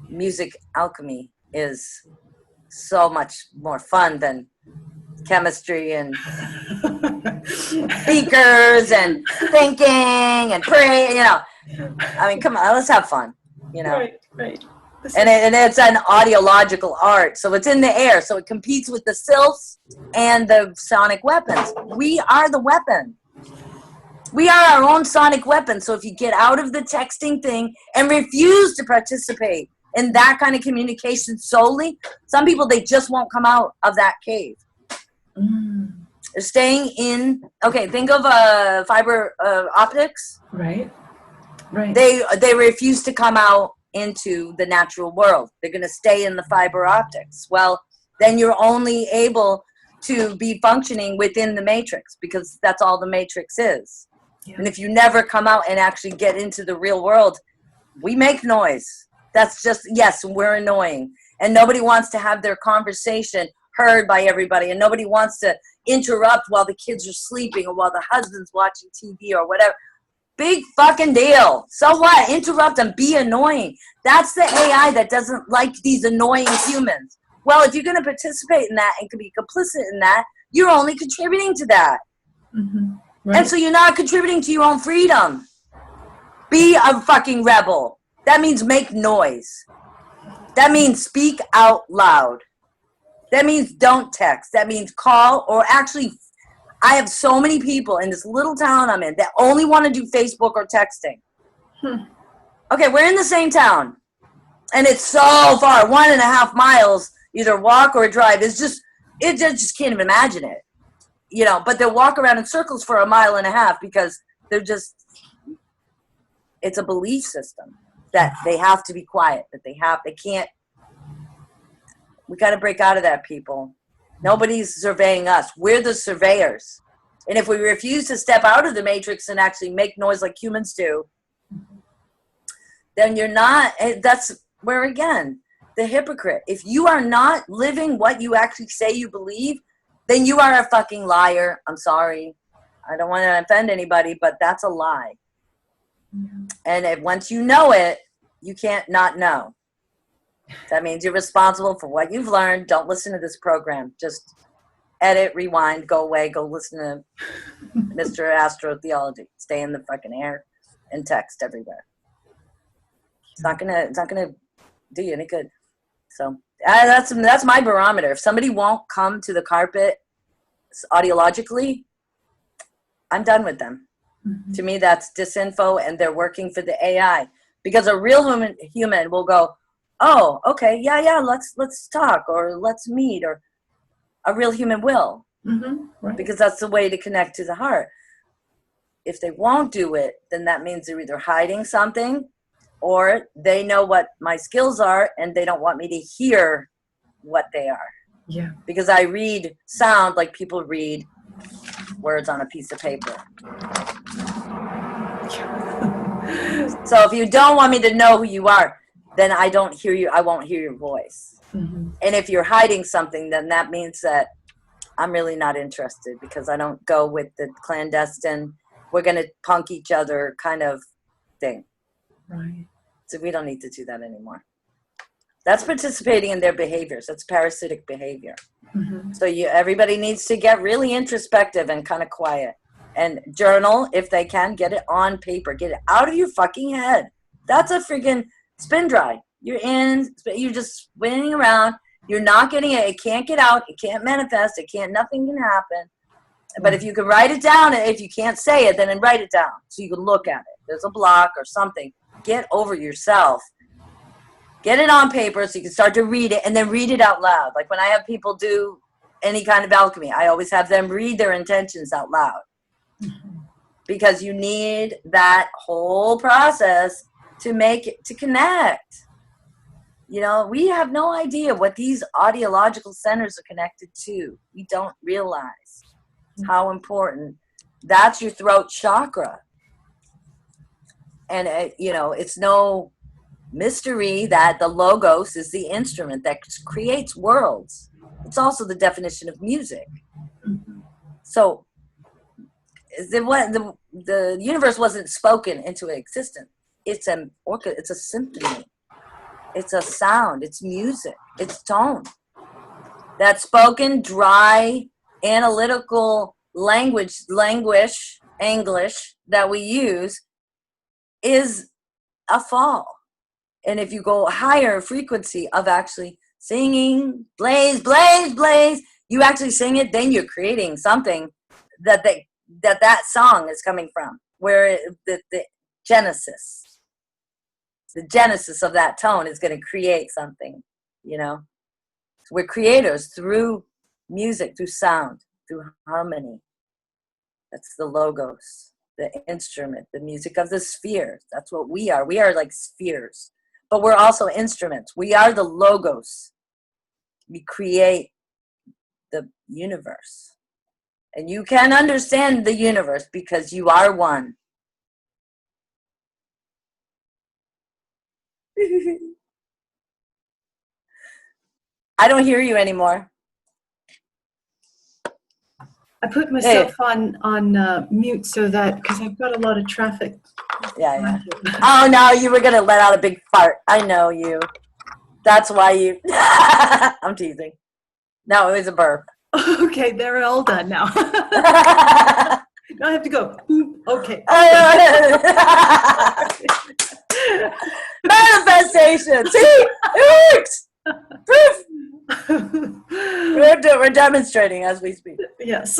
Music alchemy is so much more fun than chemistry and speakers and thinking and praying, I mean, come on, let's have fun, Right. And it's an audiological art, so it's in the air, so it competes with the sylphs and the sonic weapons. We are the weapon. We are our own sonic weapon. So if you get out of the texting thing and refuse to participate in that kind of communication solely, some people, they just won't come out of that cave. They're staying in, okay, think of fiber optics. Right. They refuse to come out into the natural world. They're going to stay in the fiber optics. Well, then you're only able to be functioning within the matrix because that's all the matrix is. Yeah. And if you never come out and actually get into the real world, we make noise. That's just, yes, we're annoying. And nobody wants to have their conversation heard by everybody. And nobody wants to interrupt while the kids are sleeping or while the husband's watching TV or whatever. Big fucking deal. So what? Interrupt and be annoying. That's the AI that doesn't like these annoying humans. Well, if you're going to participate in that and can be complicit in that, you're only contributing to that. Right. And so you're not contributing to your own freedom. Be a fucking rebel. That means make noise. That means speak out loud. That means don't text. That means call, or actually, I have so many people in this little town I'm in that only want to do Facebook or texting. Okay, we're in the same town. And it's so far, 1.5 miles, either walk or drive. It's just, just can't even imagine it. But they'll walk around in circles for 1.5 miles because they're just, it's a belief system that they have to be quiet, that they can't. We got to break out of that, people. Nobody's surveying us. We're the surveyors. And if we refuse to step out of the matrix and actually make noise like humans do, then you're not, that's where, again, the hypocrite. If you are not living what you actually say you believe, then you are a fucking liar. I'm sorry. I don't want to offend anybody, but that's a lie. And once you know it, you can't not know. That means you're responsible for what you've learned. Don't listen to this program. Just edit, rewind, go away, go listen to Mr. Astrotheology. Stay in the fucking air and text everywhere. It's not gonna do you any good. So that's my barometer. If somebody won't come to the carpet audiologically, I'm done with them. To me, that's disinfo, and they're working for the AI. Because a real human will go, oh, okay, yeah, let's talk, or let's meet, or a real human will. Right. Because that's the way to connect to the heart. If they won't do it, then that means they're either hiding something, or they know what my skills are, and they don't want me to hear what they are. Yeah. Because I read sound like people read words on a piece of paper. So if you don't want me to know who you are, then I don't hear you. I won't hear your voice. Mm-hmm. And if you're hiding something, then that means that I'm really not interested, because I don't go with the clandestine, we're going to punk each other kind of thing. Right. So we don't need to do that anymore. That's participating in their behaviors. That's parasitic behavior. Mm-hmm. So everybody needs to get really introspective and kind of quiet. And journal, if they can, get it on paper. Get it out of your fucking head. That's a freaking spin dry. You're just spinning around. You're not getting it. It can't get out. It can't manifest. Nothing can happen. But if you can write it down, if you can't say it, then write it down so you can look at it. There's a block or something. Get over yourself. Get it on paper so you can start to read it, and then read it out loud. Like when I have people do any kind of alchemy, I always have them read their intentions out loud. Because you need that whole process to connect. You know, we have no idea what these audiological centers are connected to. We don't realize how important. That's your throat chakra. And, it's no mystery that the logos is the instrument that creates worlds. It's also the definition of music. So the universe wasn't spoken into existence. It's a symphony. It's a sound. It's music. It's tone. That spoken, dry, analytical English that we use is a fall. And if you go higher frequency of actually singing, blaze, blaze, blaze, you actually sing it, then you're creating something that song is coming from, where the genesis of that tone is going to create something, We're creators through music, through sound, through harmony. That's the logos, the instrument, the music of the spheres. That's what we are. We are like spheres, but we're also instruments. We are the logos. We create the universe. And you can understand the universe because you are one. I don't hear you anymore. I put myself on mute so that, because I've got a lot of traffic. Yeah. Oh, no, you were going to let out a big fart. I know you. That's why you... I'm teasing. No, it was a burp. Okay, they're all done now. Now I have to go. Okay. Manifestation. See? It works. Proof. We're demonstrating as we speak. Yes.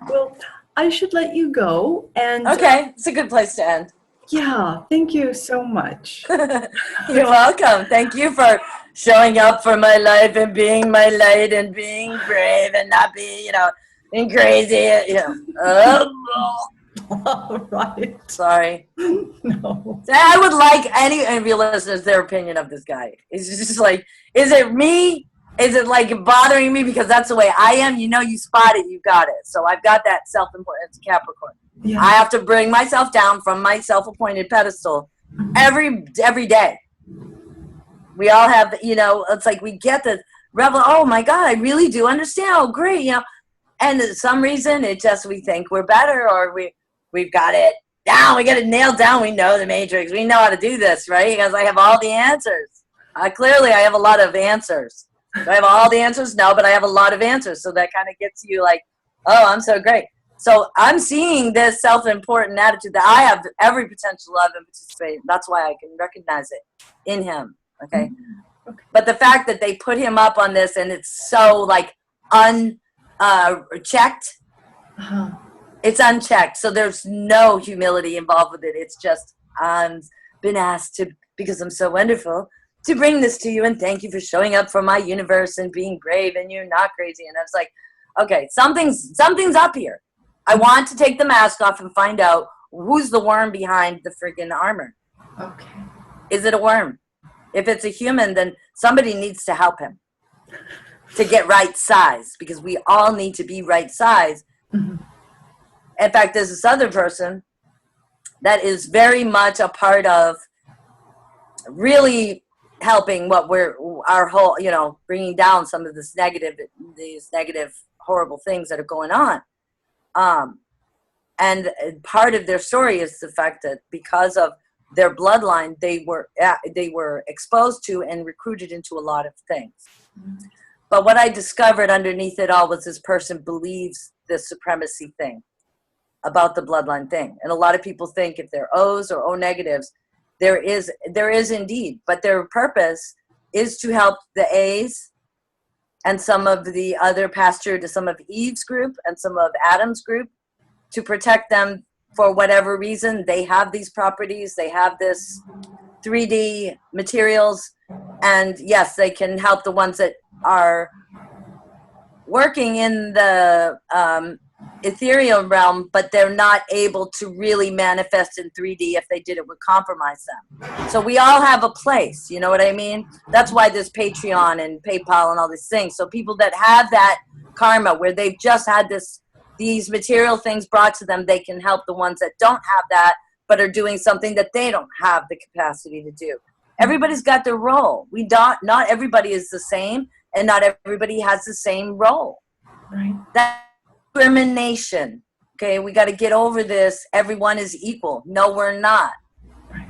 Well, I should let you go. And okay, it's a good place to end. Yeah, thank you so much. You're welcome. Thank you for showing up for my life and being my light and being brave and not being, being crazy. All right. Sorry. No. I would like any of your listeners their opinion of this guy. It's just like, is it me? Is it like bothering me because that's the way I am? You spot it, you got it. So I've got that self-importance, Capricorn. Yeah. I have to bring myself down from my self-appointed pedestal every day. We all have, it's like we get the rebel. Oh my God, I really do understand. Oh, great, And for some reason, we think we're better, or we've got it down. We got it nailed down. We know the matrix. We know how to do this, right? Because I have all the answers. Clearly, I have a lot of answers. Do I have all the answers? No, but I have a lot of answers. So that kind of gets you like, oh, I'm so great. So I'm seeing this self-important attitude that I have every potential of and participate. That's why I can recognize it in him. Okay. Okay. But the fact that they put him up on this and it's so like unchecked, it's unchecked. So there's no humility involved with it. It's just, I've been asked to, because I'm so wonderful, to bring this to you and thank you for showing up for my universe and being brave and you're not crazy. And I was like, okay, something's up here. I want to take the mask off and find out who's the worm behind the friggin' armor. Okay. Is it a worm? If it's a human, then somebody needs to help him to get right size, because we all need to be right size. Mm-hmm. In fact, there's this other person that is very much a part of really helping our whole, bringing down some of these negative, horrible things that are going on. And part of their story is the fact that because of their bloodline, they were exposed to and recruited into a lot of things. But what I discovered underneath it all was this person believes this supremacy thing about the bloodline thing. And a lot of people think if they're O's or O negatives, there is indeed, but their purpose is to help the A's and some of the other pasture to some of Eve's group and some of Adam's group, to protect them for whatever reason. They have these properties, they have this 3D materials, and yes, they can help the ones that are working in the ethereal realm, but they're not able to really manifest in 3D. If they did, it would compromise them. So we all have a place, you know what I mean? That's why there's Patreon and PayPal and all these things. So people that have that karma where they've just had these material things brought to them, they can help the ones that don't have that, but are doing something that they don't have the capacity to do. Everybody's got their role. Not everybody is the same, and not everybody has the same role. Right. That discrimination. Okay, we got to get over this. Everyone is equal. No, we're not.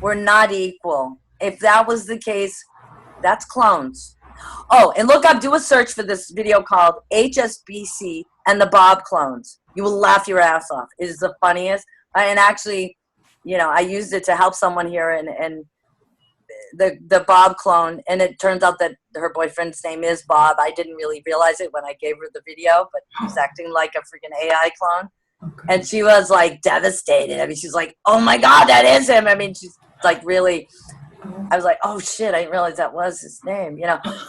We're not equal. If that was the case, that's clones. Oh, and do a search for this video called HSBC and the Bob clones. You will laugh your ass off. It is the funniest. And actually, I used it to help someone here, and the Bob clone, and it turns out that her boyfriend's name is Bob. I didn't really realize it when I gave her the video, but he was acting like a freaking AI clone. Okay. And she was like devastated. I mean, she's like, oh my God, that is him. I mean, she's like really, I was like, oh shit, I didn't realize that was his name,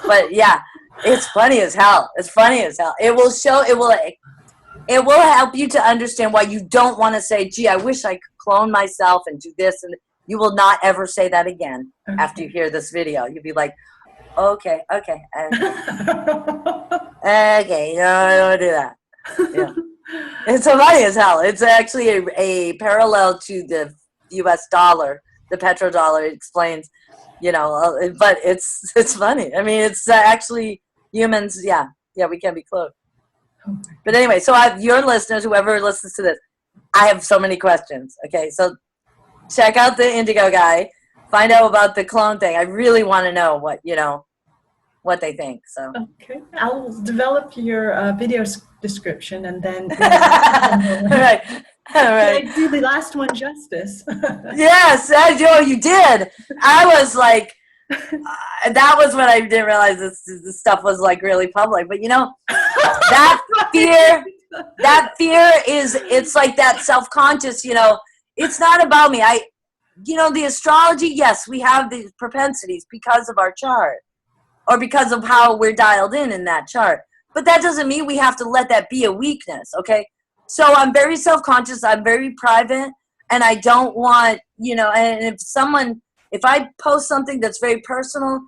But yeah, it's funny as hell. It's funny as hell. It will help you to understand why you don't want to say, gee, I wish I could clone myself and do this. And you will not ever say that again after you hear this video. You'll be like, okay. Okay, no, I don't do that. Yeah. It's funny as hell. It's actually a parallel to the U.S. dollar, the petrodollar. It explains, but it's funny. I mean, it's actually humans. Yeah, we can be close. But anyway, so your listeners, whoever listens to this, I have so many questions. Okay, so check out the Indigo guy. Find out about the clone thing. I really want to know what they think. So okay, I'll develop your video description and then. All right. Did I do the last one justice? Yes, you did. I was like, that was when I didn't realize this stuff was like really public. But that fear it's like that self-conscious. It's not about me. The astrology. Yes, we have these propensities because of our chart, or because of how we're dialed in that chart. But that doesn't mean we have to let that be a weakness, okay? So I'm very self-conscious, I'm very private, and I don't want, and if I post something that's very personal,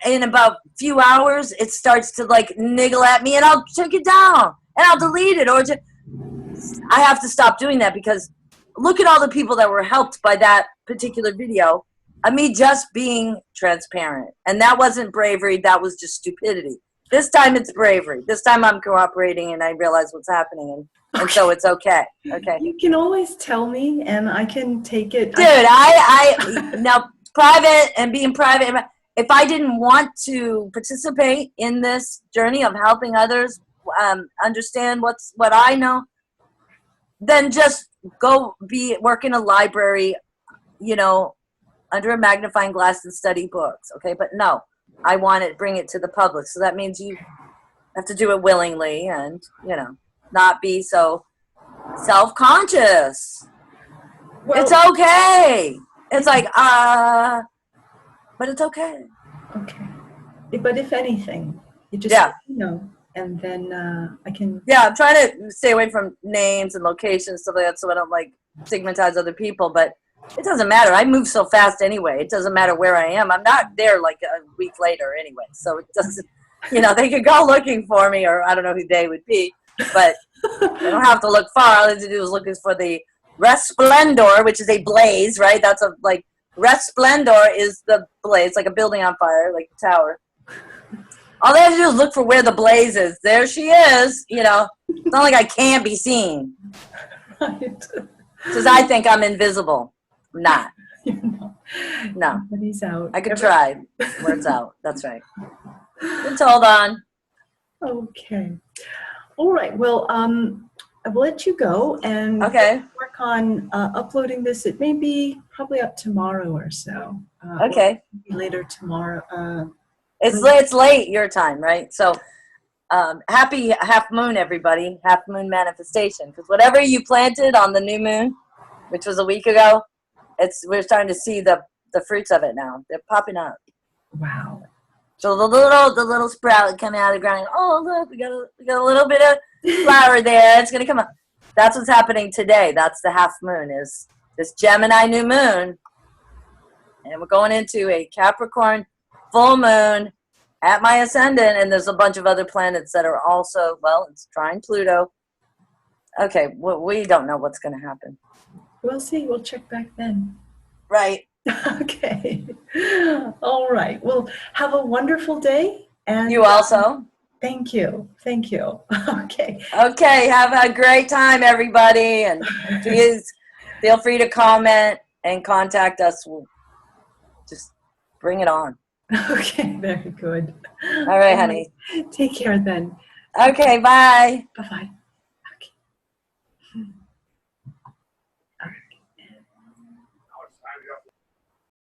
in about a few hours, it starts to like niggle at me, and I'll take it down, and I'll delete it, I have to stop doing that, because look at all the people that were helped by that particular video. Of me just being transparent. And that wasn't bravery, that was just stupidity. This time it's bravery. This time I'm cooperating and I realize what's happening, and so it's okay. Okay. You can always tell me and I can take it. Dude, I now private and being private, if I didn't want to participate in this journey of helping others understand what I know, then just go work in a library, under a magnifying glass and study books, okay? But no, I want to bring it to the public. So that means you have to do it willingly and, not be so self-conscious. Well, it's okay. It's like, but it's okay. Okay. But if anything, you just, and then I can. Yeah, I'm trying to stay away from names and locations, stuff like that, so I don't stigmatize other people, but it doesn't matter. I move so fast anyway. It doesn't matter where I am. I'm not there like a week later anyway. So it doesn't, they could go looking for me, or I don't know who they would be. But I don't have to look far. All I have to do is look for the resplendor, which is a blaze, right? That's a like resplendor is the blaze, like a building on fire, like a tower. All they have to do is look for where the blaze is. There she is. You know, it's not like I can't be seen. Right. Because I think I'm invisible. I'm not. No. Everybody's out. I could try. Words out. That's right. It's hold on. Okay. All right. Well, I will let you go and Okay. work on uploading this. It may be probably up tomorrow or so. Okay. Or later tomorrow. It's late your time, right? So happy half moon, everybody. Half moon manifestation. Because whatever you planted on the new moon, which was a week ago, we're starting to see the fruits of it now. They're popping up. Wow. So the little sprout coming out of the ground. Oh look, we got a little bit of flower there. It's gonna come up. That's what's happening today. That's the half moon, is this Gemini new moon, and we're going into a Capricorn full moon at my ascendant, and there's a bunch of other planets that are also, well, it's trine Pluto. Okay, we don't know what's gonna happen. We'll see. We'll check back then. Right. Okay. All right. Well, have a wonderful day. And you also. Thank you. Thank you. Okay. Okay. Have a great time, everybody. And please feel free to comment and contact us. We'll just bring it on. Okay. Very good. All right, honey. Take care then. Okay. Bye. Bye-bye.